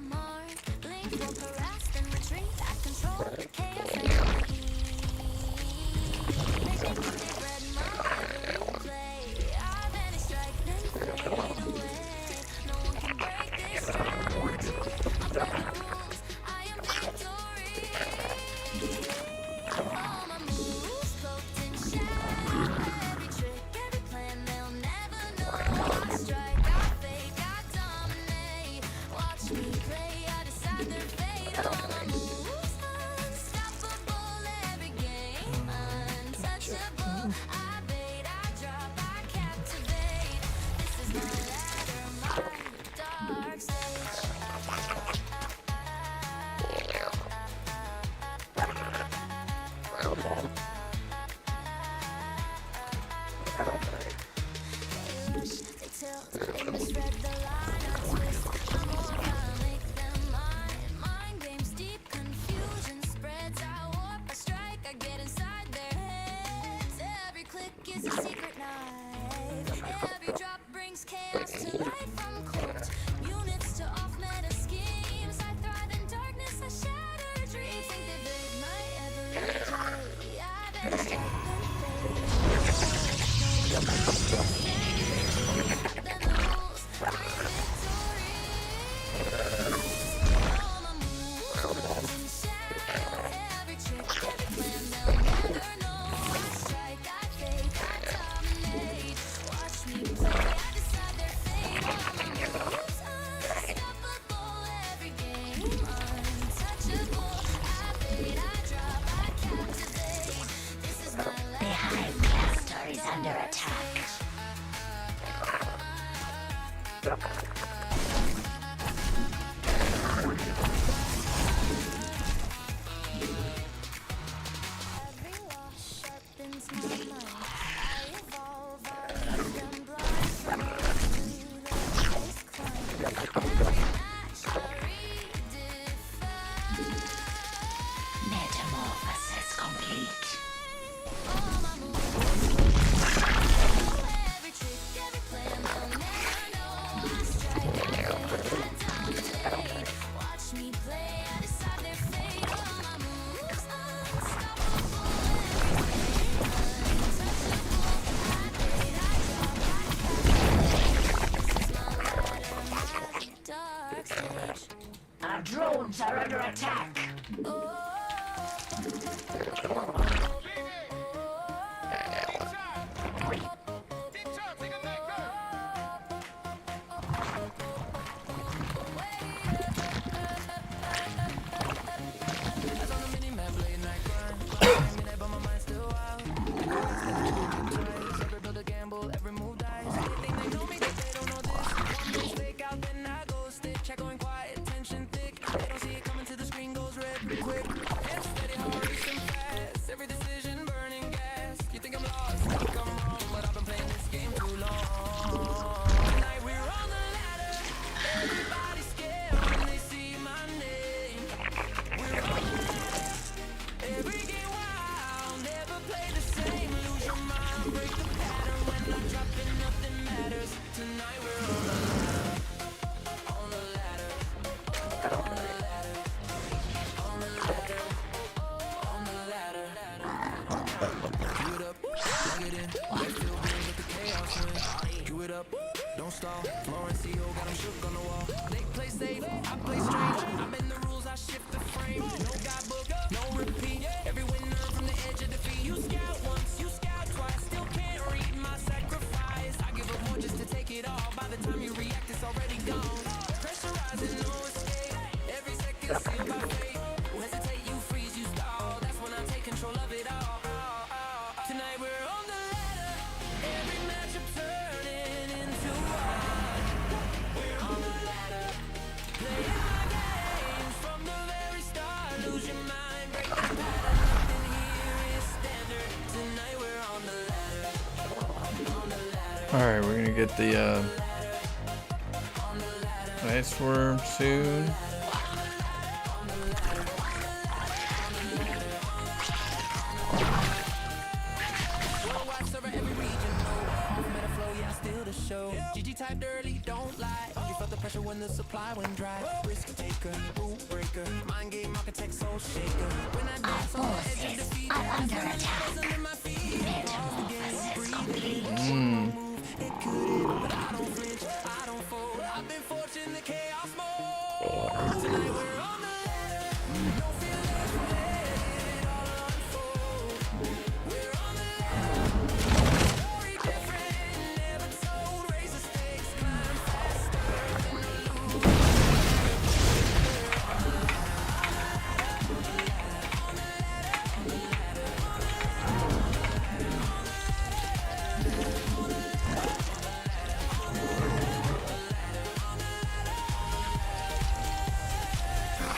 Our drones are under attack. Alright, we're gonna get the ice worm soon. GG typed early, don't lie. You felt the pressure when the supply went dry. Risk taker, rule breaker, mind game architect, soul shaker. When I dance on the edge of defeat, I feel the shadows under my feet. Off the game, breathe. It could, but I don't flinch, I don't fold. I've been forged in the chaos mode. Tonight we're on the ladder. Don't feel less, let it all unfold. We're on the ladder. Story different, never told. Raise the stakes, climb faster than the loop.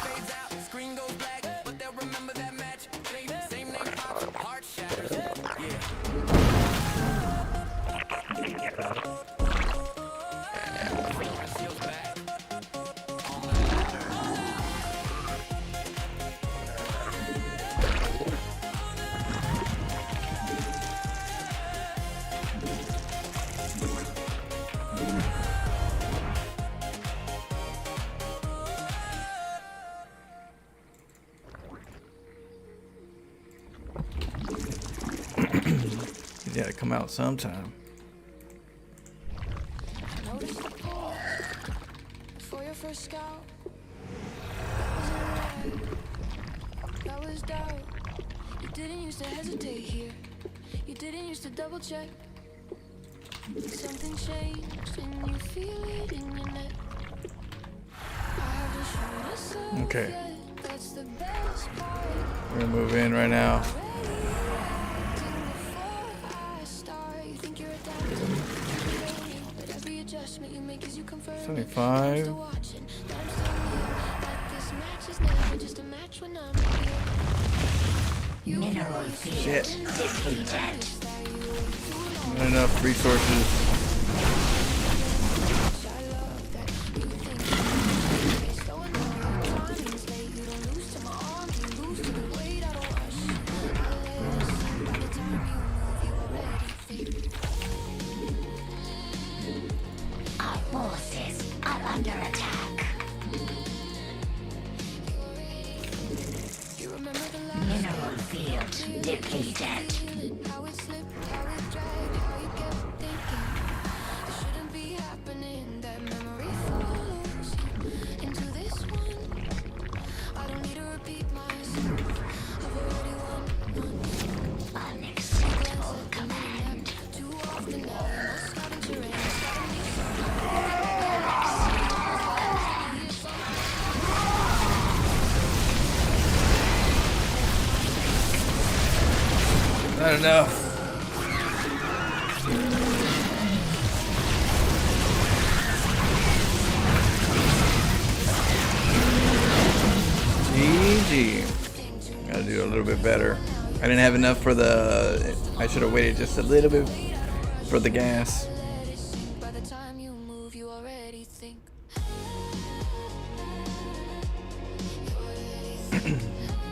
Fades out, screen goes black, but they'll remember that match. Same name pops, heart shatters. Yeah. Feels back. He's gotta come out sometime. Notice the pause before your first scout. That was doubt. You didn't used to hesitate here. You didn't used to double check. Something changed and you feel it in your neck. I have to shoot us up Okay. yet. That's the best part. We're gonna move in right now. Before I start, you think you're adapting. But every adjustment you make is you confirm. 75. Still watching, that I'm still here. Like this match is never just a match when I'm here. Mineral field depleted. Not enough resources. I love that you think it's so annoying. Timing's late, you don't lose to my arm, you lose to the weight. I don't rush. I listen. By the time you move, you already think. Our forces are under attack. You remember the last Mineral field depleted. feeling, how it slipped, how it dragged, how you kept thinking it shouldn't be happening. That memory follows you into this one. I don't need to repeat myself. I've already won. Unacceptable command. Too often now, no scouting terrain, scouting these Not enough. GG. Gotta do a little bit better. I didn't have enough for the. I should have waited just a little bit for the gas. let it sink. By the time you move, you already think.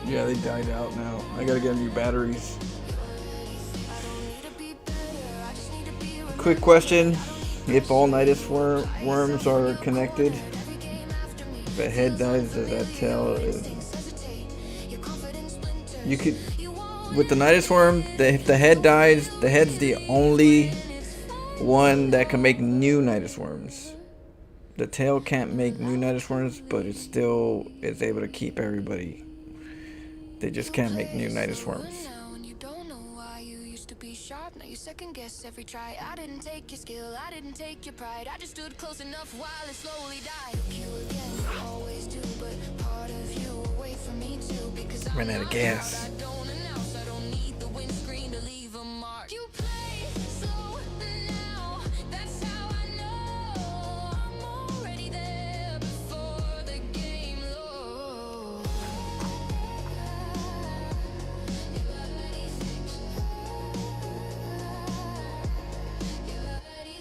Yeah, they died out now. I gotta get new batteries. Quick question: if all Nidus worms are connected, if a head dies, does that tell? You could, with the Nidus worm, if the head dies, the head's the only one that can make new Nidus worms. The tail can't make new Nidus worms, but it still is able to keep everybody. They just can't make new Nidus worms. Now and you don't know why you used to be sharp. Now you second guess every try. I didn't take your skill, I didn't take your pride. I just stood close enough while it slowly died. You again, you always do, but part of you away from me too. Because Ran out of gas. I don't announce, I don't need the windscreen to leave a mark. You play slow now, that's how I know I'm already there before the game low. You already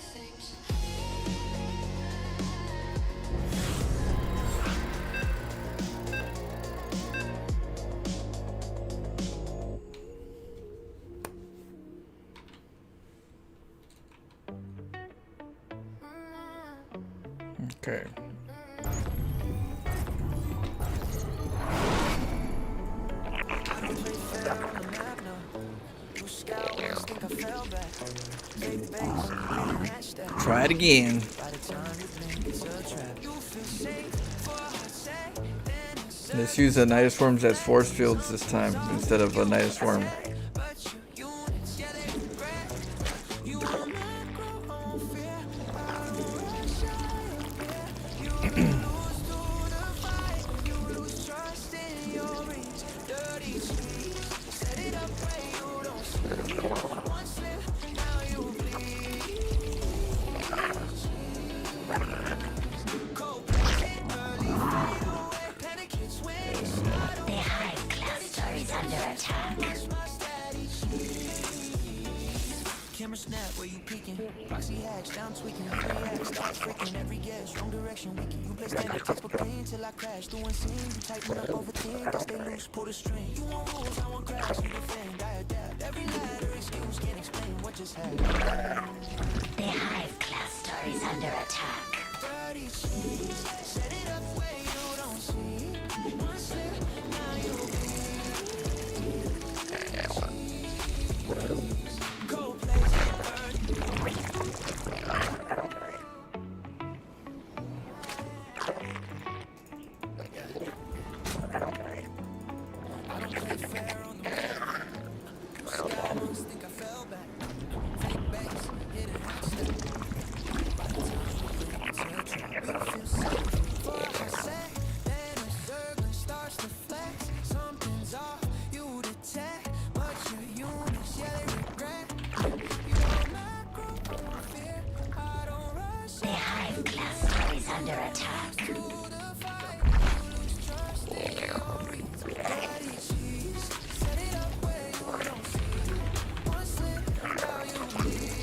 Okay. Try it again. Let's use the Nidus Swarms as force fields this time instead of a Nidus Swarm. Camera snap where you peeking. Proxy hacks down tweaking. React start freaking. Every guess wrong direction weaken. You play standard textbook pain till I crash. Through unseen. You tighten up overthink. I stay loose, pull the string. You want rules, I want crash. You defend, I adapt. Every letter excuse can't explain what just happened. The Hive class store is under attack. Dirty cheese, set it up where you don't see. One slip, now you bleed. Go play I don't play fair on the wall. Scams think I fell back. Fake banks, hit it half step. By the time we feel safe. For a sec, then a circle starts to flex. Something's off, you detect. But your units, yeah, they regret. You're macro fear. I don't rush. The Hive class store is under attack. To the fight, you lose trust in your reach. Daddy cheese, set it up where you don't see. One slip, now you bleed.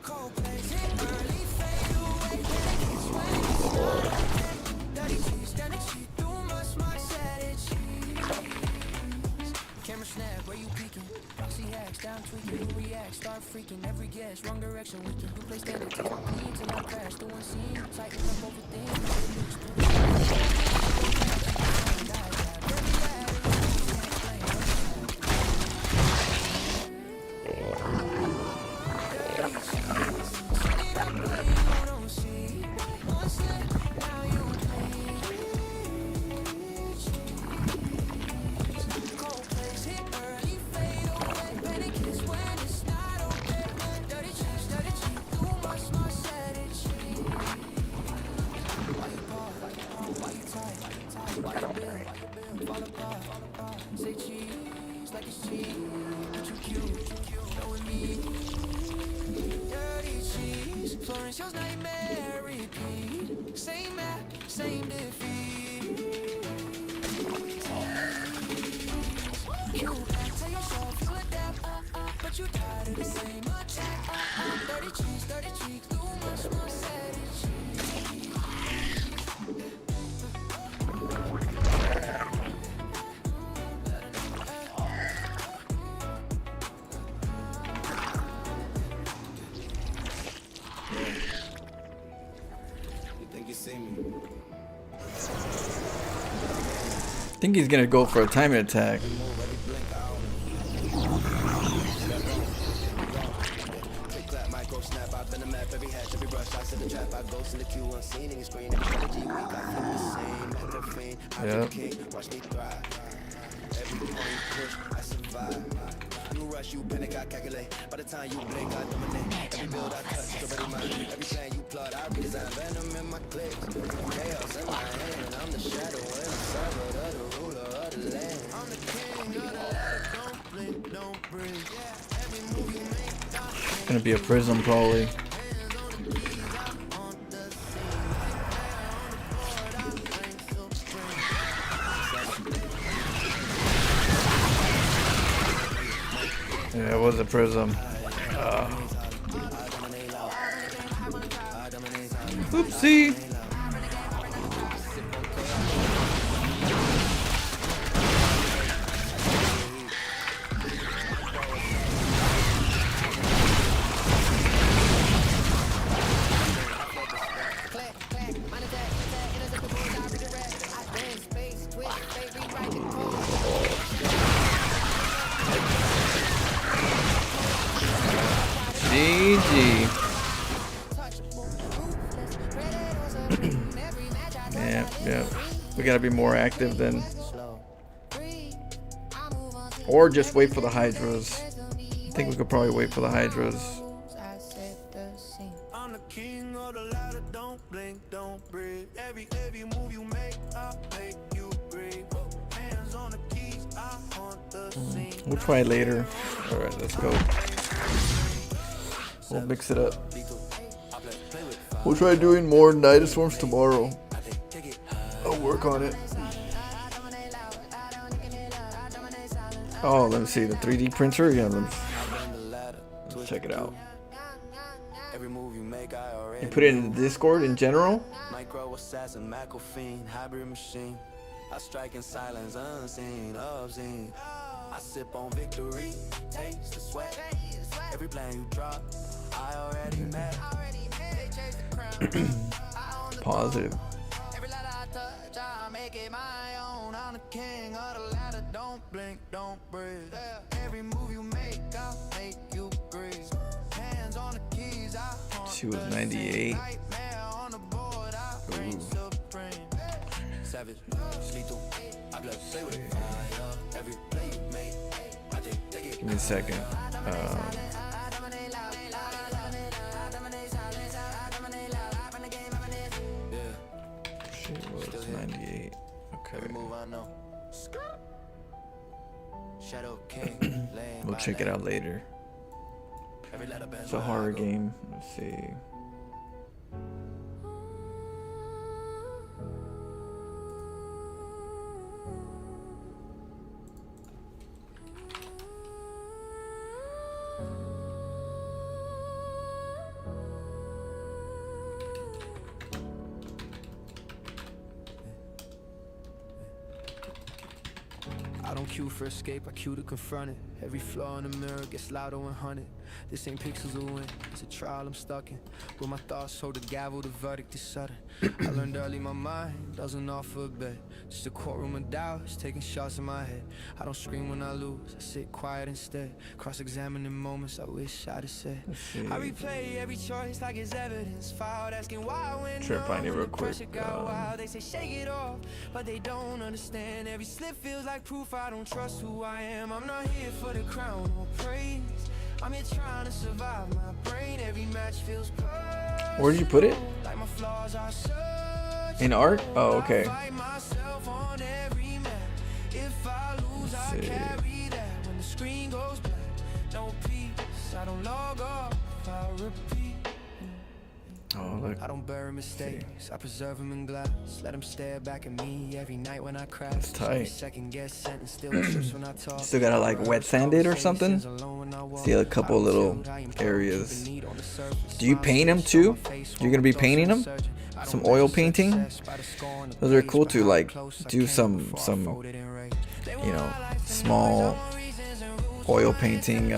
Cold plays it early, fade away. Pancakes when you start. Daddy cheese, standing cheap, too much my set cheese. Camera snap, where you peeking? Proxy hacks, down tweaking. You react, start freaking. Every guess, wrong direction weaken. You play standard, take my clean till I crash. Through unseen, you tighten up overthink. Say cheese like it's cheese, but you cute, knowing me. Dirty cheese, Florentia's nightmare repeat. Same map, same defeat. You tell yourself you adapt, but you tired of the same attack. Dirty cheese, too much more sad cheese. I think he's gonna go for a timing attack. Yep. You rush, you panic, I calculate. By the time you blink, I dominate. Every build I touch, it's already mine. Every plan you plot, I redesign. Venom in my clicks. Chaos in my hand. I'm the shadow and the servant of the ruler of the land. I'm the king of the ladder. Don't blink, don't breathe. Yeah, every move you make, It's gonna be a prism probably. Yeah, it was a prism. Oopsie. GG. Yeah. We gotta be more active then. Or just wait for the Hydras. I think we could probably wait for the Hydras. I'm the king of the ladder, don't blink, don't breathe. Every move you make, I make you breathe. Hands on the keys, I haunt the scene. We'll try later. Alright, let's go. We'll mix it up. We'll try doing more Night Swarms tomorrow. I'll work on it. Oh, let me see the 3D printer. Yeah, let's check it out. You put it in the Discord in general. Micro assassin, macro fiend, hybrid machine. I strike in silence, unseen, obscene. I sip on victory, taste the sweat. Every plan you drop, I already met. Positive. Every letter I touch, I make it my own. I'm the king of the ladder, don't blink, don't breathe. Every move you make, I make you breathe. Hands on the keys, I haunt She was 98. nightmare on the board, I reign supreme. Savage, lethal, I play with fire. Every play you make, I take it. Give me a second. She was 98. Okay. Move I know. Shadow King, laying We'll by check it lane. out later. Every letter bends It's a where I horror go. game. Let's see. I don't queue for escape, I queue to confront it. Every flaw in the mirror gets louder when hunted. This ain't pixels of win, it's a trial I'm stuck in. With my thoughts hold the gavel, the verdict is sudden. I learned early my mind doesn't offer a bet. Just a courtroom of doubts, taking shots in my head. I don't scream when I lose, I sit quiet instead. Cross-examining moments I wish I'd have said. I replay every choice like it's evidence. Filed asking why when Try to find it real quick. they say shake it off, but they don't understand. Every slip feels like proof I don't trust who I am. I'm not here for the crown or praise. I'm here trying to survive my brain. Every match feels perfect. Where did you put it? Like my flaws are searchable. In art? Oh, okay. I fight myself on every map. If I lose, I Let's see. carry that. When the screen goes black, no peace. I don't log off, I repeat. Oh, look. I don't bury mistakes, I preserve them in glass. Let them stare back at me every night when I crash. That's tight. Second guess sentence still trips when I talk. Still gotta like wet sand it or something. See a couple little areas. Do you paint them too? You're gonna be painting them? Some oil painting? Those are cool to like do some you know, small oil painting,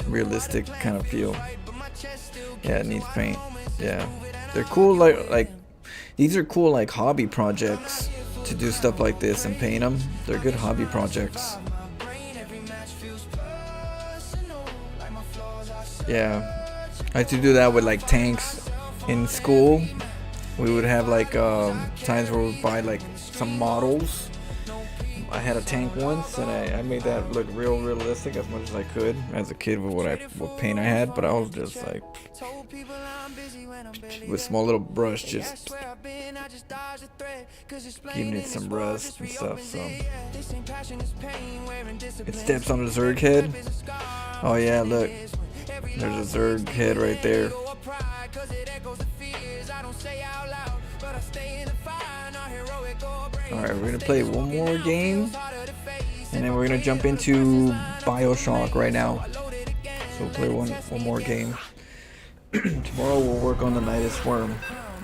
realistic kind of feel. Yeah, it needs paint. Yeah, they're cool. Like these are cool like hobby projects to do stuff like this and paint them. They're good hobby projects. Yeah, I had to do that with like tanks in school. We would have like times where we would buy like some models. I had a tank once, and I made that look real realistic as much as I could as a kid with what paint I had. But I was just like with small little brush, just giving it some rust and stuff. So it steps on a Zerg head. Oh yeah, look, there's a Zerg head right there. Alright, we're gonna play one more game, and then we're gonna jump into BioShock right now. So we'll play one more game. Tomorrow we'll work on the Night Swarm.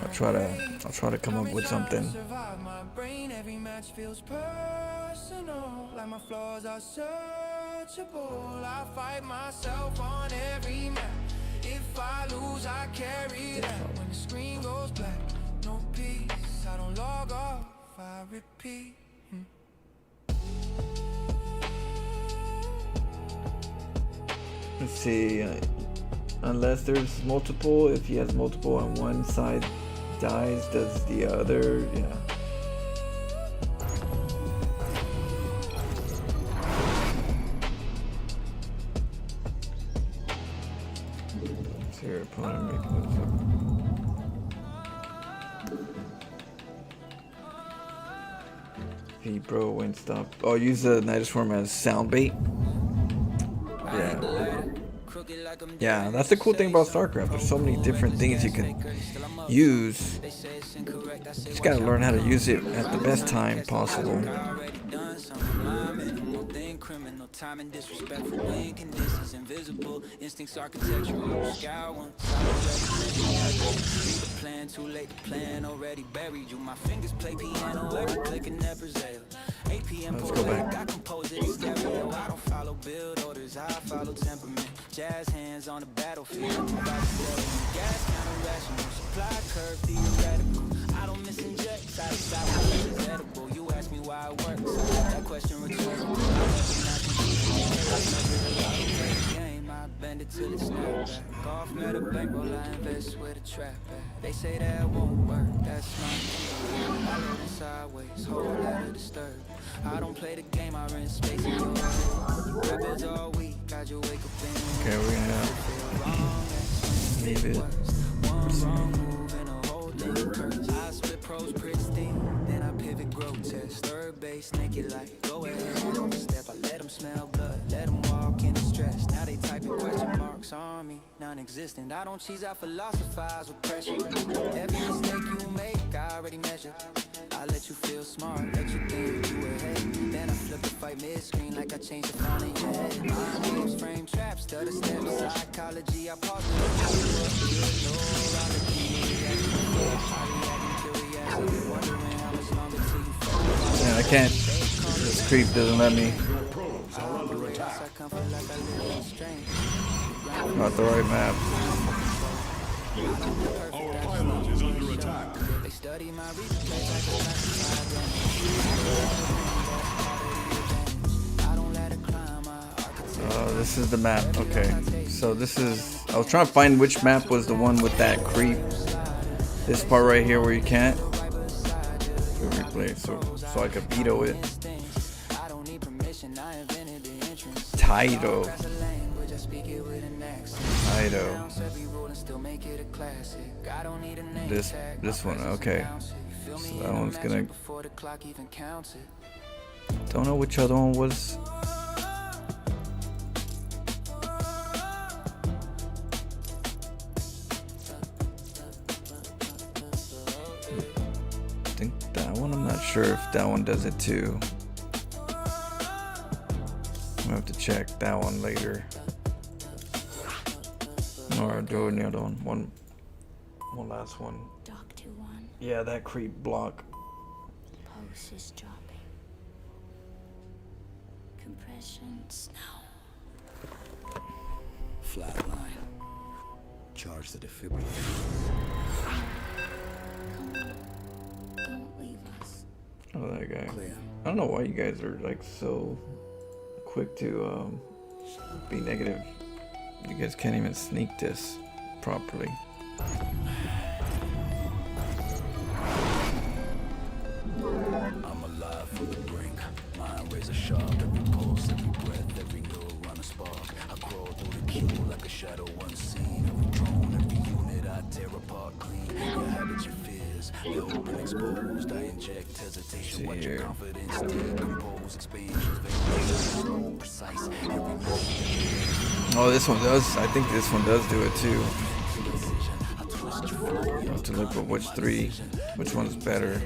I'll try to come up with something. Every match feels personal, like my flaws are searchable. I fight myself on every map. If I lose, I carry that. When the screen goes black, no peace. I don't log off, I repeat. Let's see. Unless there's multiple, if he has multiple on one side dies, does the other? Yeah. So your opponent make moves up. Hey bro, when stop. Oh, use the Nidus form as sound bait. Yeah. Yeah, that's the cool thing about StarCraft. There's so many different things you can use. Just gotta learn how to use it at the best time possible. Criminal time and disrespectful when conditions invisible instincts architectural scour once the plan too late to plan already buried you my fingers play piano every click and never zail 8 p.m. Let's go back. I compose it in stereo I don't follow build orders I follow temperament jazz hands on the battlefield gas counter rational supply curve theoretical I don't miss inject I decide what is edible you ask me why it works that question rhetorical I bend it till it snap back. Off met a bankroll, I invest with a trap back. They say that won't work, that's not true. I live in sideways, whole lot of disturb. I don't play the game, I rent space in your head. Rappers all week, I just wake up in. Okay, we're gonna leave it. One wrong move and a whole thing curves. I split pros pristine, then I pivot grotesque. Third base, naked light, go ahead, overstep. I let them smell blood, let them walk in distress. Now they typing question marks on me, non-existent. I don't cheese, I philosophize with pressure. Every mistake you make, I already measure. I let you feel smart, let you think you ahead. Then I flip the fight mid-screen like I changed the font in your head. My games frame traps, stutter steps, psychology. I pause it. Man, I can't. This creep doesn't let me. Not the right map. Our island is under attack. This is the map. Okay, so this is. I was trying to find which map was the one with that creep. This part right here where you can't. Replay, so I could veto it. Title. This one, okay. So that one's gonna. Don't know which other one was. I think that one. I'm not sure if that one does it too. I'll have to check that one later. Or do another one. One last one. Dock to 1. Yeah, that creep block. Pulse is dropping. Compression snow. Flatline. Charge the defibrillator. Don't leave us. Oh, that guy. I don't know why you guys are like so quick to be negative. You guys can't even sneak this properly. I'm alive from the brink. Mind razor sharp, every pulse, every breath, every neuron a spark. I crawl through the queue like a shadow unseen. Every drone, every unit I tear apart clean. Your habits, your fears, they're open, exposed. I inject hesitation, watch your confidence decompose. Expansions, slow, precise. Oh, this one does. I think this one does do it too. You have to look at which one's better.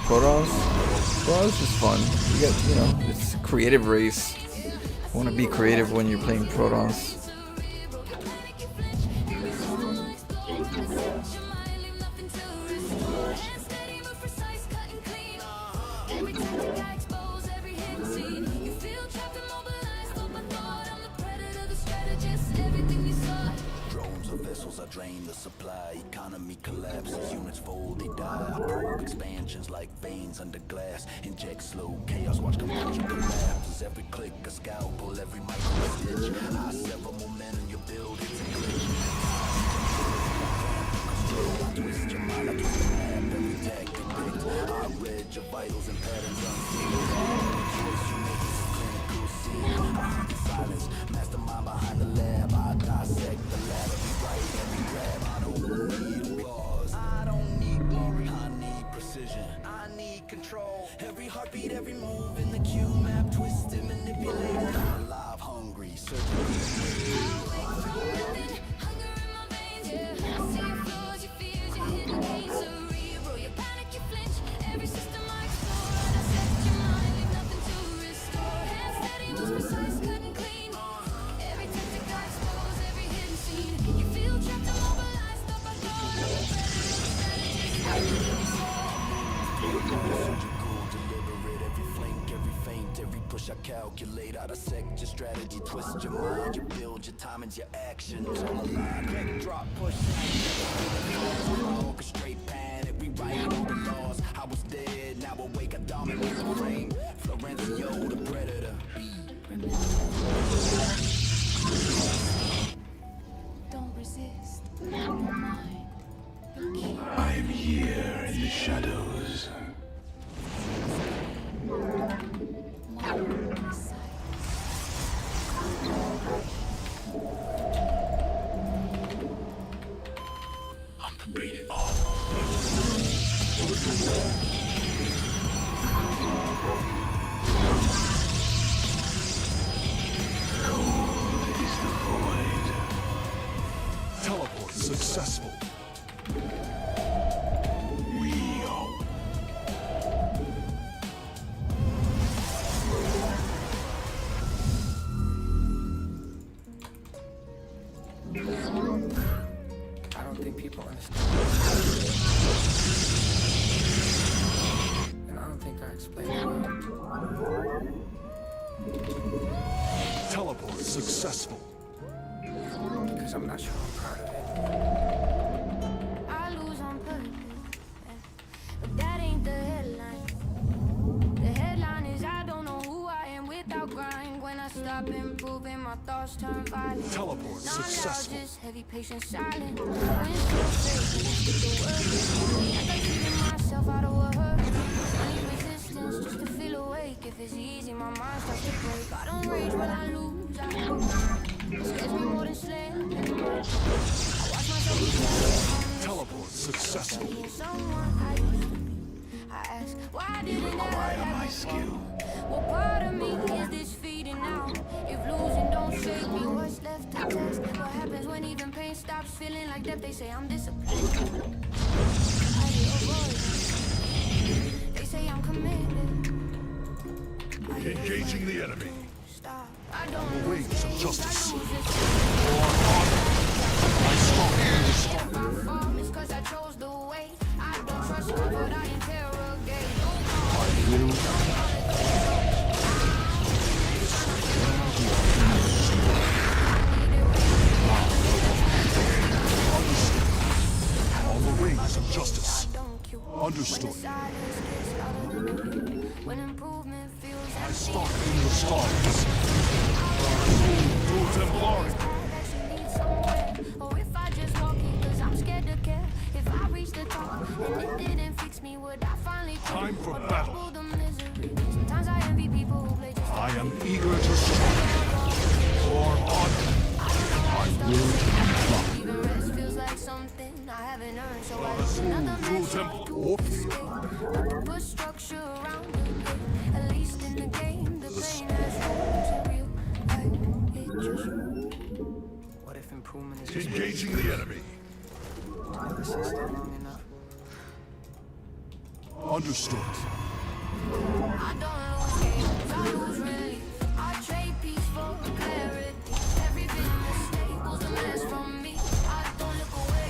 Protoss is fun. It's a creative race. You want to be creative when you're playing Protoss. missiles, I drain the supply. Economy collapses, units fold, they die. I probe expansions like veins under glass. Inject slow chaos, watch composure collapse. As every click a scalpel, every micro stitch. I sever momentum, your build hits a glitch. I twist your mind, I twist the map, every tactic picked. I read your vitals and patterns unseen. Every choice you make is a clinical scene. I heard the silence, mastermind behind the lab. I dissect the ladder, rewrite every grab. I don't need applause, I don't need glory. I need precision, I need control. Every heartbeat, every move in the Q map, twisted, manipulated. I'm alive, hungry, I calculate, I dissect your strategy, twist your mind, you build your timings, your actions. Online, click, drop, push, orchestrate, panic, rewrite all the laws. I was dead, now awake, I dominate the frame. Florencio, the predator. Don't resist. You're mine. I'm here in the shadows. I'm beating off. Cold is the void. Teleport successful. We are. I don't think people understand. And I don't think I explained it well. Teleport successful. Because I'm not sure I'm proud of it. I lose on purpose, but that ain't the headline. The headline is I don't know who I am without grind. When I stop improving, my thoughts turn violent. Teleport Not loud, successful. just heavy, patient, silent. When it's so fake, when I stick the word. I got feeling myself out of a hurt. I need resistance just to feel awake. If it's easy, my mind starts to break. I don't rage when I lose. It scares me more than slaying. I watch myself be slayed. Teleport successful. Being someone I used to be. I ask, why didn't I Require my have skill. what part of me is this feeding now? If losing don't shake me, what's left to test? What happens when even pain stops feeling like death? They say I'm disciplined. I avoid it. They say I'm committed. Engaging the enemy. Stop. I don't Wings of justice. I lose it. I stalk in the storm. If I fall, it's 'cause I chose the way. I don't trust her, but I interrogate. On the wings of justice. Understood. When improvement feels I stalk in the stars. Through Templari. or if I just walk in 'cause I'm scared to care. If I reach the top and it didn't fix me, would I finally quit? Time for Or battle. double the misery? Sometimes I envy people who play just I am eager to strike. For honor. I will fly. even rest feels like something I haven't earned. So I lose another Through match Temple. to escape. But to put structure around the game, at least in the game, the pain has room to real life. It just What if improvement is just Engaging the enemy. never sit still long enough? Understood. I don't lose games, I lose relief. I trade peace for clarity. Everything that staples a mess from me. I don't look away,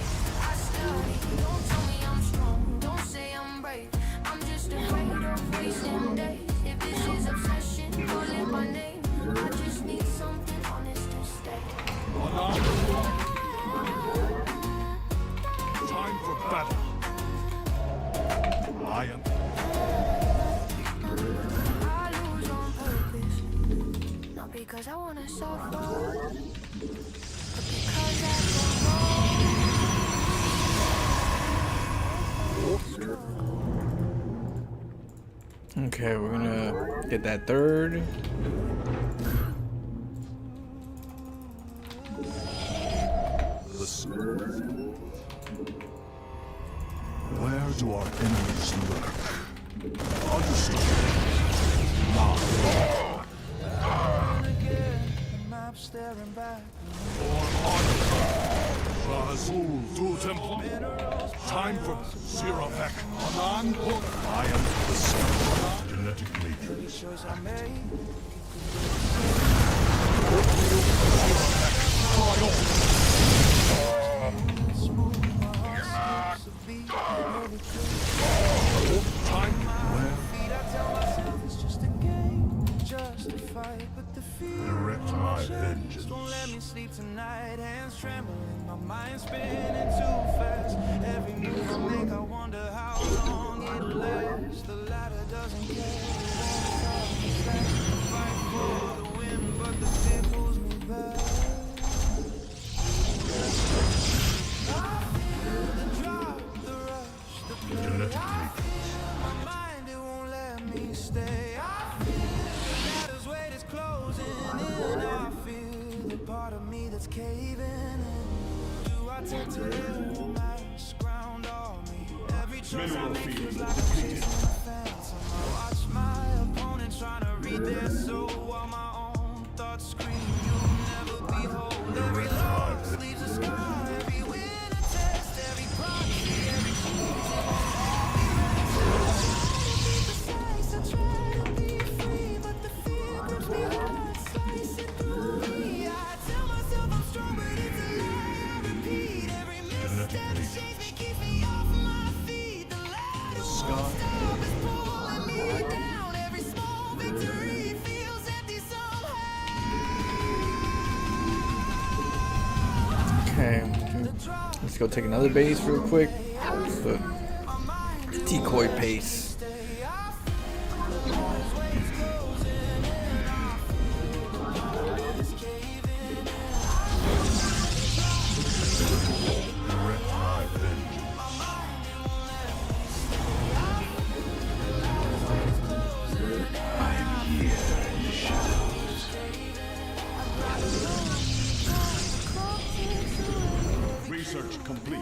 I study. Don't tell me I'm strong, don't say I'm brave. I'm just afraid of wasting days. If this is obsession, call it my name. I just need something honest to stay. Okay, we're gonna get that third. Listen. Where do our enemies lurk? Understood. Now. Razul to temple. Time for Siravek. I am the sun. Genetic matrix. Time where? Direct my vengeance. Don't let me sleep tonight, hands trembling, my mind spinning too fast. Every move I make, I wonder how long it'll last. The ladder doesn't care, fight for the win, but the fear pulls me back. I feel the drop, the rush, the pain. I feel my mind, it won't let me stay. I feel the ladder's weight is closing in. I feel the part of me that's caving in. Do I take to live with mask ground on me? Every choice I make feels like I'm chasing a phantom. I watch my opponent trying to read their soul while my own thoughts scream, you'll never be whole. Every loss leaves a scar, every win a test, every prophecy, every choice. I try to be free, but the fear grips me hard, slicing through me. I tell myself I'm strong, but it's a lie. I repeat every misstep shakes me, keeps me off my feet. The ladder won't stop, it's pulling me down. Every small victory feels empty somehow. Okay, let's go take another base real quick. The decoy pace. Research complete.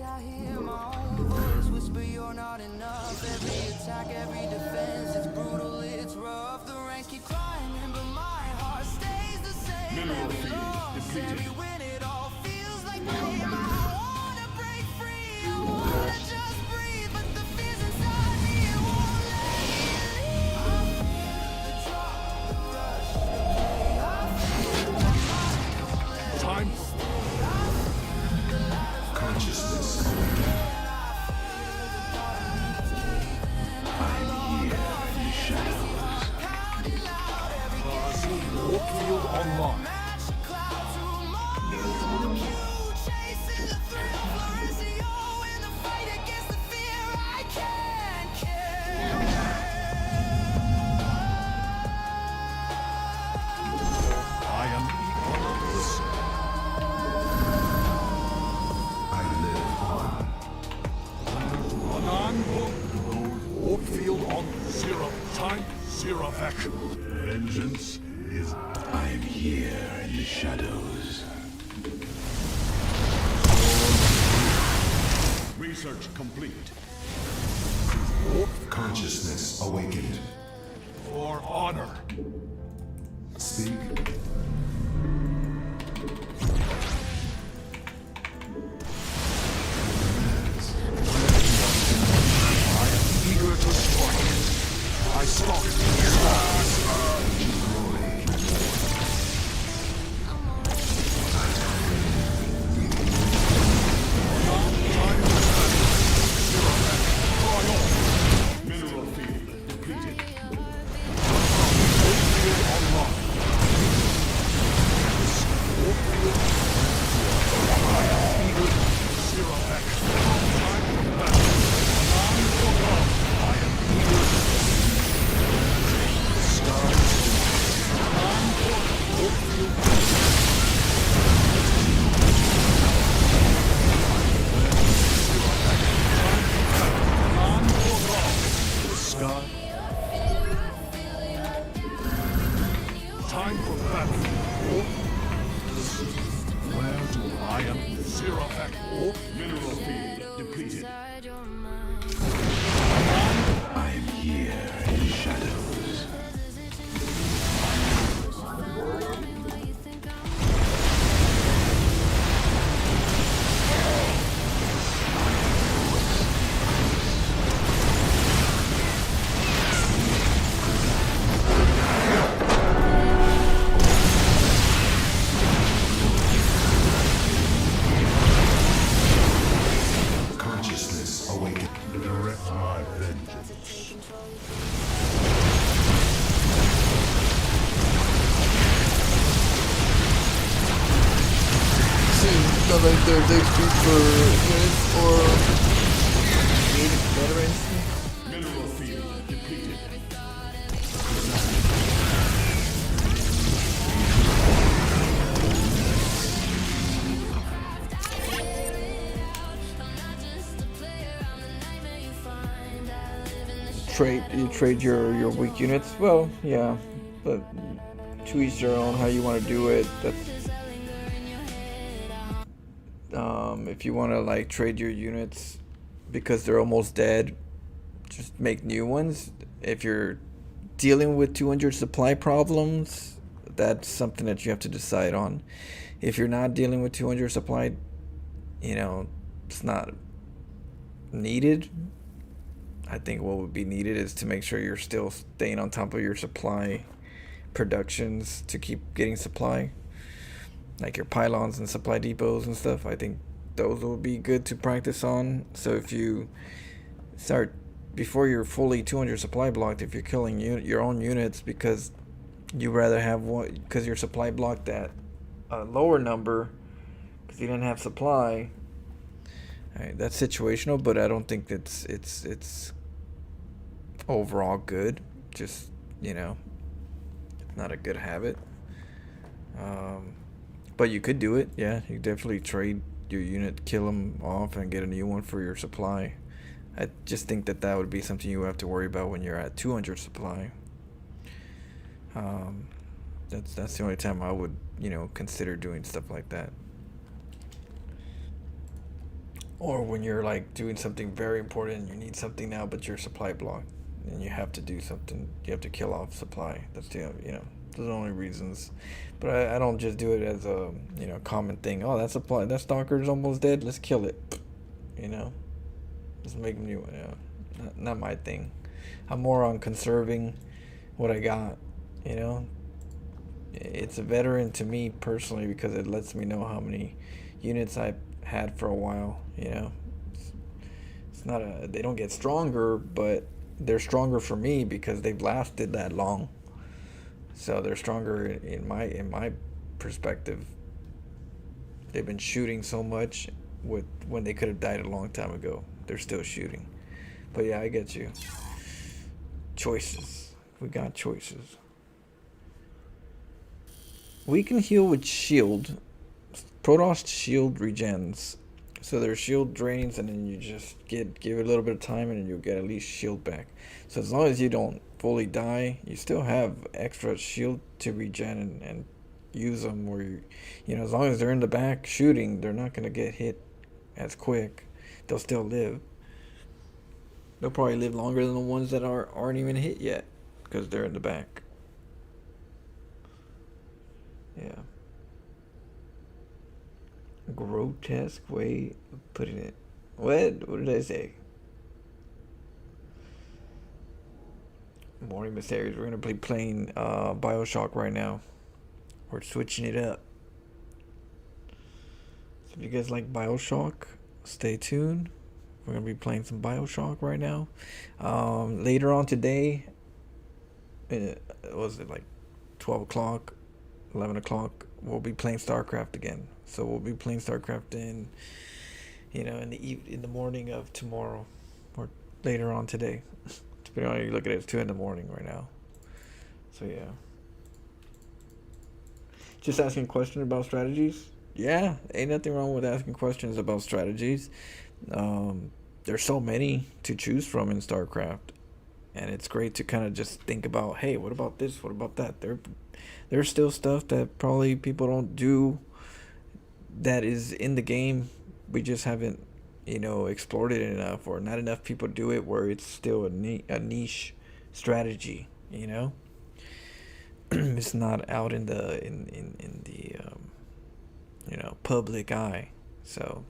I hear my own voice whisper you're not enough. Every attack, every defense, it's brutal, it's rough. The ranks keep climbing, but my heart stays the same. Mineral Every field loss, depleted. every win, it all feels like blame. I wanna break free, I wanna just breathe, but the fears inside me, it won't let me leave. I feel the drop, the rush, the pain. I feel my mind won't let me Time for consciousness. Field online. I am equal to this. I live on. Anan Warp field on zero. Time, zero action. Vengeance is. I'm here in the shadows. Research complete. Consciousness awakened. For honor. Speak. I am eager to strike. I stalk. Mineral field depleted. Field online. Mineral field depleted. I'm here in the shadows. Consciousness awakened. Direct my vengeance. See, not like there's XP for units or native veterans. Mineral field depleted. You trade your weak units. Well, yeah, but to each their own. How you want to do it. That's if you want to like trade your units because they're almost dead, just make new ones. If you're dealing with 200 supply problems, that's something that you have to decide on. If you're not dealing with 200 supply, it's not needed. I think what would be needed is to make sure you're still staying on top of your supply productions to keep getting supply, like your pylons and supply depots and stuff. I think those will be good to practice on. So if you start before you're fully 200 supply blocked, if you're killing your own units because you rather have one because you're supply blocked at a lower number because you didn't have supply. All right, that's situational, but I don't think it's overall good. Just not a good habit. But you could do it. Yeah, you definitely trade your unit, kill them off, and get a new one for your supply. I just think that would be something you have to worry about when you're at 200 supply. That's the only time I would consider doing stuff like that. Or when you're like doing something very important and you need something now, but you're supply blocked and you have to do something. You have to kill off supply. That's those are the only reasons. But I don't just do it as a common thing. Oh, that supply, that stalker's almost dead. Let's kill it. Just make new. Not my thing. I'm more on conserving what I got. It's a veteran to me personally because it lets me know how many units I've had for a while. It's not they don't get stronger, but they're stronger for me because they've lasted that long. So they're stronger in my perspective. They've been shooting so much when they could have died a long time ago. They're still shooting. But yeah, I get you. Choices. We got choices. We can heal with shield. Protoss shield regens. So there's shield drains and then you just give it a little bit of time and then you'll get at least shield back. So as long as you don't fully die, you still have extra shield to regen and use them where as long as they're in the back shooting, they're not going to get hit as quick. They'll still live. They'll probably live longer than the ones that aren't even hit yet because they're in the back. Yeah. Grotesque way of putting it. What did I say? Morning Mysterious. We're gonna be playing BioShock right now. We're switching it up. So if you guys like BioShock, stay tuned. We're gonna be playing some BioShock right now. Later on today, was it like 12 o'clock, 11 o'clock? We'll be playing StarCraft again. So we'll be playing StarCraft in the morning of tomorrow, or later on today. Depending on how you look at it, it's 2 in the morning right now. So yeah. Just asking questions about strategies. Yeah, ain't nothing wrong with asking questions about strategies. There's so many to choose from in StarCraft, and it's great to kind of just think about, hey, what about this? What about that? There's still stuff that probably people don't do that is in the game we just haven't, you know, explored it enough, or not enough people do it where it's still a niche strategy, you know. It's not out in the in the you know, public eye. So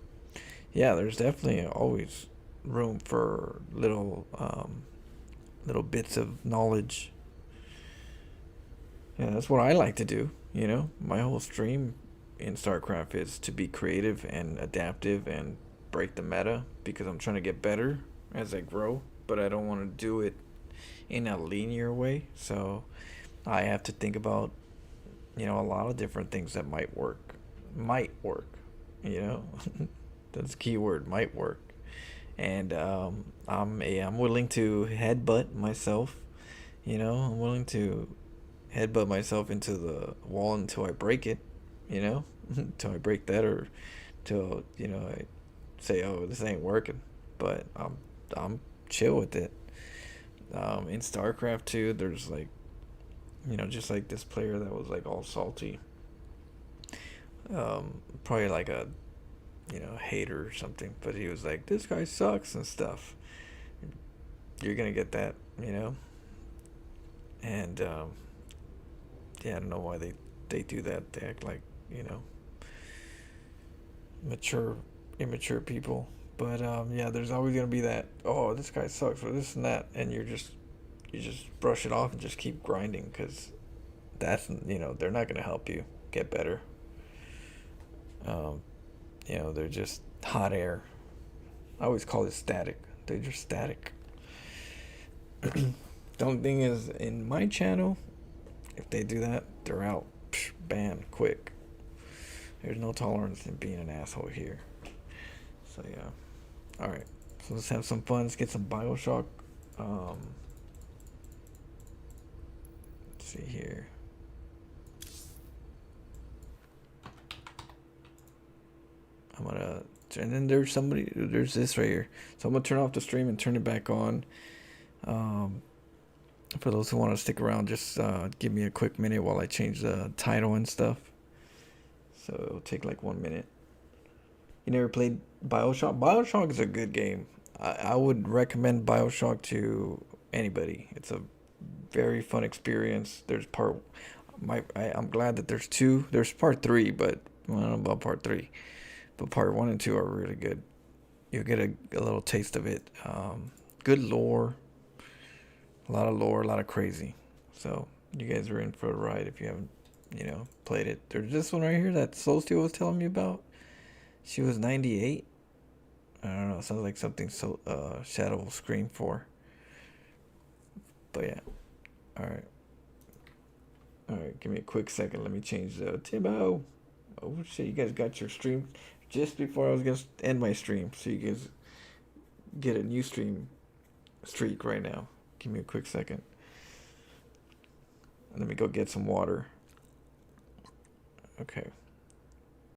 yeah, there's definitely always room for little bits of knowledge. Yeah, that's what I like to do, you know. My whole stream in StarCraft is to be creative and adaptive and break the meta, because I'm trying to get better as I grow, but I don't want to do it in a linear way. So I have to think about, you know, a lot of different things that might work. Might work, you know. That's the key word, might work. And I'm willing to headbutt myself, you know. I'm willing to headbutt myself into the wall until I break it, you know, until I break that, or till, you know, I say, oh, this ain't working. But I'm chill with it. In StarCraft 2, there's like, you know, just like this player that was like all salty. Probably like a, you know, hater or something, but he was like, this guy sucks and stuff. You're gonna get that, you know. And yeah, I don't know why they do that. They act like, you know, immature people. But yeah, there's always gonna be that, oh, this guy sucks, or this and that, and you just brush it off and just keep grinding, because that's, you know, they're not gonna help you get better. You know, they're just hot air. I always call it static. They're just static. The only thing is, in my channel, if they do that, they're out. Psh, ban, quick. There's no tolerance in being an asshole here. So yeah. Alright. So let's have some fun. Let's get some Bioshock. Let's see here. I'm gonna, and then there's this right here. So I'm gonna turn off the stream and turn it back on. For those who want to stick around, just give me a quick minute while I change the title and stuff. So it'll take like 1 minute. You never played Bioshock? Bioshock is a good game. I would recommend Bioshock to anybody. It's a very fun experience. I'm glad that there's two. There's part 3, but I don't know about part 3. But part 1 and 2 are really good. You'll get a little taste of it. Good lore. A lot of lore, a lot of crazy. So you guys are in for a ride if you haven't, you know, played it. There's this one right here that Soul Steel was telling me about. She was 98. I don't know. Sounds like something Shadow will scream for. But yeah. Alright. Alright, give me a quick second. Let me change the Timbo. Oh shit, you guys got your stream just before I was gonna end my stream. So you guys get a new stream streak right now. Give me a quick second. Let me go get some water. Okay.